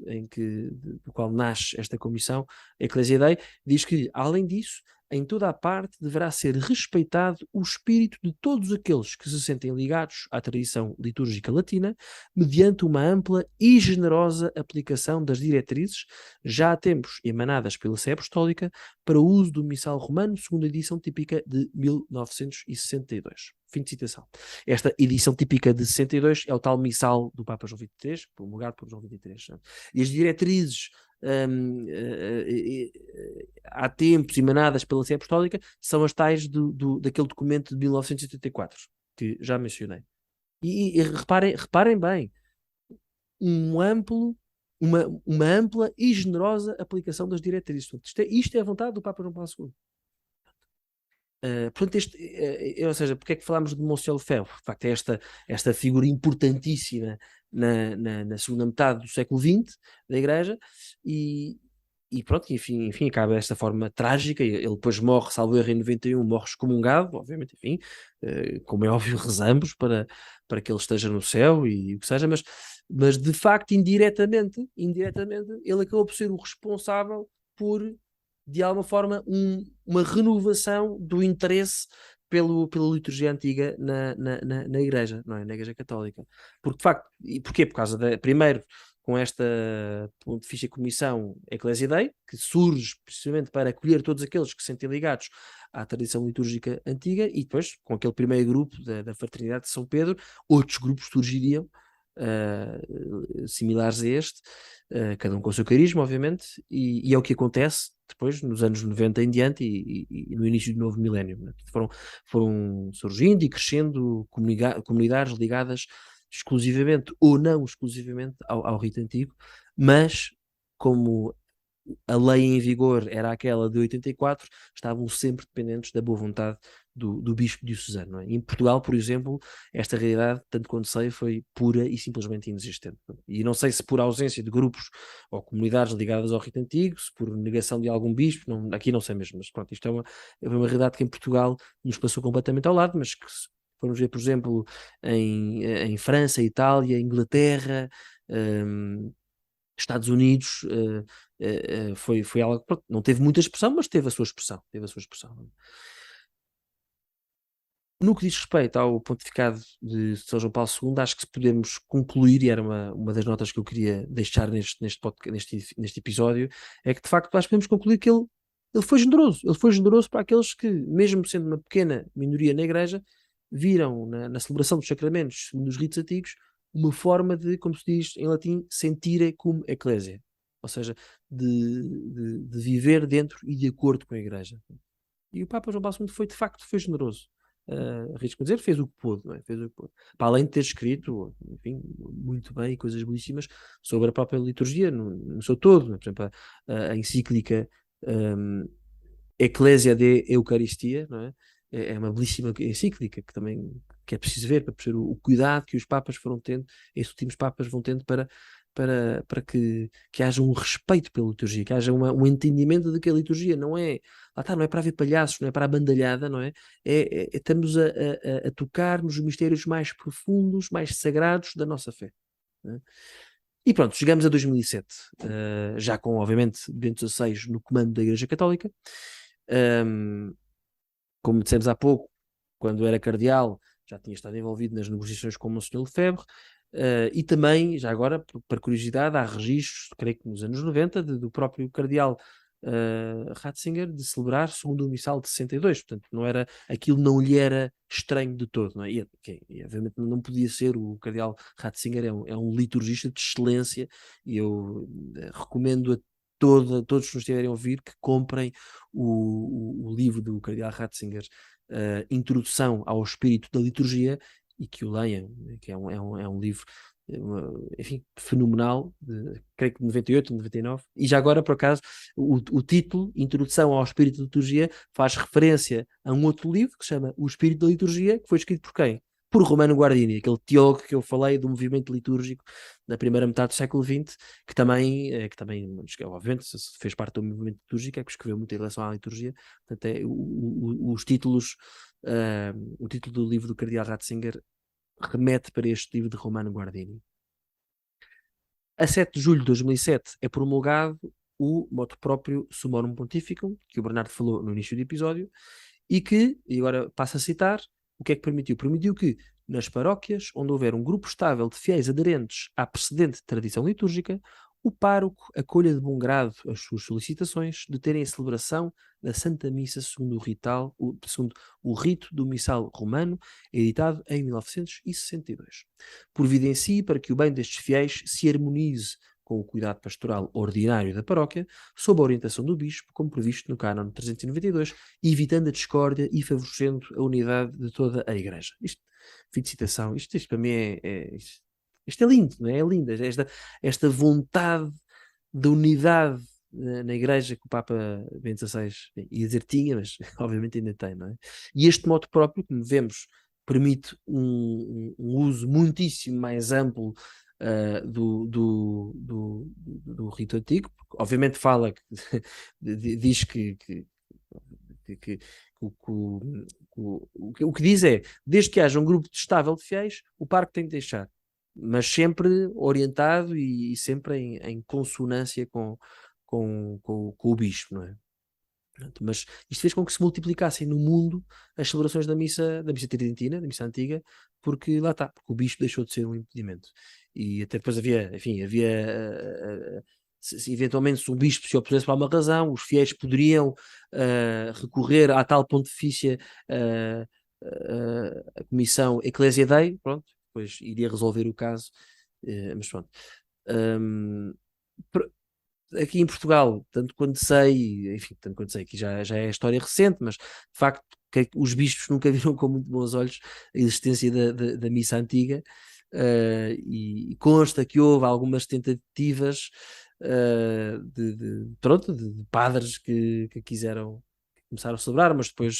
do qual nasce esta comissão, Ecclesia Dei, diz que, além disso, em toda a parte deverá ser respeitado o espírito de todos aqueles que se sentem ligados à tradição litúrgica latina, mediante uma ampla e generosa aplicação das diretrizes, já há tempos emanadas pela Sé Apostólica, para o uso do Missal Romano, segundo a edição típica de 1962. Fim de citação. Esta edição típica de 62 é o tal Missal do Papa João XXIII, promulgado por João XXIII. E as diretrizes há tempos emanadas pela Sé Apostólica são as tais daquele documento de 1984 que já mencionei. E reparem bem, uma ampla e generosa aplicação das diretrizes. Isto é a vontade do Papa João Paulo II. Portanto, ou seja, porque é que falámos de Monsenhor Lefebvre? De facto, é esta figura importantíssima na segunda metade do século XX da Igreja e pronto, enfim, acaba desta forma trágica. Ele depois morre, salvo erro, em 91, morre excomungado, obviamente, enfim, como é óbvio, rezamos para que ele esteja no céu e o que seja, mas de facto, indiretamente, ele acabou por ser o responsável por, de alguma forma, uma renovação do interesse pela liturgia antiga na Igreja, não é? Na Igreja Católica. Porque, de facto, e porquê? Por causa primeiro, com esta Pontifícia Comissão Ecclesia Dei, que surge precisamente para acolher todos aqueles que se sentem ligados à tradição litúrgica antiga, e depois, com aquele primeiro grupo da Fraternidade de São Pedro, outros grupos surgiriam, similares a este, cada um com o seu carisma, obviamente, e é o que acontece depois, nos anos 90 em diante e no início do novo milénio. Né? Foram surgindo e crescendo comunidades ligadas exclusivamente ou não exclusivamente ao rito antigo, mas como a lei em vigor era aquela de 84, estavam sempre dependentes da boa vontade do bispo diocesano. Não é? Em Portugal, por exemplo, esta realidade, tanto quanto sei, foi pura e simplesmente inexistente. E não sei se por ausência de grupos ou comunidades ligadas ao rito antigo, se por negação de algum bispo, aqui não sei mesmo, mas pronto, isto é uma realidade que em Portugal nos passou completamente ao lado, mas que vamos ver, por exemplo, em França, Itália, Inglaterra, Estados Unidos, foi algo que não teve muita expressão, mas teve a sua expressão. No que diz respeito ao pontificado de São João Paulo II, acho que podemos concluir, e era uma das notas que eu queria deixar neste episódio, é que de facto acho que podemos concluir que ele foi generoso. Ele foi generoso para aqueles que, mesmo sendo uma pequena minoria na Igreja, viram na celebração dos sacramentos, nos ritos antigos, uma forma de, como se diz em latim, sentire cum ecclesia, ou seja, de viver dentro e de acordo com a Igreja. E o Papa João Paulo II de facto foi generoso. Arrisco dizer, fez o que pôde, não é? Fez o que pôde. Para além de ter escrito, enfim, muito bem e coisas belíssimas sobre a própria liturgia, no seu todo, não é? Por exemplo, a encíclica Ecclesia de Eucaristia, não é? É uma belíssima encíclica que é preciso ver para perceber o cuidado que os papas foram tendo, esses últimos papas vão tendo para que haja um respeito pela liturgia, que haja um entendimento de que a liturgia não é, não é para haver palhaços, não é para a bandalhada, não é? Estamos a tocar nos mistérios mais profundos, mais sagrados da nossa fé. Não é? E pronto, chegamos a 2007, já com, obviamente, Bento XVI no comando da Igreja Católica. Como dissemos há pouco, quando era cardeal, já tinha estado envolvido nas negociações com o Monsenhor Lefebvre, e também, já agora, para curiosidade, há registros, creio que nos anos 90, do próprio cardeal Ratzinger de celebrar segundo o missal de 62, portanto aquilo não lhe era estranho de todo, não é? E obviamente não podia ser. O cardeal Ratzinger é um liturgista de excelência e eu recomendo a todos que nos estiverem a ouvir, que comprem o livro do Cardeal Ratzinger, Introdução ao Espírito da Liturgia, e que o leiam, que é um livro, enfim, fenomenal, creio que de 98, 99. E já agora, por acaso, o título, Introdução ao Espírito da Liturgia, faz referência a um outro livro que se chama O Espírito da Liturgia, que foi escrito por quem? Por Romano Guardini, aquele teólogo que eu falei do movimento litúrgico da primeira metade do século XX, que também obviamente, se fez parte do movimento litúrgico, é que escreveu muito em relação à liturgia. Portanto, os títulos, o título do livro do Cardeal Ratzinger remete para este livro de Romano Guardini. A 7 de julho de 2007 é promulgado o motu próprio Summorum Pontificum, que o Bernardo falou no início do episódio, e agora passo a citar, o que é que permitiu? Permitiu que, nas paróquias onde houver um grupo estável de fiéis aderentes à precedente tradição litúrgica, o pároco acolha de bom grado as suas solicitações de terem a celebração da Santa Missa segundo o rito do missal romano, editado em 1962. Providencie para que o bem destes fiéis se harmonize com o cuidado pastoral ordinário da paróquia, sob a orientação do bispo, como previsto no cânon 392, evitando a discórdia e favorecendo a unidade de toda a Igreja. Fim de citação. Isto para mim isto é lindo, não é? É lindo. Esta vontade de unidade na Igreja que o Papa Bento XVI ia dizer tinha, mas obviamente ainda tem, não é? E este modo próprio, como vemos, permite um uso muitíssimo mais amplo do rito antigo, porque obviamente fala, diz que o que diz é, desde que haja um grupo estável de fiéis, o parque tem de deixar, mas sempre orientado e sempre em consonância com o bispo, não é? Mas isto fez com que se multiplicassem no mundo as celebrações da missa tridentina, da missa antiga, porque lá está, porque o bispo deixou de ser um impedimento. E até depois havia se eventualmente se o bispo se opusesse por alguma razão, os fiéis poderiam recorrer à tal pontifícia, a comissão Ecclesia Dei, pronto, depois iria resolver o caso, mas pronto. Um, Aqui em Portugal, tanto quanto sei que já é história recente, mas de facto que os bispos nunca viram com muito bons olhos a existência da missa antiga, e consta que houve algumas tentativas de padres que quiseram começaram a celebrar, mas depois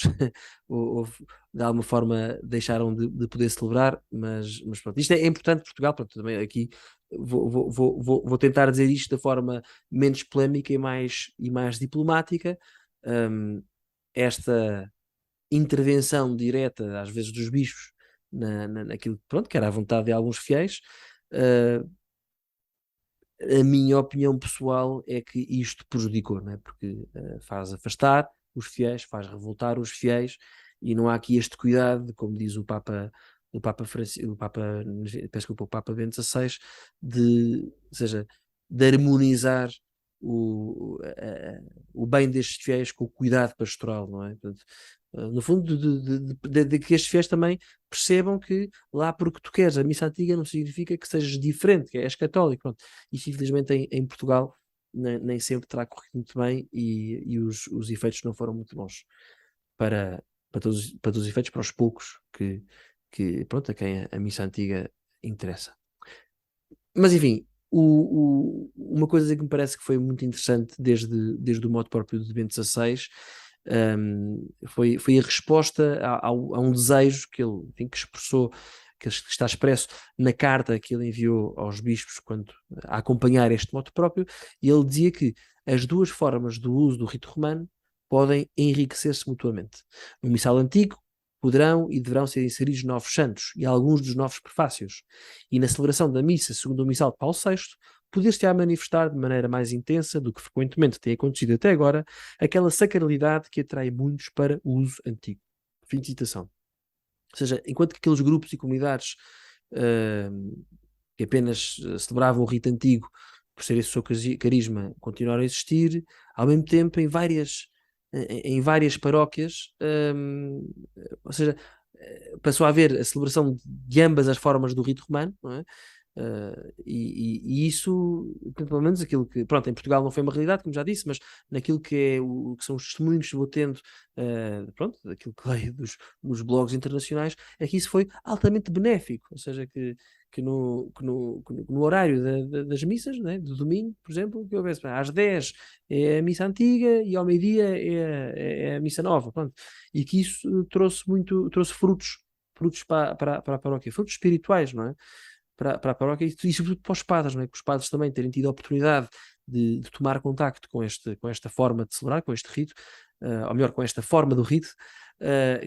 de alguma forma deixaram de poder celebrar, mas pronto, isto é importante Portugal, pronto, também aqui vou tentar dizer isto da forma menos polémica e mais diplomática. Esta intervenção direta, às vezes, dos bispos naquilo pronto, que era a vontade de alguns fiéis, a minha opinião pessoal é que isto prejudicou, não é? Porque faz afastar os fiéis, faz revoltar os fiéis, e não há aqui este cuidado, como diz o Papa Bento XVI, ou seja, de harmonizar o bem destes fiéis com o cuidado pastoral, não é? Portanto, no fundo, de que estes fiéis também percebam que lá porque tu queres a missa antiga não significa que sejas diferente, que és católico. Pronto. Isto, infelizmente, em Portugal nem sempre terá corrido muito bem, e os efeitos não foram muito bons para todos os efeitos, para os poucos pronto, a quem a missa antiga interessa. Mas enfim, uma coisa que me parece que foi muito interessante desde o modo próprio de Bento XVI, foi a resposta a um desejo que ele, enfim, que expressou, que está expresso na carta que ele enviou aos bispos a acompanhar este modo próprio, e ele dizia que as duas formas do uso do rito romano podem enriquecer-se mutuamente. No missal antigo poderão e deverão ser inseridos novos santos e alguns dos novos prefácios, e na celebração da missa segundo o missal de Paulo VI poder-se-á manifestar de maneira mais intensa do que frequentemente tem acontecido até agora aquela sacralidade que atrai muitos para o uso antigo. Fim de citação. Ou seja, enquanto que aqueles grupos e comunidades que apenas celebravam o rito antigo por ser esse o seu carisma continuaram a existir, ao mesmo tempo em várias paróquias, ou seja, passou a haver a celebração de ambas as formas do rito romano, não é? E isso, pelo menos aquilo que, pronto, em Portugal não foi uma realidade, como já disse, mas naquilo que, que são os testemunhos que vou tendo, pronto, daquilo que leio nos blogs internacionais, é que isso foi altamente benéfico, ou seja, que no horário das missas, né, do domingo, por exemplo, que eu vejo, às 10 é a missa antiga e ao meio-dia é a missa nova, pronto, e que isso trouxe frutos para a paróquia, frutos espirituais, não é? Para a paróquia e sobretudo para os padres, não é? Que os padres também terem tido a oportunidade de tomar contacto com esta forma de celebrar, com este rito, ou melhor, com esta forma do rito,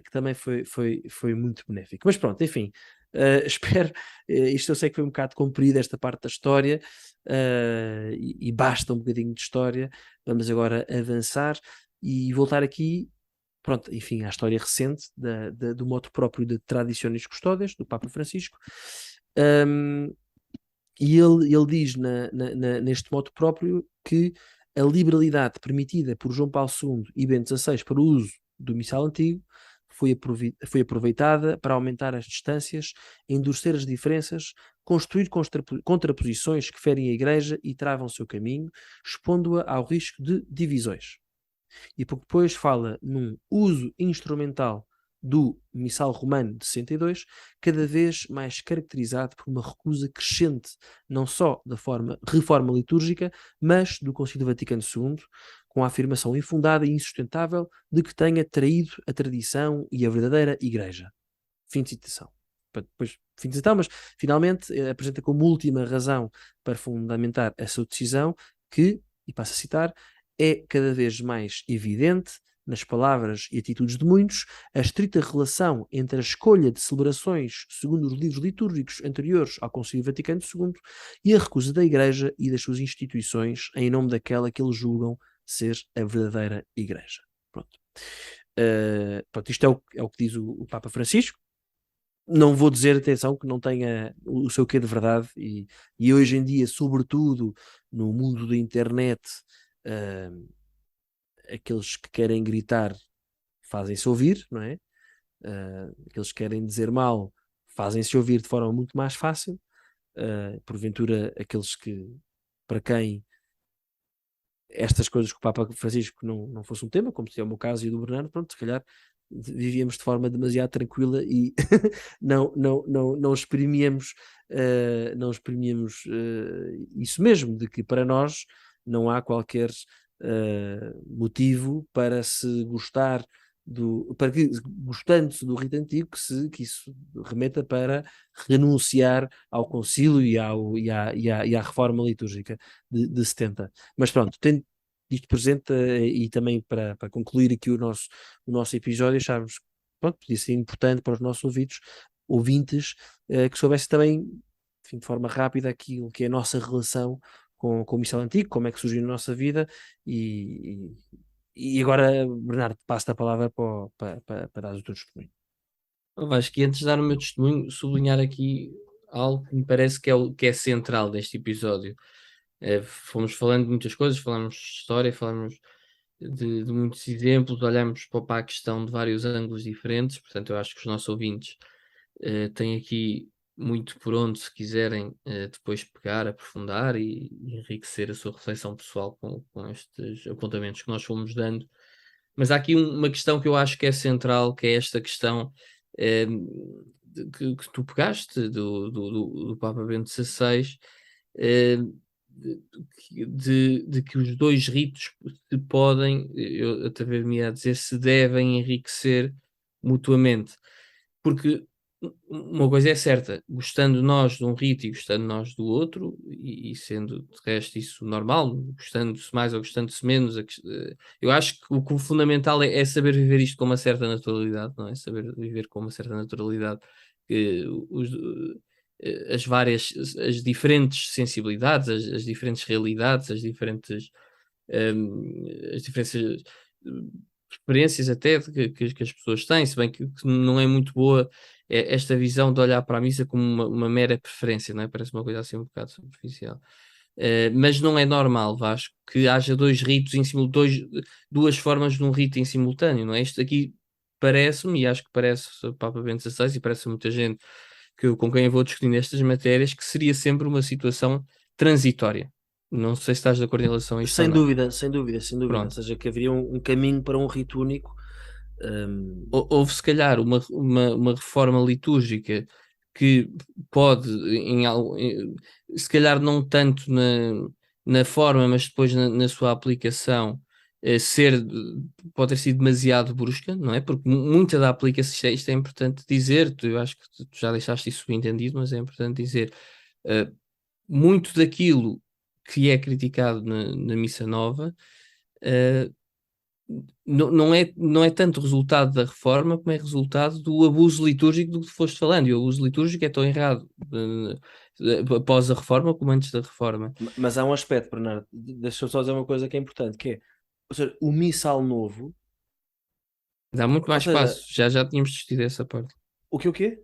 que também foi muito benéfico. Mas pronto, enfim, espero, isto eu sei que foi um bocado comprido esta parte da história, e basta um bocadinho de história. Vamos agora avançar e voltar aqui, pronto, enfim, à história recente do motu próprio de Traditionis Custodes, do Papa Francisco. Um, e ele diz neste motu próprio que a liberalidade permitida por João Paulo II e Bento XVI para o uso do missal antigo foi aproveitada para aumentar as distâncias, endurecer as diferenças, construir contraposições que ferem a Igreja e travam o seu caminho, expondo-a ao risco de divisões. E pouco depois fala num uso instrumental do missal romano de 62, cada vez mais caracterizado por uma recusa crescente, não só da reforma litúrgica, mas do Concílio Vaticano II, com a afirmação infundada e insustentável de que tenha traído a tradição e a verdadeira Igreja. Fim de citação. Depois, fim de citação, mas finalmente apresenta como última razão para fundamentar a sua decisão que, e passo a citar, é cada vez mais evidente, nas palavras e atitudes de muitos, a estrita relação entre a escolha de celebrações segundo os livros litúrgicos anteriores ao Concílio Vaticano II e a recusa da Igreja e das suas instituições em nome daquela que eles julgam ser a verdadeira Igreja. Pronto. Pronto, isto é o que diz o Papa Francisco. Não vou dizer, atenção, que não tenha o seu quê de verdade, e hoje em dia, sobretudo no mundo da internet, uh, aqueles que querem gritar fazem-se ouvir, não é? Aqueles que querem dizer mal fazem-se ouvir de forma muito mais fácil. Porventura, aqueles para quem estas coisas que o Papa Francisco não fosse um tema, como se é o meu caso e o do Bernardo, pronto, se calhar vivíamos de forma demasiado tranquila e não exprimíamos, isso mesmo, de que para nós não há qualquer motivo para se gostar para que, gostando-se do rito antigo, que isso remeta para renunciar ao concílio e à reforma litúrgica de 70. Mas pronto, tendo isto presente, e também para concluir aqui o nosso episódio, achámos que pronto, podia ser importante para os nossos ouvintes, que soubesse também, enfim, de forma rápida, aquilo que é a nossa relação com o missal antigo, como é que surgiu na nossa vida, e agora, Bernardo, passo a palavra para dar o teu testemunho. Eu acho que antes de dar o meu testemunho, sublinhar aqui algo que me parece que é central deste episódio. Fomos falando de muitas coisas, falamos de história, falamos de muitos exemplos, olhamos para a questão de vários ângulos diferentes, portanto, eu acho que os nossos ouvintes têm aqui muito por onde, se quiserem, depois pegar, aprofundar e enriquecer a sua reflexão pessoal com estes apontamentos que nós fomos dando. Mas há aqui uma questão que eu acho que é central, que é esta questão que tu pegaste do Papa Bento XVI, eh, de que os dois ritos se podem, eu atrever-me a dizer, se devem enriquecer mutuamente. Porque uma coisa é certa, gostando nós de um rito e gostando nós do outro, e sendo de resto isso normal, gostando-se mais ou gostando-se menos, eu acho que o fundamental é saber viver isto com uma certa naturalidade, não é? Saber viver com uma certa naturalidade, que as diferentes sensibilidades, as diferentes realidades, as diferentes experiências até que as pessoas têm, se bem que não é muito boa esta visão de olhar para a missa como uma mera preferência, não é? Parece uma coisa assim um bocado superficial. Mas não é normal, Vasco, que haja dois ritos em duas formas de um rito em simultâneo, não é? Isto aqui parece-me, e acho que parece o Papa Bento XVI e parece muita gente com quem eu vou discutir nestas matérias, que seria sempre uma situação transitória. Não sei se estás de acordo em relação a isto ou Sem não. dúvida, sem dúvida, sem dúvida. Ou Pronto. seja, que haveria um caminho para um rito único. Houve se calhar uma reforma litúrgica que pode, se calhar não tanto na forma, mas depois na sua aplicação, pode ter sido demasiado brusca, não é? Porque muita da aplicação, isto é importante dizer, eu acho que tu já deixaste isso subentendido, mas é importante dizer, eh, muito daquilo que é criticado na Missa Nova, eh, não é tanto resultado da reforma como é resultado do abuso litúrgico do que foste falando. E o abuso litúrgico é tão errado após a reforma como antes da reforma. Mas há um aspecto, Bernardo, deixa-me só dizer uma coisa que é importante, que é, ou seja, o missal novo, Dá muito ou mais seja, espaço. Já tínhamos discutido essa parte. o quê?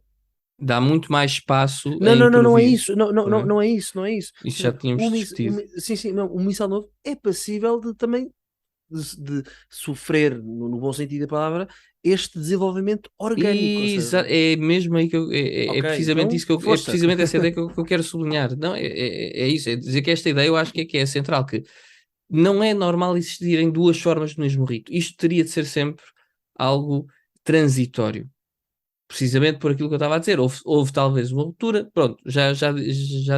Dá muito mais espaço a Não, não, não, não é improviso, isso, não, não, não não, é? não é isso, não é isso. Ou Isso já seja, tínhamos discutido. sim, sim, não, o missal novo é passível de também de sofrer, no bom sentido da palavra, este desenvolvimento orgânico, ou E seja, é mesmo aí que é ok, precisamente então, isso é força. precisamente essa ideia que eu quero sublinhar. Não, é isso, é dizer que esta ideia eu acho que é central, que não é normal existirem duas formas do mesmo rito. Isto teria de ser sempre algo transitório. Precisamente por aquilo que eu estava a dizer. Houve talvez uma ruptura. Pronto, já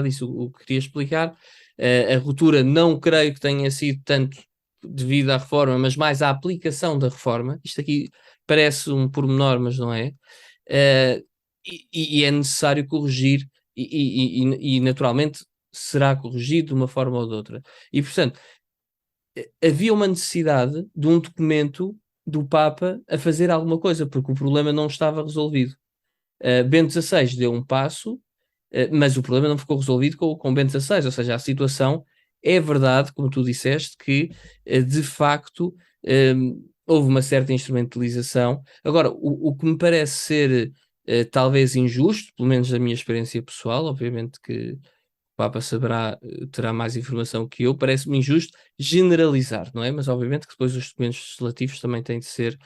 disse o que queria explicar. A ruptura não creio que tenha sido tanto devido à reforma, mas mais à aplicação da reforma. Isto aqui parece um pormenor, mas não é. Eh, e é necessário corrigir, e naturalmente será corrigido de uma forma ou de outra. E portanto, havia uma necessidade de um documento do Papa a fazer alguma coisa, porque o problema não estava resolvido. Bento XVI deu um passo, mas o problema não ficou resolvido com Bento XVI, ou seja, a situação é verdade, como tu disseste, que de facto houve uma certa instrumentalização. Agora, o que me parece ser talvez injusto, pelo menos da minha experiência pessoal, obviamente que Papa saberá, terá mais informação que eu, parece-me injusto generalizar, não é? Mas obviamente que depois os documentos legislativos também têm de ser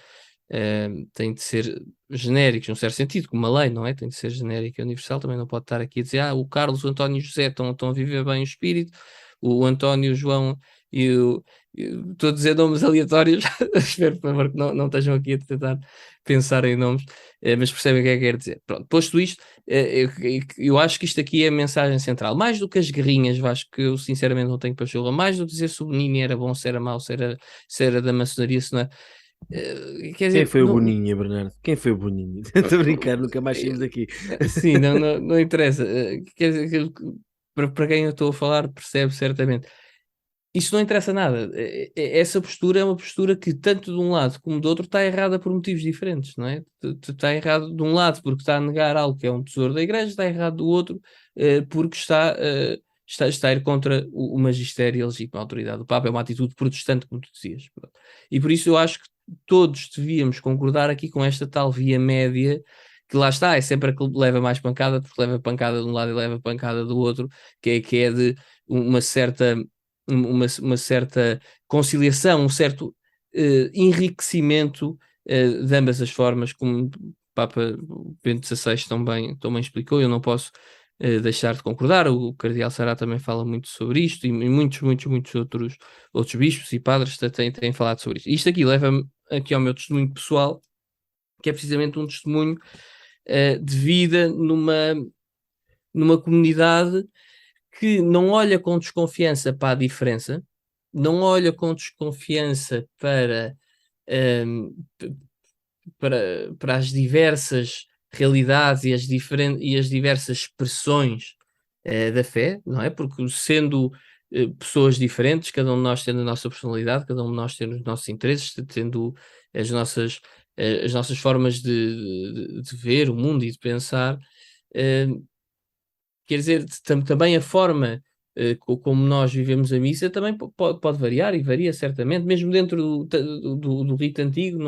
genéricos, num certo sentido, como uma lei, não é? Tem de ser genérica e universal, também não pode estar aqui a dizer, o Carlos, o António e o José estão a viver bem o espírito, o António, o João estou a dizer nomes aleatórios, espero por favor que não estejam aqui a tentar pensar em nomes, mas percebem o que é que quero dizer. Pronto, posto isto, eu acho que isto aqui é a mensagem central. Mais do que as guerrinhas, Vasco, que eu sinceramente não tenho pachorra, mais do que dizer se o Benini era bom, se era mau, se era da maçonaria, se não é. Quer Quem dizer, foi o Boninho, Bernardo? Quem foi o Boninho? Estou a brincar, nunca mais saímos daqui. sim, não interessa. Quer dizer, para quem eu estou a falar, percebe certamente. Isso não interessa nada. Essa postura é uma postura que, tanto de um lado como do outro, está errada por motivos diferentes, não é? Está errado de um lado porque está a negar algo que é um tesouro da Igreja, está errado do outro porque está a ir contra o magistério e a legítima autoridade do Papa. É uma atitude protestante, como tu dizias. Pronto. E por isso eu acho que todos devíamos concordar aqui com esta tal via média, que lá está, é sempre a que leva mais pancada, porque leva pancada de um lado e leva pancada do outro, que é de uma certa conciliação, um certo enriquecimento de ambas as formas, como o Papa Bento XVI também explicou. Eu não posso deixar de concordar. O Cardeal Sará também fala muito sobre isto, e muitos outros bispos e padres têm falado sobre isto. Isto aqui leva-me aqui ao meu testemunho pessoal, que é precisamente um testemunho de vida numa comunidade que não olha com desconfiança para a diferença, não olha com desconfiança ehm, para as diversas realidades e as diversas expressões da fé, não é? Porque sendo pessoas diferentes, cada um de nós tendo a nossa personalidade, cada um de nós tendo os nossos interesses, tendo as nossas formas de ver o mundo e de pensar, eh, quer dizer, também a forma como nós vivemos a missa também pode variar e varia certamente, mesmo dentro do rito antigo,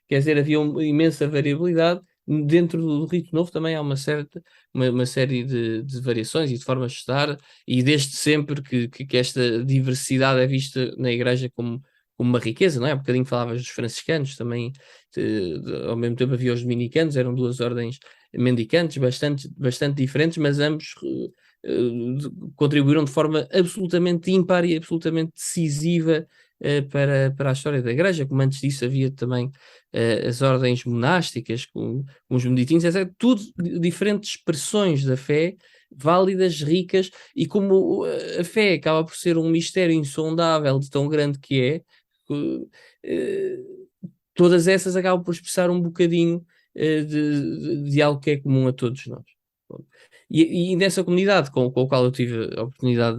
quer dizer, havia uma imensa variabilidade. Dentro do rito novo também há uma série de variações e de formas de estar, e desde sempre que esta diversidade é vista na Igreja uma riqueza, não é? Há bocadinho falavas dos franciscanos, também ao mesmo tempo havia os dominicanos, eram duas ordens mendicantes bastante diferentes, mas ambos contribuíram de forma absolutamente ímpar e absolutamente decisiva para a história da Igreja, como antes disso havia também as ordens monásticas, com os beneditinos, etc. Tudo diferentes expressões da fé, válidas, ricas, e como a fé acaba por ser um mistério insondável de tão grande que é, eh, todas essas acabam por expressar um bocadinho de algo que é comum a todos nós. E nessa comunidade com a qual eu tive a oportunidade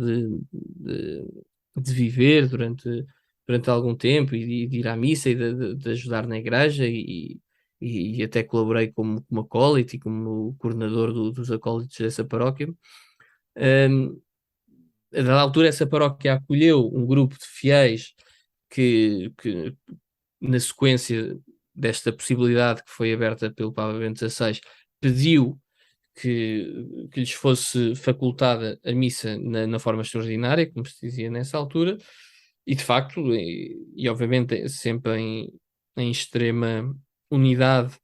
de viver durante algum tempo e de ir à missa e de ajudar na igreja e até colaborei como acólito e como coordenador dos acólitos dessa paróquia. hum, a dada altura essa paróquia acolheu um grupo de fiéis que na sequência desta possibilidade que foi aberta pelo Papa Bento XVI, pediu que lhes fosse facultada a missa na forma extraordinária, como se dizia nessa altura, e de facto, obviamente sempre em extrema unidade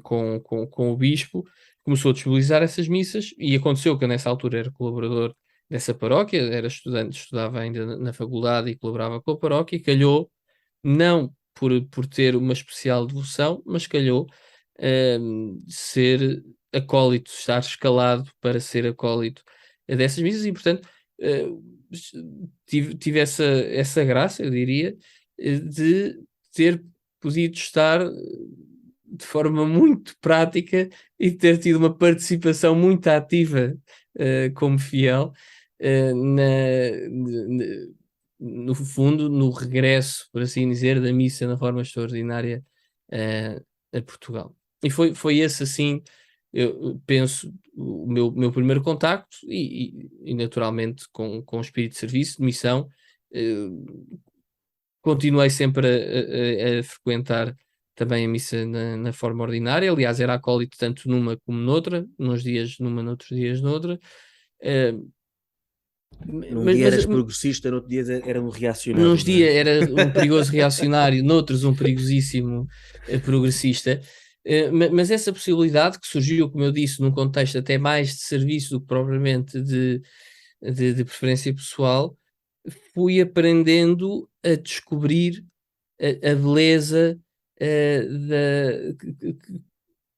com o bispo, começou a disponibilizar essas missas, e aconteceu que eu nessa altura era colaborador dessa paróquia, era estudante, estudava ainda na faculdade e colaborava com a paróquia, e calhou, não por ter uma especial devoção, mas calhou ser acólito, estar escalado para ser acólito dessas missas, e portanto eh, tive essa graça, eu diria, de ter podido estar de forma muito prática e ter tido uma participação muito ativa como fiel no fundo, no regresso, por assim dizer, da missa na forma extraordinária a Portugal. E foi esse, assim, eu penso, o meu primeiro contacto e naturalmente com o espírito de serviço, de missão. eh, Continuei sempre a frequentar também a missa na forma ordinária. Aliás, era acólito tanto numa como noutra, nos dias numa, noutros dias noutra. Eh, Num mas dia mas eras progressista, no outro dia era um Nos reacionário, não é? dia era um perigoso reacionário, noutros um perigosíssimo progressista. Mas essa possibilidade que surgiu, como eu disse, num contexto até mais de serviço do que propriamente de preferência pessoal, fui aprendendo a descobrir a beleza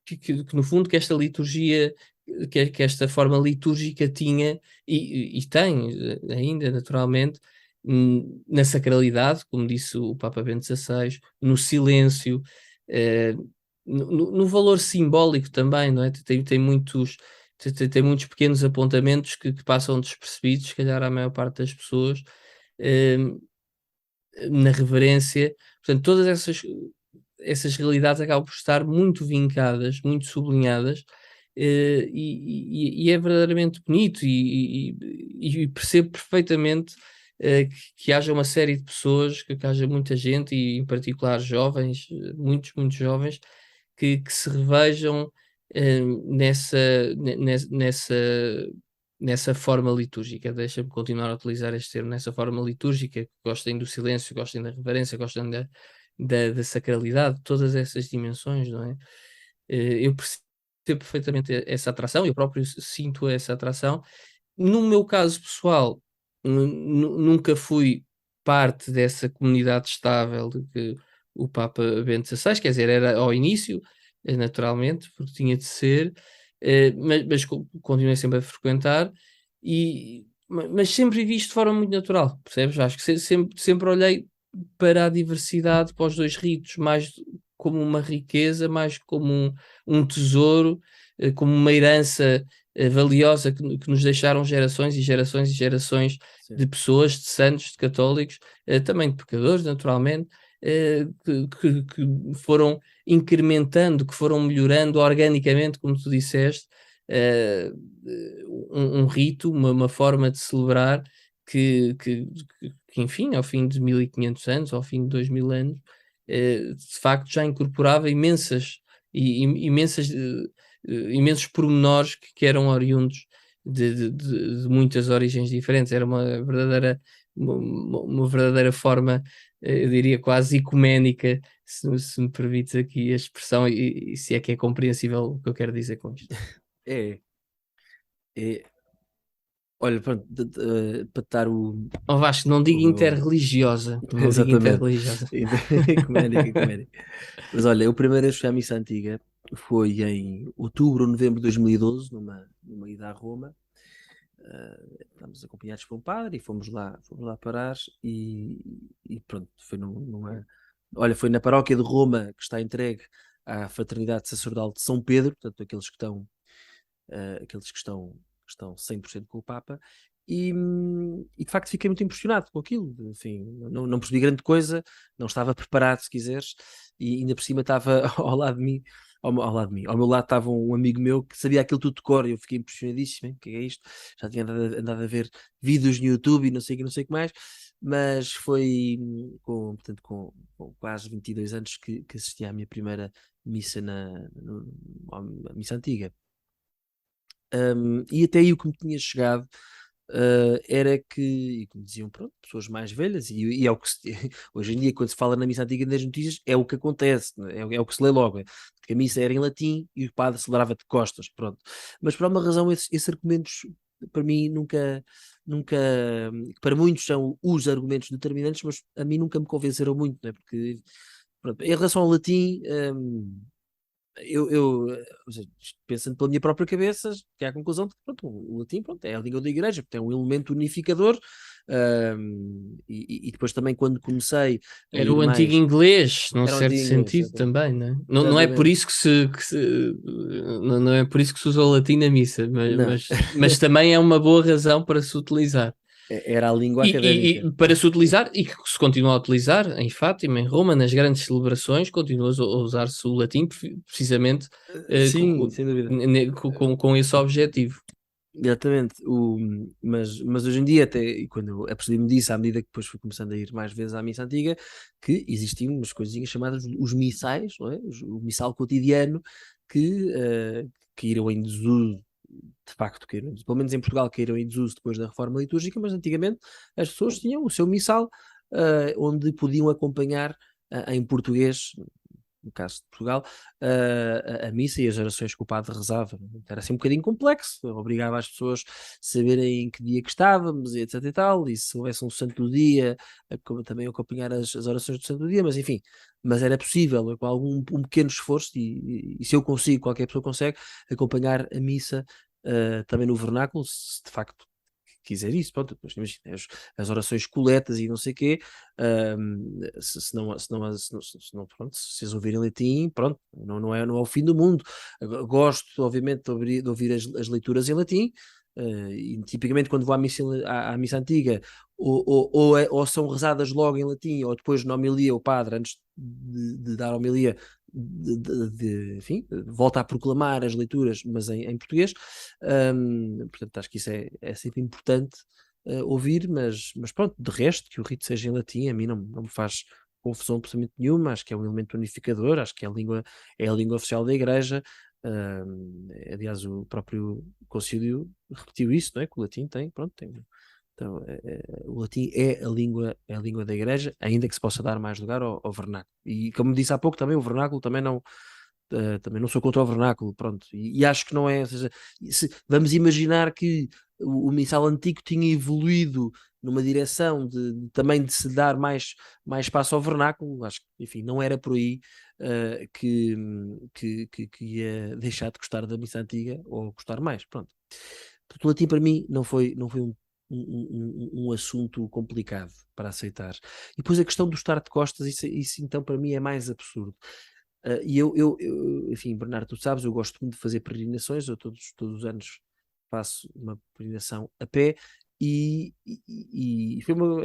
que no fundo que esta liturgia, que esta forma litúrgica tinha e tem ainda naturalmente, na sacralidade, como disse o Papa Bento XVI, no silêncio, eh, no valor simbólico também, não é? Tem muitos pequenos apontamentos que passam despercebidos, se calhar à maior parte das pessoas, eh, na reverência. Portanto, todas essas realidades acabam por estar muito vincadas, muito sublinhadas, e é verdadeiramente bonito, e percebo perfeitamente que haja uma série de pessoas, que haja muita gente, e em particular jovens, muitos jovens, que se revejam nessa, nessa forma litúrgica. Deixa-me continuar a utilizar este termo, nessa forma litúrgica, que gostem do silêncio, gostem da reverência, gostem da sacralidade, todas essas dimensões, não é? Eu percebo perfeitamente essa atração, eu próprio sinto essa atração. No meu caso pessoal, nunca fui parte dessa comunidade estável de que o Papa Bento XVI, quer dizer, era ao início, naturalmente, porque tinha de ser, mas continuei sempre a frequentar, mas sempre vi isto de forma muito natural, percebes? Acho que sempre olhei para a diversidade, para os dois ritos, mais como uma riqueza, mais como um tesouro, como uma herança valiosa que nos deixaram gerações e gerações e gerações Sim. de pessoas, de santos, de católicos, também de pecadores, naturalmente, que foram incrementando, que foram melhorando organicamente, como tu disseste, eh, um rito, uma forma de celebrar que, enfim, ao fim de 1500 anos, ao fim de 2000 anos, de facto já incorporava imensos pormenores que eram oriundos de muitas origens diferentes. Era uma verdadeira uma verdadeira forma, eu diria quase ecuménica, se me permites aqui a expressão, e se é que é compreensível o que eu quero dizer com isto. É, é. Olha, pronto, para dar o, Oh Vasco, não diga o meu. interreligiosa, não diga Exatamente. interreligiosa. Ecuménica, ecuménica. Mas olha, eu primeiro fui à missa antiga foi em outubro ou novembro de 2012, numa ida a Roma. Estávamos acompanhados por um padre e fomos lá parar e pronto, foi olha, foi na paróquia de Roma que está entregue à Fraternidade Sacerdotal de São Pedro, portanto, aqueles que estão 100% com o Papa, e de facto fiquei muito impressionado com aquilo. Enfim, não percebi grande coisa, não estava preparado, se quiseres, e ainda por cima estava ao lado de mim. Ao meu lado estava um amigo meu que sabia aquilo tudo de cor e eu fiquei impressionadíssimo. Hein? O que é isto? Já tinha andado a ver vídeos no YouTube e não sei o que mais, mas foi portanto, com quase 22 anos que assisti à minha primeira missa à missa antiga. E até aí o que me tinha chegado era que, e que me diziam, pronto, pessoas mais velhas, e é o que hoje em dia, quando se fala na missa antiga nas notícias, é o que acontece, né? É o que se lê logo, que a missa era em latim e o padre celebrava de costas, pronto. Mas por alguma razão, esses argumentos, para mim, nunca, para muitos são os argumentos determinantes, mas a mim nunca me convenceram muito, né? Porque, pronto, em relação ao latim. Ou seja, pensando pela minha própria cabeça, que é a conclusão de que pronto, o latim pronto, é a língua da igreja, porque é um elemento unificador. E depois também quando comecei a Era ir o antigo mais, inglês, num era o certo antigo inglês, sentido também, não é? Não é por exatamente. isso não é por isso que se usa o latim na missa, Não, mas também é uma boa razão para se utilizar. era a língua E académica. para se utilizar, e que se continua a utilizar em Fátima, em Roma, nas grandes celebrações, continua a usar-se o latim precisamente Sim, sem dúvida. com esse objetivo. Exatamente, mas hoje em dia, até e quando eu apercebi-me disso, à medida que depois fui começando a ir mais vezes à missa antiga, que existiam umas coisinhas chamadas os missais, não é? O missal cotidiano, que caíram em desuso, de facto, pelo menos em Portugal, caíram em desuso depois da reforma litúrgica, mas antigamente as pessoas tinham o seu missal, onde podiam acompanhar em português, no caso de Portugal, a missa e as orações que o padre rezava. Era assim um bocadinho complexo, obrigava as pessoas a saberem em que dia que estávamos, e etc e tal, e se houvesse um santo do dia, também acompanhar as orações do santo do dia, mas enfim, mas era possível, com algum um pequeno esforço, e se eu consigo, qualquer pessoa consegue, acompanhar a missa também no vernáculo, se de facto quiser isso, pronto, depois imagina, as orações coletas e não sei o quê, se não, pronto, se as ouvirem em latim, pronto, não é o fim do mundo. Gosto, obviamente, de ouvir as leituras em latim, e tipicamente quando vou à missa antiga, ou são rezadas logo em latim, ou depois na homilia o padre, antes de dar a homilia, enfim, volta a proclamar as leituras, mas em português. Portanto, acho que isso é sempre importante ouvir, mas pronto, de resto, que o rito seja em latim, a mim não me faz confusão absolutamente nenhuma, acho que é um elemento unificador, acho que é a língua oficial da Igreja. Aliás, o próprio Concílio repetiu isso, não é? Que o latim tem. Então, o latim é a língua da Igreja, ainda que se possa dar mais lugar ao vernáculo. E como disse há pouco, também o vernáculo também não sou contra o vernáculo, pronto. E acho que não é, ou seja, vamos imaginar que o missal antigo tinha evoluído numa direção também de se dar mais espaço ao vernáculo, acho que, enfim, não era por aí que ia deixar de gostar da missa antiga ou gostar mais, pronto. Portanto, o latim para mim não foi um assunto complicado para aceitar. E depois a questão do estar de costas, isso então para mim é mais absurdo. E enfim, Bernardo, tu sabes, eu gosto muito de fazer peregrinações, eu todos os anos faço uma peregrinação a pé e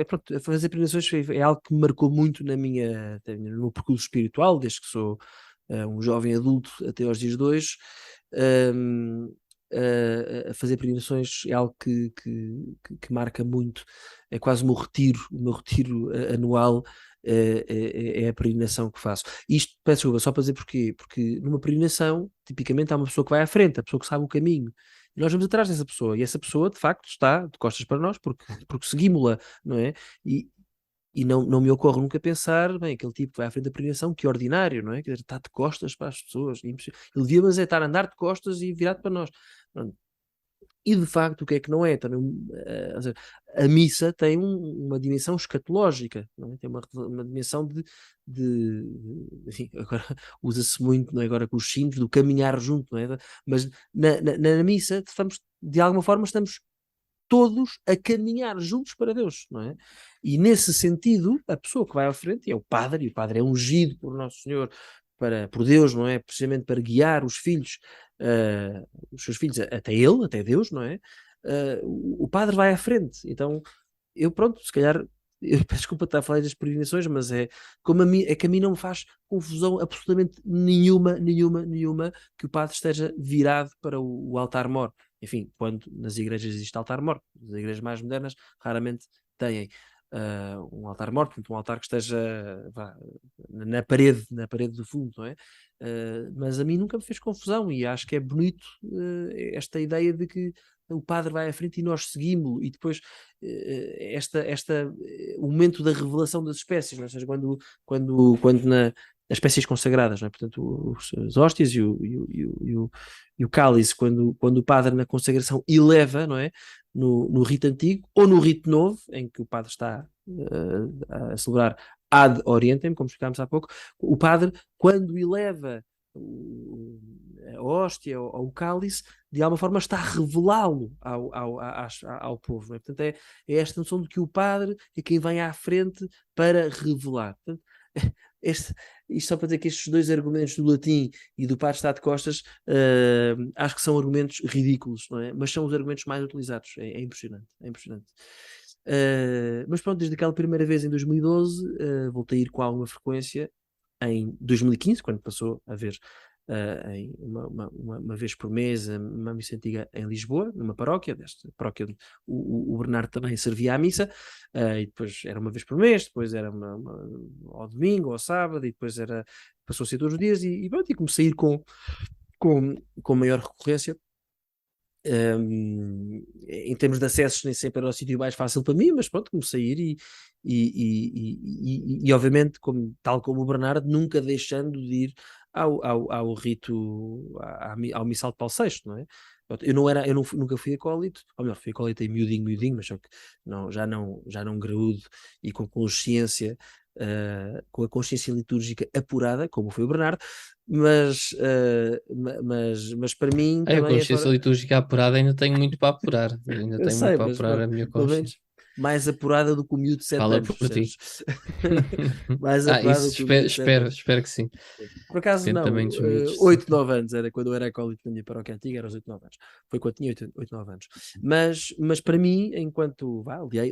pronto, fazer peregrinações é algo que me marcou muito no meu percurso espiritual, desde que sou um jovem adulto até aos dias de hoje. Um, a fazer peregrinações é algo que marca muito, é quase o meu retiro anual, é a peregrinação que faço. Isto, peço desculpa, só para dizer porquê, porque numa peregrinação, tipicamente há uma pessoa que vai à frente, a pessoa que sabe o caminho, E nós vamos atrás dessa pessoa, e essa pessoa, de facto, está de costas para nós, porque seguimos-la, não é? E não me ocorre nunca pensar, bem, aquele tipo que vai à frente da pregação, que ordinário, não é? Quer dizer, está de costas para as pessoas. Ele devia, mas é estar a andar de costas e virado para nós. Pronto. E de facto, o que é que não é? Também, ou seja, a missa tem uma dimensão escatológica, não é? Tem uma dimensão enfim, agora usa-se muito, não é? Agora com os símbolos do caminhar junto, não é? Mas na missa estamos, de alguma forma, estamos todos a caminhar juntos para Deus, não é? E nesse sentido, a pessoa que vai à frente é o padre, e o padre é ungido por Nosso Senhor, por Deus, não é? Precisamente para guiar os seus filhos até ele, até Deus, não é? O padre vai à frente, então eu pronto, se calhar eu peço desculpa estar a falar das peregrinações, mas como é que a mim não me faz confusão absolutamente nenhuma que o padre esteja virado para o altar-mor. Enfim, quando nas igrejas existe altar-mor, as igrejas mais modernas raramente têm um altar-mor, portanto um altar que esteja na parede do fundo, não é? Mas a mim nunca me fez confusão e acho que é bonito esta ideia de que o padre vai à frente e nós seguimos-lo, e depois o momento da revelação das espécies, não é? Ou seja, quando as espécies consagradas, não é? Portanto, as hóstias e o cálice, quando o padre na consagração eleva, não é? No rito antigo ou no rito novo, em que o padre está a celebrar ad orientem, como explicámos há pouco, o padre, quando eleva a hóstia ou o cálice, de alguma forma está a revelá-lo ao povo. Não é? Portanto, é esta noção de que o padre é quem vem à frente para revelar. Portanto, este, isto só para dizer que estes dois argumentos do latim e do padre está de costas, acho que são argumentos ridículos, não é? Mas são os argumentos mais utilizados. É impressionante, é impressionante. Mas pronto, desde aquela primeira vez em 2012, voltei a ir com alguma frequência em 2015, quando passou a haver em uma vez por mês uma missa antiga em Lisboa, numa paróquia, desta paróquia onde o Bernardo também servia à missa, e depois era uma vez por mês, depois era ao domingo, ou ao sábado, e depois passou a ser todos os dias, e pronto, e comecei a ir com maior recorrência. Em termos de acessos, nem sempre era o sítio mais fácil para mim, mas pronto, comecei a ir e obviamente, tal como o Bernardo, nunca deixando de ir ao rito, ao missal de Paulo VI, não é? Nunca fui acólito, ou melhor, fui acólito em miudinho, mas só que já não graúdo e com a consciência litúrgica apurada, como foi o Bernardo, mas para mim A também consciência litúrgica apurada ainda tenho muito para apurar. Ainda eu tenho muito sei, para mas apurar pronto, a minha pelo menos consciência. mais apurada do que o miúdo de 7 Fala anos, por ti. percebes? Mais apurada Isso do que o miúdo de 7 anos. espero que sim. Por acaso Depende também não, dos miúdos. 8, 9 anos era quando eu era acólito na minha paróquia antiga, era aos 8, 9 anos. Foi quando tinha 8, 9 anos. Mas para mim, enquanto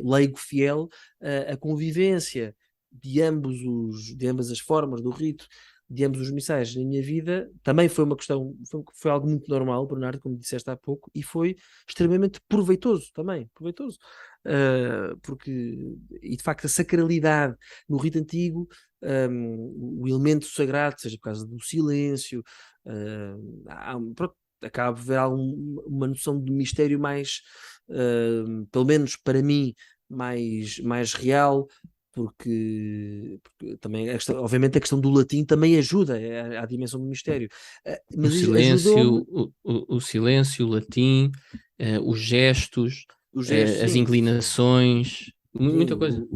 leigo fiel, a convivência de ambas as formas do rito, de ambos os missais na minha vida, também foi uma questão, foi algo muito normal, Bernardo, como disseste há pouco, e foi extremamente proveitoso também, proveitoso. E de facto a sacralidade no rito antigo, o elemento sagrado, seja por causa do silêncio, pronto, acaba por haver uma noção de mistério mais, pelo menos para mim, mais real, porque também, obviamente, a questão do latim também ajuda à dimensão do mistério. O Mas silêncio, ajudou-me o silêncio, o latim, os gestos, os gestos, as sim, inclinações, sim, muita coisa.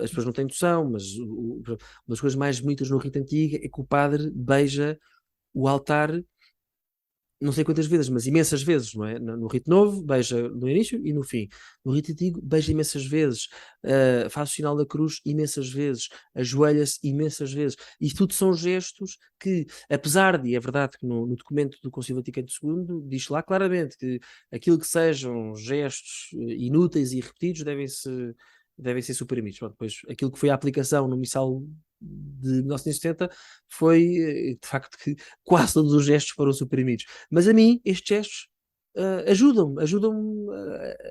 as pessoas não têm noção, mas uma das coisas mais bonitas no rito antigo é que o padre beija o altar não sei quantas vezes, mas imensas vezes, não é? No rito novo, beija no início e no fim. No rito antigo, beija imensas vezes, faz o sinal da cruz imensas vezes, ajoelha-se imensas vezes. E tudo são gestos que, apesar de, é verdade que no documento do Concílio Vaticano II diz lá claramente que aquilo que sejam gestos inúteis e repetidos devem ser suprimidos. Pronto, depois, aquilo que foi a aplicação no missal de 1970 foi, de facto, que quase todos os gestos foram suprimidos. Mas a mim, estes gestos ajudam-me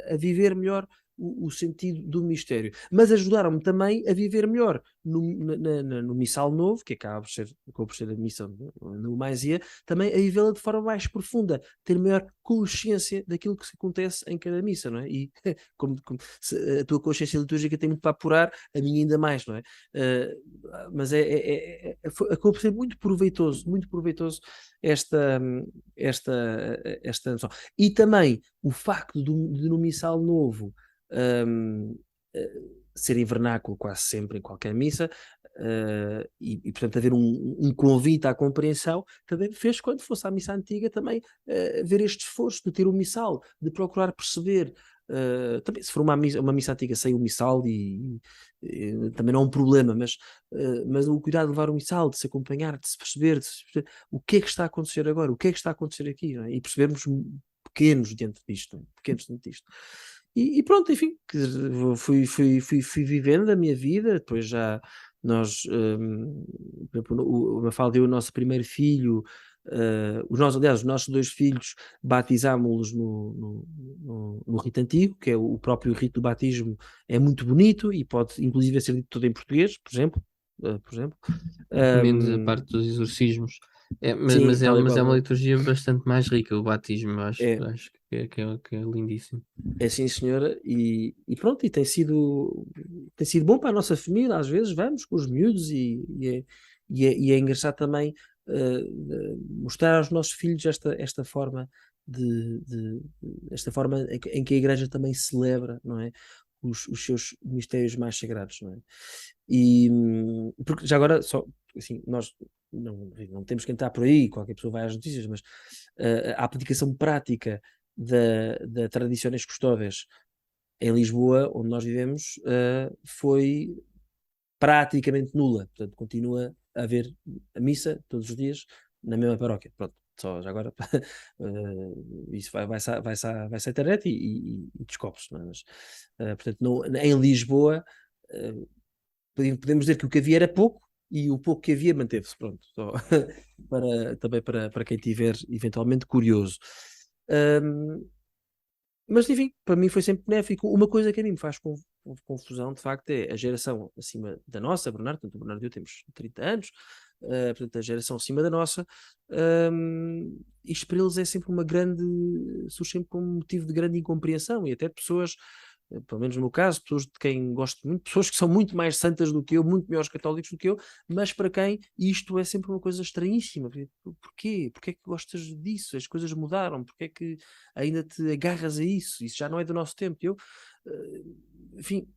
a viver melhor o sentido do mistério, mas ajudaram-me também a viver melhor no Missal Novo, que acaba por ser a missa no mais ia, também a vivê-la de forma mais profunda, ter maior consciência daquilo que se acontece em cada missa, não é? E a tua consciência litúrgica tem muito para apurar, a minha ainda mais, não é? Mas acabou por ser muito proveitoso esta, esta noção. E também o facto de no Missal Novo um, ser em vernáculo quase sempre em qualquer missa, portanto haver um convite à compreensão, também fez quando fosse à missa antiga também ver este esforço de ter o missal, de procurar perceber. Também se for uma missa antiga sem o missal também não é um problema, mas o cuidado de levar o missal, de se acompanhar, de se perceber o que é que está a acontecer agora, o que é que está a acontecer aqui, não é? E percebermos pequenos diante disto, pequenos diante disto. E pronto, enfim, fui vivendo a minha vida, depois já nós, por exemplo, o Mafalda e o nosso primeiro filho, aliás, os nossos dois filhos batizámos-los no rito antigo, que é o próprio rito do batismo, é muito bonito e pode inclusive ser dito todo em português, por exemplo. Por exemplo. Menos a parte dos exorcismos. Sim, tal e Mas é uma qual. liturgia bastante mais rica, o batismo, eu É, acho que é lindíssimo. É sim, senhora, e pronto, e tem sido bom para a nossa família, às vezes vamos com os miúdos e é engraçado também mostrar aos nossos filhos esta forma esta forma em que a Igreja também celebra, não é? Os seus mistérios mais sagrados, não é? Porque já agora, só assim, nós não temos que entrar por aí, qualquer pessoa vai às notícias, mas a aplicação prática da Tradiciones Custodes em Lisboa, onde nós vivemos, foi praticamente nula. Portanto, continua a haver a missa todos os dias na mesma paróquia. Pronto, só já agora isso vai-se à internet e descobre-se. Não é? Mas, portanto, em Lisboa, podemos dizer que o que havia era pouco e o pouco que havia manteve-se. Pronto, só também para quem tiver eventualmente curioso. Mas enfim, para mim foi sempre benéfico. Uma coisa que a mim me faz confusão, de facto, é a geração acima da nossa, Bernardo, portanto, o Bernardo e eu temos 30 anos, portanto, a geração acima da nossa, isto para eles é sempre surge sempre como motivo de grande incompreensão e até de pessoas, pelo menos no meu caso, pessoas de quem gosto muito, pessoas que são muito mais santas do que eu, muito melhores católicos do que eu, mas para quem isto é sempre uma coisa estranhíssima. Porquê? Porquê é que gostas disso? As coisas mudaram, porquê é que ainda te agarras a isso? Isso já não é do nosso tempo. Enfim,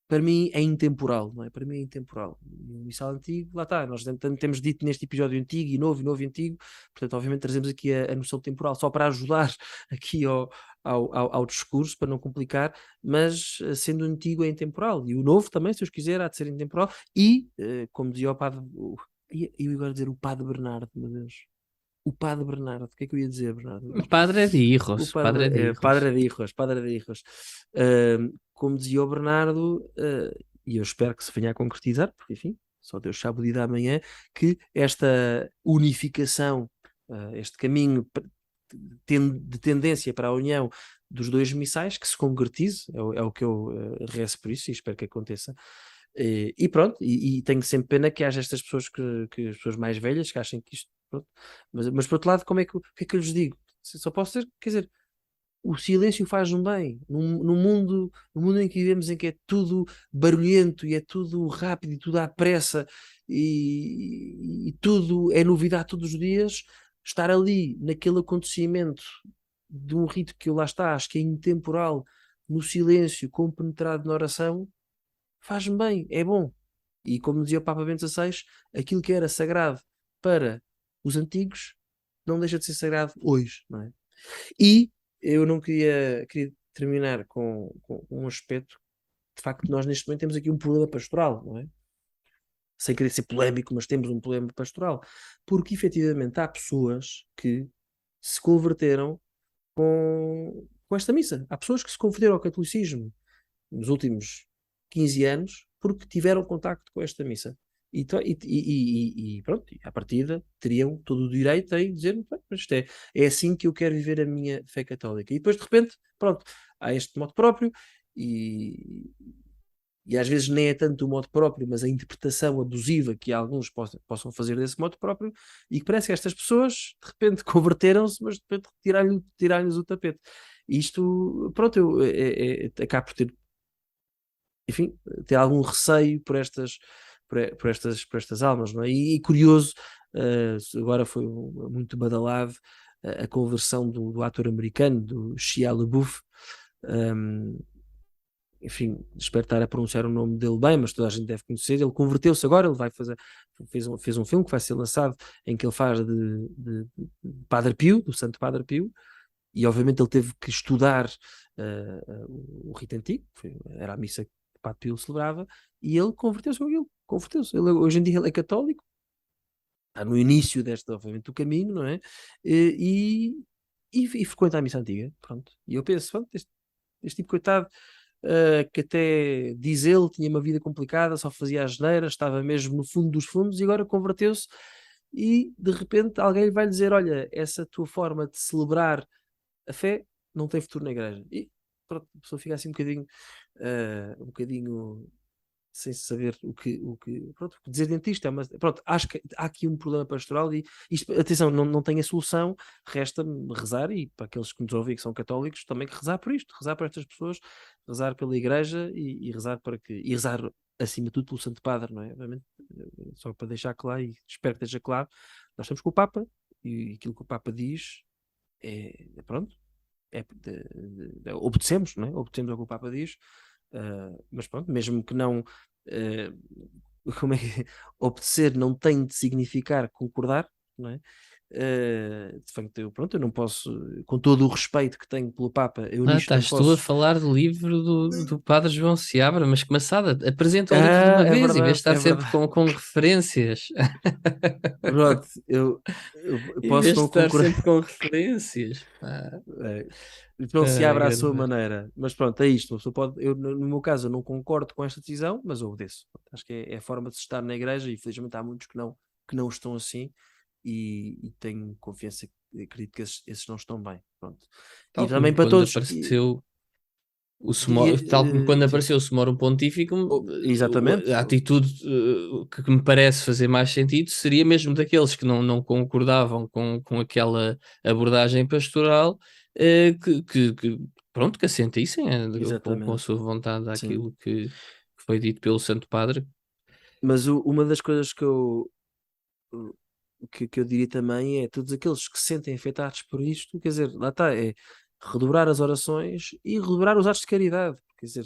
para mim é intemporal, não é? Para mim é intemporal. O missal antigo, lá está, nós temos dito neste episódio antigo e novo e antigo, portanto, obviamente trazemos aqui a noção temporal só para ajudar aqui ao discurso, para não complicar, mas sendo antigo é intemporal, e o novo também, se os quiser, há de ser intemporal, e, como dizia o padre, eu ia agora dizer o padre Bernardo, meu Deus. O padre Bernardo, o que é que eu ia dizer, Bernardo? Padre de O hijos, padre de hijos. Padre de Hijos, Padre de Hijos. Como dizia o Bernardo, e eu espero que se venha a concretizar, porque enfim, só Deus sabe o dia da manhã, que esta unificação, este caminho de tendência para a união dos dois missais, que se concretize, é o que eu rezo por isso e espero que aconteça. E pronto, e tenho sempre pena que haja estas pessoas que as pessoas mais velhas que achem que isto, pronto. Mas por outro lado, o que é que eu lhes digo? Só posso dizer, quer dizer, o silêncio faz um bem. No mundo em que vivemos, em que é tudo barulhento e é tudo rápido e tudo à pressa e tudo é novidade todos os dias, estar ali naquele acontecimento de um rito que eu lá está, acho que é intemporal, no silêncio, compenetrado na oração, faz-me bem, é bom. E como dizia o Papa Bento XVI, aquilo que era sagrado para os antigos não deixa de ser sagrado hoje, não é? E eu não queria terminar com um aspecto, de facto, nós neste momento temos aqui um problema pastoral, não é? Sem querer ser polémico, mas temos um problema pastoral, porque efetivamente há pessoas que se converteram com esta missa. Há pessoas que se converteram ao catolicismo nos últimos 15 anos porque tiveram contacto com esta missa. E pronto, à partida teriam todo o direito em dizer, mas isto é assim que eu quero viver a minha fé católica. E depois, de repente, pronto, há este modo próprio e, e às vezes nem é tanto o modo próprio, mas a interpretação abusiva que alguns possam fazer desse modo próprio, e que parece que estas pessoas de repente converteram-se, mas de repente tiraram-lhes o tapete. E isto, pronto, acabo por ter, enfim, ter algum receio por estas almas, não é? E curioso, agora foi muito badalado a conversão do ator americano, do Shia LaBeouf. um, Enfim, espero estar a pronunciar o nome dele bem, mas toda a gente deve conhecer. Ele converteu-se agora, ele vai fazer, fez um filme que vai ser lançado em que ele faz de Padre Pio, do Santo Padre Pio, e obviamente ele teve que estudar o rito antigo, era a missa que o Padre Pio celebrava, e ele converteu-se com aquilo, converteu-se. Hoje em dia ele é católico, está no início obviamente, do caminho, não é? E frequenta a missa antiga, pronto. E eu penso, pronto, este tipo, coitado, que até diz ele tinha uma vida complicada, só fazia asneiras, estava mesmo no fundo dos fundos e agora converteu-se e de repente alguém vai lhe dizer: olha, essa tua forma de celebrar a fé não tem futuro na igreja. E pronto, a pessoa fica assim um bocadinho sem saber pronto, o que dizer dentista, mas pronto, acho que há aqui um problema pastoral e isto, atenção, não tem a solução, resta-me rezar e para aqueles que nos ouvem que são católicos, também que rezar por isto, rezar por estas pessoas, rezar pela igreja e rezar rezar acima de tudo pelo Santo Padre, não é? Obviamente, só para deixar claro e espero que esteja claro, nós estamos com o Papa e aquilo que o Papa diz pronto, obedecemos, não é? Obedecemos ao que o Papa diz. Mas pronto, mesmo que não como é que obedecer não tem de significar concordar, não é? De facto, eu não posso, com todo o respeito que tenho pelo Papa, eu nisto não Estás tu a posso. falar do livro do Padre João Seabra, mas que maçada, apresenta o livro de uma É vez, em vez de verdade, estar é sempre verdade. com referências. Pronto, eu Em vez posso de não estar concordar. sempre com referências. Pá. É, não se Ai, abre à grande sua merda. maneira, mas pronto, é isto. Uma pessoa pode, no meu caso, eu não concordo com esta decisão, mas eu obedeço. Acho que é a forma de se estar na igreja e felizmente há muitos que não estão assim e tenho confiança, acredito que esses não estão bem. Pronto. E Tal como também para quando todos. apareceu tal como quando Sim, apareceu o Sumorum Pontificum, exatamente. a atitude que me parece fazer mais sentido seria mesmo daqueles que não concordavam com aquela abordagem pastoral, pronto, que assentissem com a Exatamente. sua vontade Sim. àquilo que foi dito pelo Santo Padre. Mas uma das coisas que eu diria também é todos aqueles que se sentem afetados por isto, quer dizer, lá está, é redobrar as orações e redobrar os atos de caridade, quer dizer,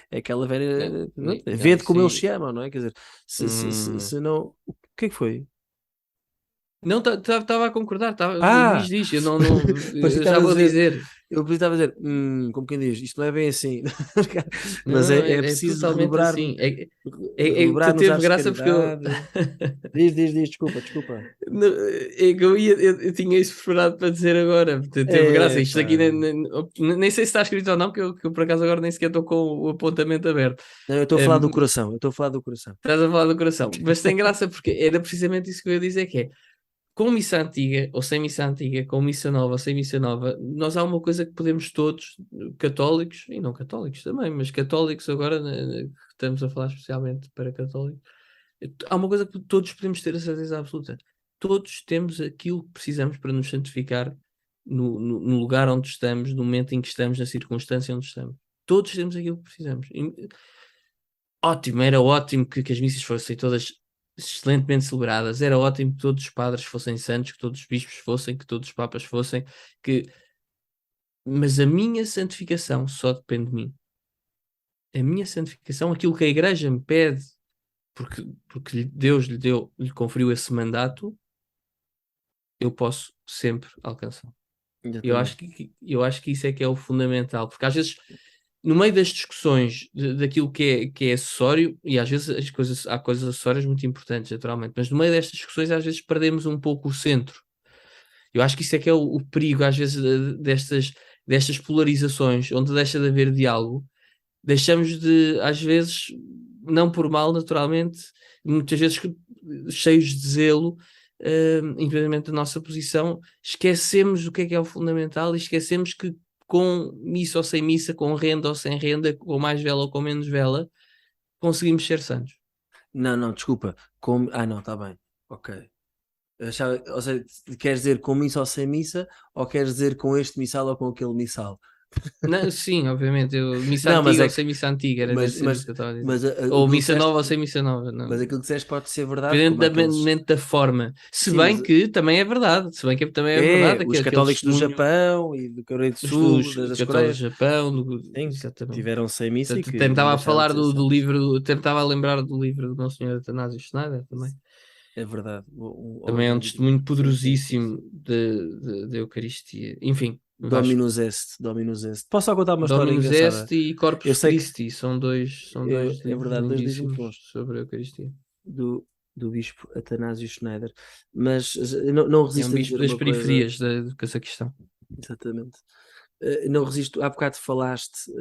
é aquela velha, pronto, Não, vede isso como eles aí. se amam, não é? Quer dizer, hum, se não, o que é que foi? não, estava a concordar, Ah! diz, Parecia que eu estava já a vou dizer, dizer. eu estava a dizer, como quem diz, isto não é bem assim, mas Não, é é preciso totalmente redobrar, assim. redobrar nos Teve atos de graça porque eu. caridade. Diz, desculpa. Não, é que eu tinha isso preparado para dizer agora. Teve graça. Isto aqui Epá. nem sei se está escrito ou não, que eu por acaso agora nem sequer estou com o apontamento aberto. Não, eu estou a falar do coração, eu estou a falar do coração. Estás a falar do coração, mas tem graça porque era precisamente isso que eu ia dizer: que é com missa antiga ou sem missa antiga, com missa nova ou sem missa nova, nós há uma coisa que podemos todos, católicos e não católicos também, mas católicos agora, que estamos a falar especialmente para católicos, há uma coisa que todos podemos ter a certeza absoluta. Todos temos aquilo que precisamos para nos santificar no lugar onde estamos, no momento em que estamos, na circunstância onde estamos. Todos temos aquilo que precisamos. Ótimo, era ótimo que as missas fossem todas excelentemente celebradas, era ótimo que todos os padres fossem santos, que todos os bispos fossem, que todos os papas fossem, que... mas a minha santificação só depende de mim. A minha santificação, aquilo que a Igreja me pede, porque Deus lhe conferiu esse mandato, eu posso sempre alcançar. Exatamente. Eu acho que isso é que é o fundamental, porque às vezes, no meio das discussões daquilo que é acessório, e às vezes há coisas acessórias muito importantes, naturalmente, mas no meio destas discussões, às vezes perdemos um pouco o centro. Eu acho que isso é que é o perigo, às vezes, destas polarizações, onde deixa de haver diálogo, deixamos de, às vezes, não por mal, naturalmente, muitas vezes cheios de zelo, independentemente da nossa posição, esquecemos o que é o fundamental e esquecemos que com missa ou sem missa, com renda ou sem renda, com mais vela ou com menos vela, conseguimos ser santos. Não, desculpa. Não, está bem. Ok. Ou seja, queres dizer com missa ou sem missa, ou queres dizer com este missal ou com aquele missal? Não, sim, obviamente, missa Não, mas antiga é ou que. sem missa antiga, deve Mas, ser isso que mas, eu estava a dizer. mas Ou missa nova ou sem missa nova, mas não. aquilo que disseste pode ser verdade, como aqueles. Independentemente da forma. Se Sim, bem mas que também é verdade, também é verdade, os aquele católicos do testemunho Japão e do Coreia do Sul, dos das católicos Coreias, do Japão, sim, exatamente. tiveram sem missa e que não Tentava a deixaram de falar ser do santos. livro, tentava lembrar do livro do Nosso Senhor Atanásio Schneider também. É verdade. Também é um testemunho Sim, sim, sim, poderosíssimo sim. da Eucaristia. Enfim, Vasco. Dominus est, Dominus est. Posso só contar uma história Dominus engraçada? Est e Eu Corpus sei que Christi são dois é livros verdade, dois livros muito bons lindíssimos sobre a Eucaristia. do, do bispo Atanásio Schneider, mas não É um resisto a bispo dizer das uma coisa, periferias do Cazaquistão. exatamente. Não resisto, há bocado falaste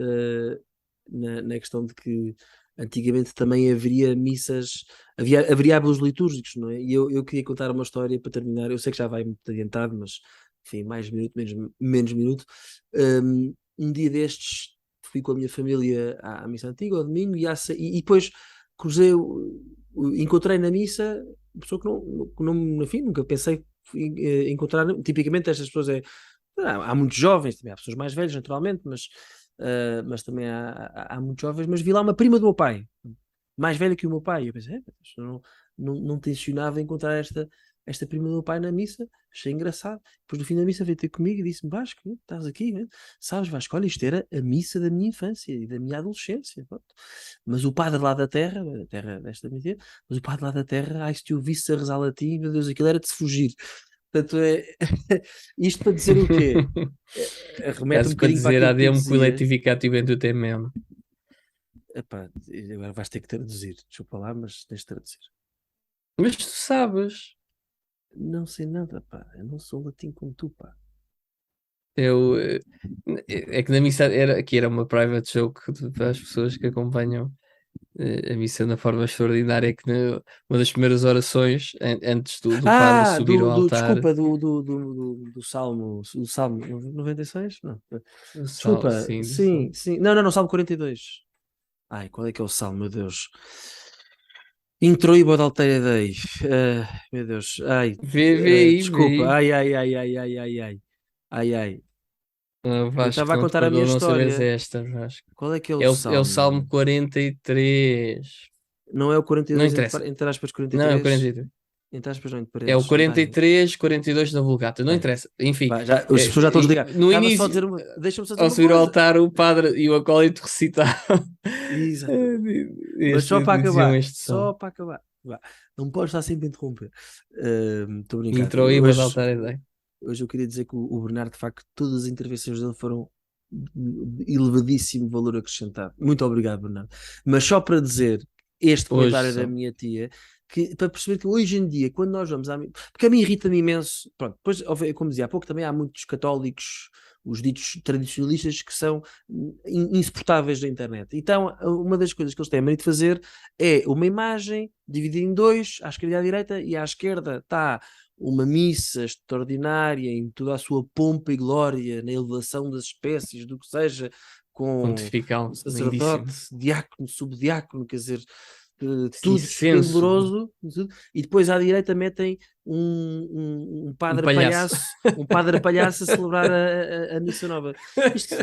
na questão de que antigamente também haveria missas, haveria hábitos litúrgicos, não é? E eu queria contar uma história para terminar. Eu sei que já vai muito adiantado, mas enfim, mais minuto, menos minuto. Um dia destes fui com a minha família à missa antiga, ao domingo, e depois cruzei, encontrei na missa uma pessoa que não, enfim, nunca pensei encontrar. Tipicamente estas pessoas há muitos jovens, também há pessoas mais velhas, naturalmente, mas também há muitos jovens. Mas vi lá uma prima do meu pai, mais velha que o meu pai. E eu pensei, mas eu não tencionava encontrar esta prima do meu pai na missa, achei engraçado. Depois, no fim da missa, veio ter comigo e disse-me: Vasco, estás aqui, né? Sabes, Vasco, olha, isto era a missa da minha infância e da minha adolescência. Pronto. Mas o padre lá da terra, a terra desta minha tia, mas o padre lá da terra, ai, se te ouvisse a rezar latim, meu Deus, aquilo era de se fugir. Portanto, isto para dizer o quê? Remete um Estás para bocadinho para dizer aquilo que tu ADM dizias. coletificativo em tem mesmo. Epá, agora vais ter que traduzir. Desculpa lá, mas tens de traduzir. Mas tu sabes, Não sei nada, pá. Eu não sou latim como tu, pá. eu, é que na missa aqui era uma private joke para as pessoas que acompanham a missa na forma extraordinária que uma das primeiras orações antes do padre subir ao altar. Desculpa, do Salmo 96? Não. Desculpa, Sim, do sim, Salmo. sim. Não, Salmo 42. Ai, qual é que é o Salmo, meu Deus? Introibo ad altere Dei. Meu Deus. Ai, Vê desculpa. aí. Ai. Ai, ai. Eu Vasco, estava a não te contar a minha perdoo não saberes história. esta, Vasco. Qual é que é o É o Salmo Salmo? 43. Não é o Não 42 interessa. entre aspas Não, é o 43? 43. Entre aspas não, entre É o paredes. Ai, 43, 42 da Vulgata. Não ai. interessa. Enfim, Vai, já, as pessoas já estão a desligar. no Estava só a início, dizer uma. Deixa-me só dizer ao uma subir ao coisa. altar, o padre e o acólito recitavam. Exatamente. Mas só para Diziam acabar. este som. Só para acabar. Vá. Não podes estar sempre a interromper. Estou a brincar. Intro e de altar é daí. Hoje eu queria dizer que o Bernardo, de facto, todas as intervenções dele foram de elevadíssimo valor acrescentado. Muito obrigado, Bernardo. Mas só para dizer este Hoje comentário da são. minha tia, que, para perceber que hoje em dia, quando nós vamos porque a mim irrita-me imenso, pronto, depois, como dizia há pouco, também há muitos católicos, os ditos tradicionalistas, que são insuportáveis da internet. Então, uma das coisas que eles têm a mania de fazer é uma imagem dividida em dois, à esquerda e à direita, e à esquerda está uma missa extraordinária em toda a sua pompa e glória, na elevação das espécies, do que seja, com Pontifical, sacerdote, lindíssimo. diácono, subdiácono, quer dizer, tudo Incenso, esplendoroso, e depois à direita metem um um padre palhaço. palhaço, um padre palhaço a celebrar a missa nova.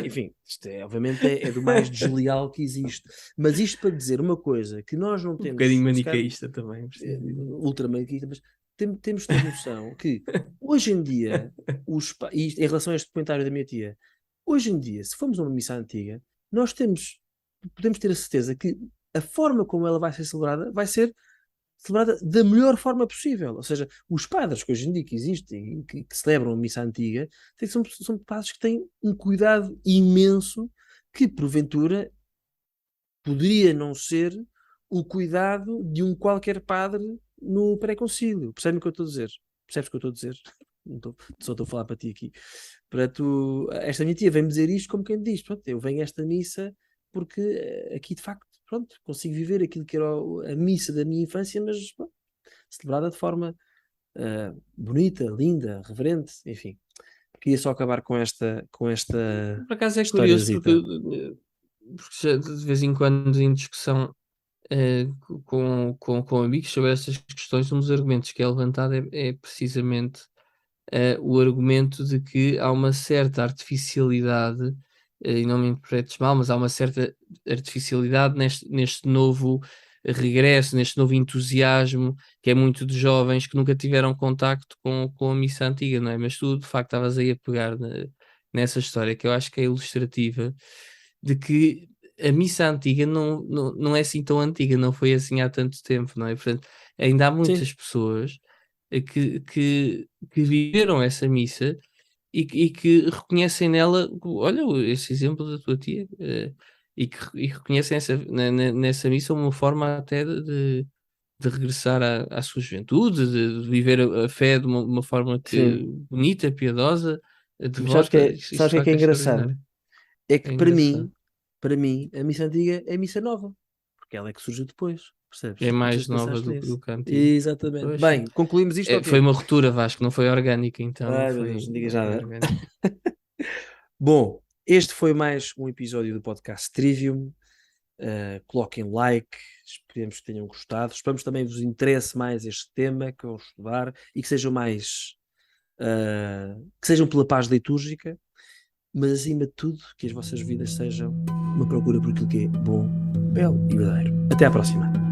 Enfim, isto obviamente é do mais desleal que existe. Mas isto para dizer uma coisa que nós não Um temos, bocadinho se calhar, manicaísta também, preciso dizer. ultramarquista, mas temos de ter noção que hoje em dia, e em relação a este comentário da minha tia, hoje em dia, se formos a uma missa antiga, nós podemos ter a certeza que a forma como ela vai ser celebrada da melhor forma possível. Ou seja, os padres que hoje em dia que existem e que celebram a missa antiga, são padres que têm um cuidado imenso que, porventura, poderia não ser o cuidado de um qualquer padre no pré-concílio. Percebem o que eu estou a dizer? Percebes o que eu estou a dizer? Só estou a falar para ti aqui. Portanto, esta minha tia vem-me dizer isto como quem diz: pronto, eu venho a esta missa porque aqui de facto, pronto, consigo viver aquilo que era a missa da minha infância, mas pronto, celebrada de forma bonita, linda, reverente, enfim. queria só acabar com esta Por acaso é curioso historiazita. porque já de vez em quando em discussão com amigos sobre estas questões, um dos argumentos que é levantado é precisamente o argumento de que há uma certa artificialidade, e não me interpretes mal, mas há uma certa artificialidade neste novo regresso, neste novo entusiasmo, que é muito de jovens que nunca tiveram contacto com a missa antiga, não é? Mas tu, de facto, estavas aí a pegar nessa história que eu acho que é ilustrativa de que a missa antiga não é assim tão antiga, não foi assim há tanto tempo, não é? Portanto, ainda há Sim, muitas pessoas que viveram essa missa e que reconhecem nela, olha, esse exemplo da tua tia, e que reconhecem nessa missa uma forma até de regressar à sua juventude, de viver a fé de uma forma sim. bonita, piedosa, Mas sabes devota. Isso sabes de o que é facto é engraçado? extraordinário. É que É engraçado. para mim, a missa antiga é a missa nova, porque ela é que surgiu depois, É percebes? Não sei mais se nova pensaste do nisso. que a antiga. Exatamente. Pois sim. Bem, concluímos isto, Foi ok? uma ruptura, Vasco, não foi orgânica, então não Ai meu Deus, foi, não não digas foi nada. orgânica. Bom, este foi mais um episódio do podcast Trivium. Coloquem like, esperemos que tenham gostado. Esperamos também vos interesse mais este tema que vão estudar e que sejam mais que sejam pela paz litúrgica, mas acima de tudo que as vossas vidas sejam uma procura por aquilo que é bom, belo e verdadeiro. Até à próxima.